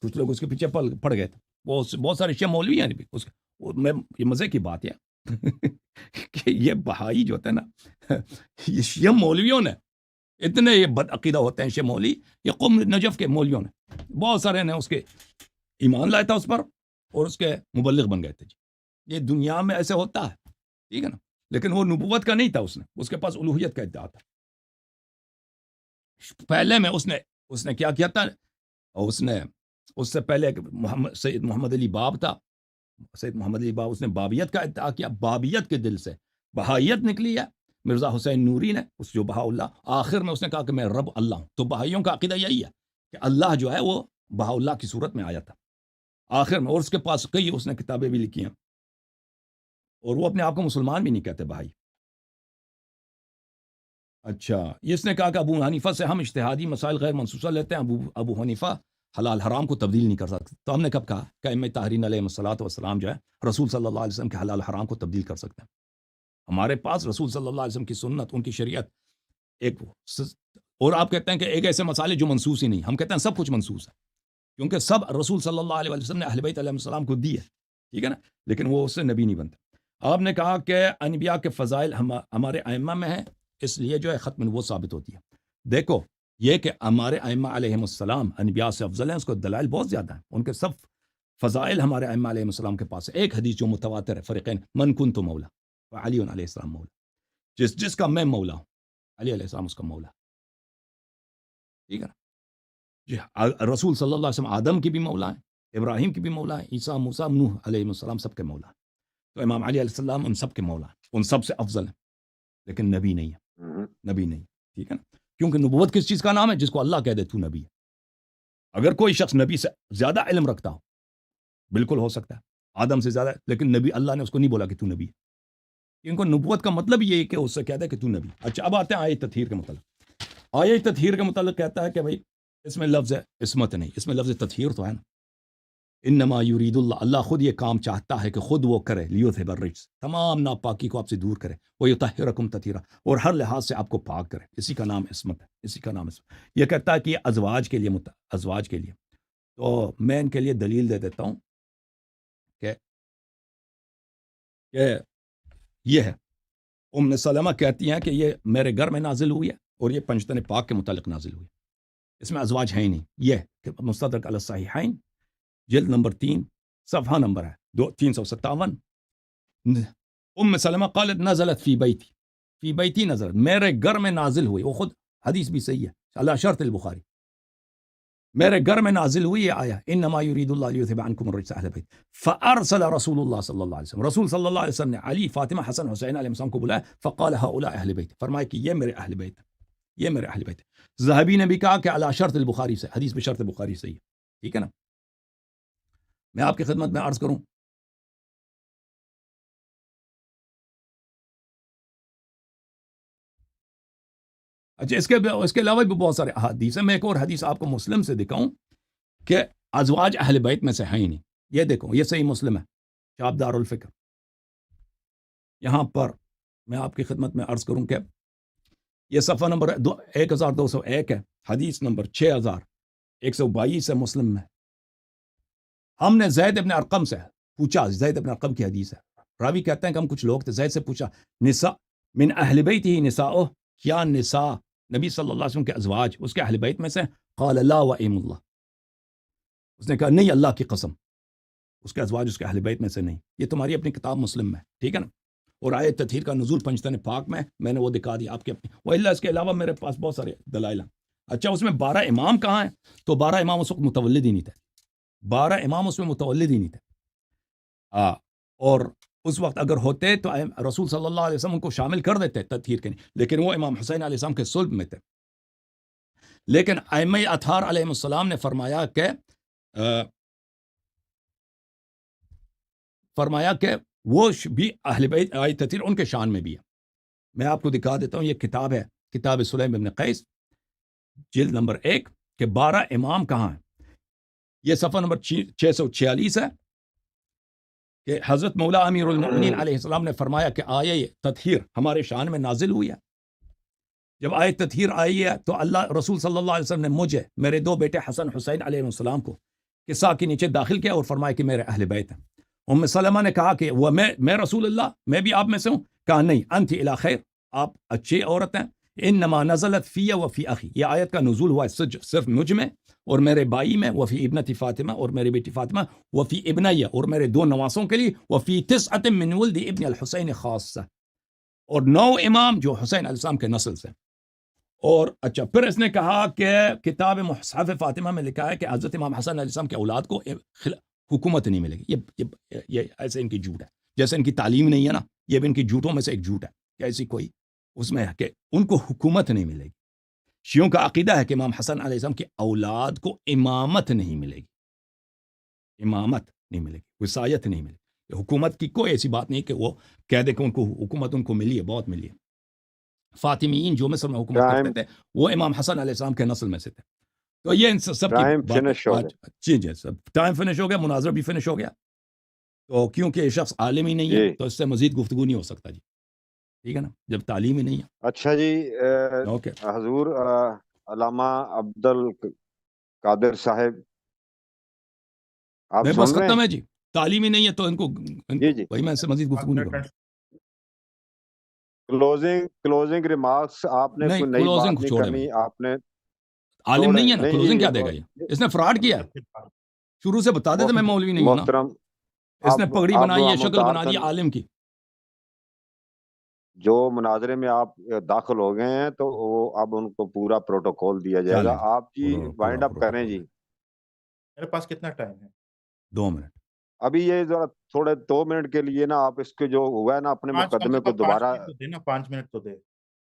کچھ لوگ اس کے پیچھے پڑ گئے تھے. بہت سارے شیعہ مولوی ہیں اس کے. میں یہ مزے کی بات ہے کہ یہ بہائی جو ہوتا ہے نا، یہ شیعہ مولویوں نے اتنے یہ بد عقیدہ ہوتے ہیں. شیعہ مولوی، یہ قوم نجف کے مولویوں نے بہت سارے نے اس کے ایمان لایا تھا اس پر، اور اس کے مبلغ بن گئے تھے. جی یہ دنیا میں ایسے ہوتا ہے. ٹھیک ہے نا، لیکن وہ نبوت کا نہیں تھا. اس کے پاس الوہیت کا ادعا تھا. پہلے میں اس نے کیا تھا، اس سے پہلے سید محمد علی باب تھا. سید محمد علی باب، اس نے بابیت کا ادعا کیا. بابیت کے دل سے بہائیت نکلی ہے. مرزا حسین نوری نے، اس جو بہاءاللہ، آخر میں اس نے کہا کہ میں رب اللہ ہوں. تو بہائیوں کا عقیدہ یہی ہے کہ اللہ جو ہے وہ بہاءاللہ کی صورت میں آیا تھا آخر میں. اور اس کے پاس کئی اس نے کتابیں بھی لکھی ہیں، اور وہ اپنے آپ کو مسلمان بھی نہیں کہتے بھائی. اچھا، اس نے کہا کہ ابو حنیفہ سے ہم اجتہادی مسائل غیر منصوصہ لیتے ہیں. ابو حنیفہ حلال حرام کو تبدیل نہیں کر سکتے. تو ہم نے کب کہا کہ ائمہ طاہرین علیہ الصلوۃ والسلام جو ہے رسول صلی اللہ علیہ وسلم کے حلال حرام کو تبدیل کر سکتے ہیں. ہمارے پاس رسول صلی اللہ علیہ وسلم کی سنت، ان کی شریعت ایک، اور آپ کہتے ہیں کہ ایک ایسے مسائل جو منسوس ہی نہیں. ہم کہتے ہیں سب کچھ منسوس ہے، کیونکہ سب رسول صلی اللہ علیہ وسلم نے اہل بیت علیہ السلام کو دی ہے. ٹھیک ہے نا، لیکن وہ اس سے نبی نہیں بنتے. آپ نے کہا کہ انبیاء کے فضائل ہمارے ائمہ میں ہیں، اس لیے جو ہے ختم نبوت ثابت ہوتی ہے. دیکھو، یہ کہ ہمارے ائمہ علیہم السلام انبیاء سے افضل ہیں، اس کو دلائل بہت زیادہ ہیں. ان کے سب فضائل ہمارے ائمہ علیہم السلام کے پاس ہے. ایک حدیث جو متواتر ہے، فریقین من کنت مولا وعلی علیہ السلام مولا، جس کا میں مولا ہوں، علی علیہ السلام اس کا مولا. ٹھیک ہے نا جی. رسول صلی اللہ علیہ وسلم آدم کی بھی مولا ہیں، ابراہیم کی بھی مولا ہیں، عیسیٰ، موسیٰ، نوح علیہ السلام سب کے مولا ہیں. تو امام علی علیہ السلام ان سب کے مولا ہیں، ان سب سے افضل ہیں، لیکن نبی نہیں ہے. نبی نہیں. ٹھیک ہے نا، کیونکہ نبوت کس چیز کا نام ہے؟ جس کو اللہ کہہ دے تو نبی ہے. اگر کوئی شخص نبی سے زیادہ علم رکھتا ہو، بالکل ہو سکتا ہے آدم سے زیادہ، لیکن نبی اللہ نے اس کو نہیں بولا کہ تو نبی ہے. کیونکہ نبوت کا مطلب یہ ہے کہ اس سے کہہ دے کہ تو نبی. اچھا، اب آتے ہیں آیت تطہیر کے متعلق. آیت تطہیر کے متعلق کہتا ہے کہ بھائی اس میں لفظ عصمت نہیں، اس میں لفظ تطہیر تو ہے نا. انما یرید اللہ، اللہ خود یہ کام چاہتا ہے کہ خود وہ کرے، لیذھب الرجس، تمام ناپاکی کو آپ سے دور کرے، ویطہرکم تطہیرا، اور ہر لحاظ سے آپ کو پاک کرے. اسی کا نام عصمت ہے، اسی کا نام عصمت. یہ کہتا ہے کہ یہ ازواج کے لیے. تو میں ان کے لیے دلیل دے دیتا ہوں کہ یہ ہے. ام سلمہ کہتی ہیں کہ یہ میرے گھر میں نازل ہوئی ہے، اور یہ پنجتن پاک کے متعلق نازل ہوئی. اس میں ازواج ہیں ہی نہیں. یہ کہ مستدرک علی الصحیحین، جلد نمبر 3، صفحہ نمبر ہے 357. ام سلمہ قالت نزلت فی بیتی نزلت، میرے گھر میں نازل ہوئی. وہ خود حدیث بھی صحیح ہے علی شرط البخاری. میرے گھر میں نازل ہوئی یہ آیا، انما یرید اللہ لیذھب عنکم الرجس اہل بیت. فارسل رسول اللہ صلی اللہ علیہ وسلم، رسول صلی اللہ علیہ وسلم نے علی، فاطمہ، حسن، حسین علیہ السلام کو بلایا. فقال هؤلاء اہل بیت، فرمایا کہ یہ میرے اہل بیت، یہ میرے اہل بیت. ذہبی نے بھی کہا کہ علی شرط البخاری سے، حدیث بھی شرط بخاری صحیح ہے. ٹھیک ہے نا. میں آپ کی خدمت میں عرض کروں، اچھا اس کے علاوہ بھی بہت سارے احادیث ہیں. میں ایک اور حدیث آپ کو مسلم سے دکھاؤں کہ ازواج اہل بیت میں سے ہیں ہی نہیں. یہ دیکھو، یہ صحیح مسلم ہے، شابدار الفکر. یہاں پر میں آپ کی خدمت میں عرض کروں کہ یہ صفحہ نمبر 1201 ہے، حدیث نمبر 6122 ہے مسلم میں. ہم نے زید ابن ارقم سے پوچھا، زید ابن ارقم کی حدیث ہے. راوی کہتے ہیں کہ ہم کچھ لوگ تھے، زید سے پوچھا، نساء من اہل بیت ہی نساء، کیا نساء نبی صلی اللہ علیہ وسلم کے ازواج اس کے اہل بیت میں سے؟ قال لا وائم اللہ، اس نے کہا نہیں اللہ کی قسم اس کے ازواج اس کے اہل بیت میں سے نہیں، یہ تمہاری اپنی کتاب مسلم میں، ٹھیک ہے نا، اور آیت تطہیر کا نزول پنجتن پاک میں نے وہ دکھا دیا آپ کے اپنی، وہ اللہ اس کے علاوہ میرے پاس بہت سارے دلائل ہیں۔ اچھا اس میں 12 امام کہاں ہیں؟ تو 12 امام اس وقت متولد ہی نہیں تھے، 12 امام اس میں متولد ہی نہیں تھے، اور اس وقت اگر ہوتے تو رسول صلی اللہ علیہ وسلم ان کو شامل کر دیتے تطہیر کے، لیکن وہ امام حسین علیہ السلام کے صلب میں تھے۔ لیکن ائمہ اطہار علیہ السلام نے فرمایا کہ وہ بھی اہل بیت آیت تطہیر ان کے شان میں بھی ہے۔ میں آپ کو دکھا دیتا ہوں، یہ کتاب ہے، کتاب سلیم بن قیس، جلد نمبر 1 کہ 12 امام کہاں ہیں۔ یہ صفحہ نمبر 646 ہے کہ حضرت مولا امیر المؤمنین علیہ السلام نے فرمایا کہ آیہ تطہیر ہمارے شان میں نازل ہوئی ہے۔ جب آیت تطہیر آئی ہے تو اللہ رسول صلی اللہ علیہ وسلم نے مجھے، میرے 2 بیٹے حسن حسین علیہ السلام کو قصہ کے نیچے داخل کیا اور فرمایا کہ میرے اہل بیت ہیں۔ ام سلمہ نے کہا کہ وہ میں رسول اللہ، میں بھی آپ میں سے ہوں؟ کہا نہیں، انت الی خیر، آپ اچھی عورت ہیں، انما نزلت فی و فی اخی، یہ آیت کا نزول ہوا ہے صرف مجھ میں اور میرے بھائی میں، وفی ابنتی فاطمہ اور میری بیٹی فاطمہ، وفی ابنیہ اور میرے 2 نواسوں کے لیے، وفی 9 من ولد ابن الحسین خاصہ، اور 9 امام جو حسین علیہ السلام کے نسل سے۔ اور اچھا پھر اس نے کہا کہ کتاب مصحف فاطمہ میں لکھا ہے کہ حضرت امام حسن علیہ السلام کے اولاد کو حکومت نہیں ملے گی۔ یہ ایسے ان کی جھوٹ ہے، جیسے ان کی تعلیم نہیں ہے نا، یہ بھی ان کی جھوٹوں میں سے ایک جھوٹ ہے کہ ایسی کوئی اس میں ہے کہ ان کو حکومت نہیں ملے گی۔ شیعوں کا عقیدہ ہے کہ امام حسن علیہ السلام کی اولاد کو امامت نہیں ملے گی، امامت نہیں ملے گی، وصایت نہیں ملے گی، حکومت کی کوئی ایسی بات نہیں کہ وہ کہہ دے کہ ان کو حکومت ان کو ملی ہے، بہت ملی ہے۔ فاطمیین جو مصر میں حکومت کرتے تھے وہ امام حسن علیہ السلام کے نسل میں سے تھے۔ تو یہ ان سب کی فنش ہو گیا، جی سب ٹائم فنش ہو گیا، مناظرہ بھی فنش ہو گیا، تو کیونکہ یہ شخص عالم ہی نہیں ہے تو اس سے مزید گفتگو نہیں ہو سکتا جی، ٹھیک ہے نا، جب تعلیم ہی نہیں ہے۔ اچھا جی، اوکے حضور علامہ عبد القادر صاحب آپ میں بس سن رہے ختم ہیں؟ ہے جی، تعلیم ہی نہیں ہے تو ان کو جی وہی میں اس سے مزید گفتگو نہیں کروں گا۔ کلوزنگ ریمارکس آپ نے نہیں کوئی نئی کلوزنگ بات نہیں چھوڑے کرنی، آپ نے عالم نہیں ہے نا، نہیں کلوزنگ جی، کیا دے گا یہ؟ اس نے فراڈ کیا ہے، شروع سے بتا دیتے میں مولوی نہیں ہوں نا، محترم اس نے پگڑی بنائی ہے، ہم شکل بنا دی عالم کی۔ جو مناظرے میں آپ داخل ہو گئے ہیں تو وہ اب ان کو پورا پروٹوکول دیا جائے گا۔ آپ جی وائنڈ اپ کریں جی۔ میرے پاس کتنا ٹائم ہے؟ 2 منٹ ابھی یہ ذرا تھوڑے 2 منٹ کے لیے نا آپ اس کے جو ہوا ہے نا اپنے مقدمے کو دوبارہ 5 منٹ تو دے۔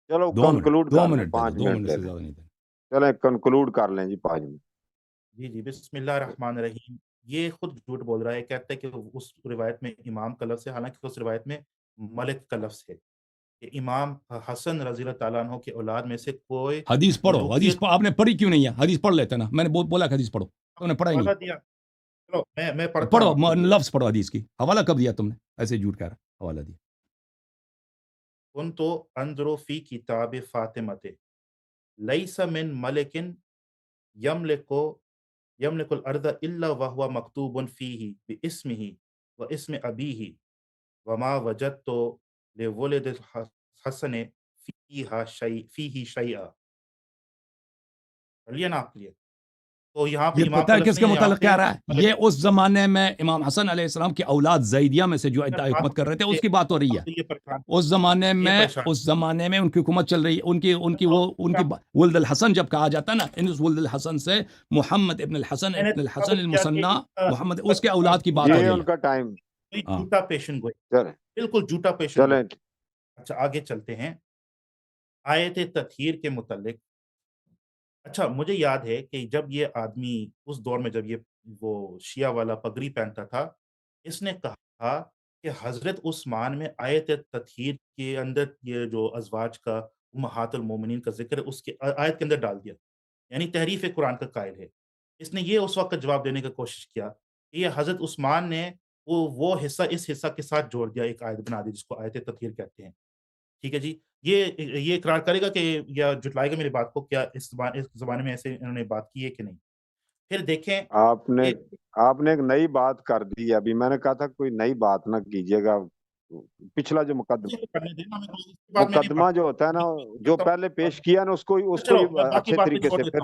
چلو 2 منٹ کنکلوڈ 2 کر لیں، منٹ 5 2 منٹ منٹ لے سے لیں، زیادہ نہیں دیں۔ چلیں کنکلوڈ کر لیں جی 5 منٹ۔ جی بسم اللہ الرحمن الرحیم۔ یہ خود جھوٹ بول رہا ہے، کہتا ہے کہ اس روایت میں امام کا لفظ ہے، حالانکہ اس روایت میں ملک کا لفظ ہے کہ امام حسن رضی اللہ تعالیٰ عنہ کی اولاد میں سے کوئی حدیث پڑھو، حدیث آپ نے پڑھی کیوں نہیں ہے؟ حدیث پڑھ لیتے نا، میں نے بولا کہ حدیث پڑھو، تم نے پڑھا ہی نہیں۔ دیا۔ چلو میں پڑھتا پڑھو، ہوں۔ لفظ پڑھو حدیث کی، حوالہ کب دیا تم نے؟ ایسے جھوٹ کہہ رہا، حوالہ دیا۔ كنت انظر في كتاب فاطمة ليس من ملك يملك الارض الا وهو مكتوب فيه باسمه واسم ابيه وما وجدت لولد الحسن فيه شيئا۔ چلیے نا آپ لیے تو یہاں پہ یہ امام پتہ کا ہے لفظ کس کے نہیں ہے، متعلق کہہ رہا ہے؟ یہ اس زمانے میں امام حسن علیہ السلام کی اولاد زیدیہ میں سے جو ادعا حکومت کر رہے تھے اس کی بات ہو رہی ہے۔ اس زمانے میں ان کی حکومت چل رہی ہے، ان کی ولد الحسن جب کہا جاتا ہے نا، ان ولد الحسن سے محمد ابن الحسن المثنى محمد، اس کے اولاد کی بات ہو یہ رہی ان ہے۔ کا ٹائم جھوٹا پیشن گوئی، چلیں بالکل جھوٹا پیشن گوئی۔ چلیں اچھا آگے چلتے ہیں آیت تطہیر کے متعلق۔ اچھا مجھے یاد ہے کہ جب یہ آدمی اس دور میں جب یہ وہ شیعہ والا پگڑی پہنتا تھا، اس نے کہا کہ حضرت عثمان میں آیت تطہیر کے اندر یہ جو ازواج کا امہات المومنین کا ذکر ہے اس کے آیت کے اندر ڈال دیا، یعنی تحریف قرآن کا قائل ہے۔ اس نے یہ اس وقت جواب دینے کا کوشش کیا کہ یہ حضرت عثمان نے وہ حصہ اس حصہ کے ساتھ جوڑ دیا، ایک آیت بنا دی جس کو آیت تطہیر کہتے ہیں۔ ٹھیک ہے جی، یہ اقرار کرے گا کہ یا جھٹلائے گا میری بات کو، کیا اس زمانے میں ایسے انہوں نے بات کی ہے کہ نہیں؟ پھر دیکھیں آپ نے ایک نئی بات کر دی۔ ابھی میں نے کہا تھا کوئی نئی بات نہ کیجیے گا، پچھلا جو مقدمہ جو ہوتا ہے نا، جو پہلے پیش کیا نا اس کو اچھے طریقے سے پھر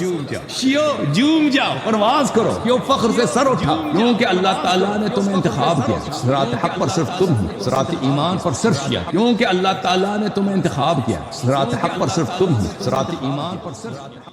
جھوم جاؤ شیو جھوم جاؤ پرواز کرو کیوں فخر سے سر اٹھاؤ کیونکہ اللہ تعالیٰ نے تمہیں انتخاب کیا صراط حق پر صرف تم ہی صراط ایمان پر صرف کیا کیونکہ اللہ تعالیٰ نے تمہیں انتخاب کیا صراط حق پر صرف تم ہی صراط ایمان پر صرف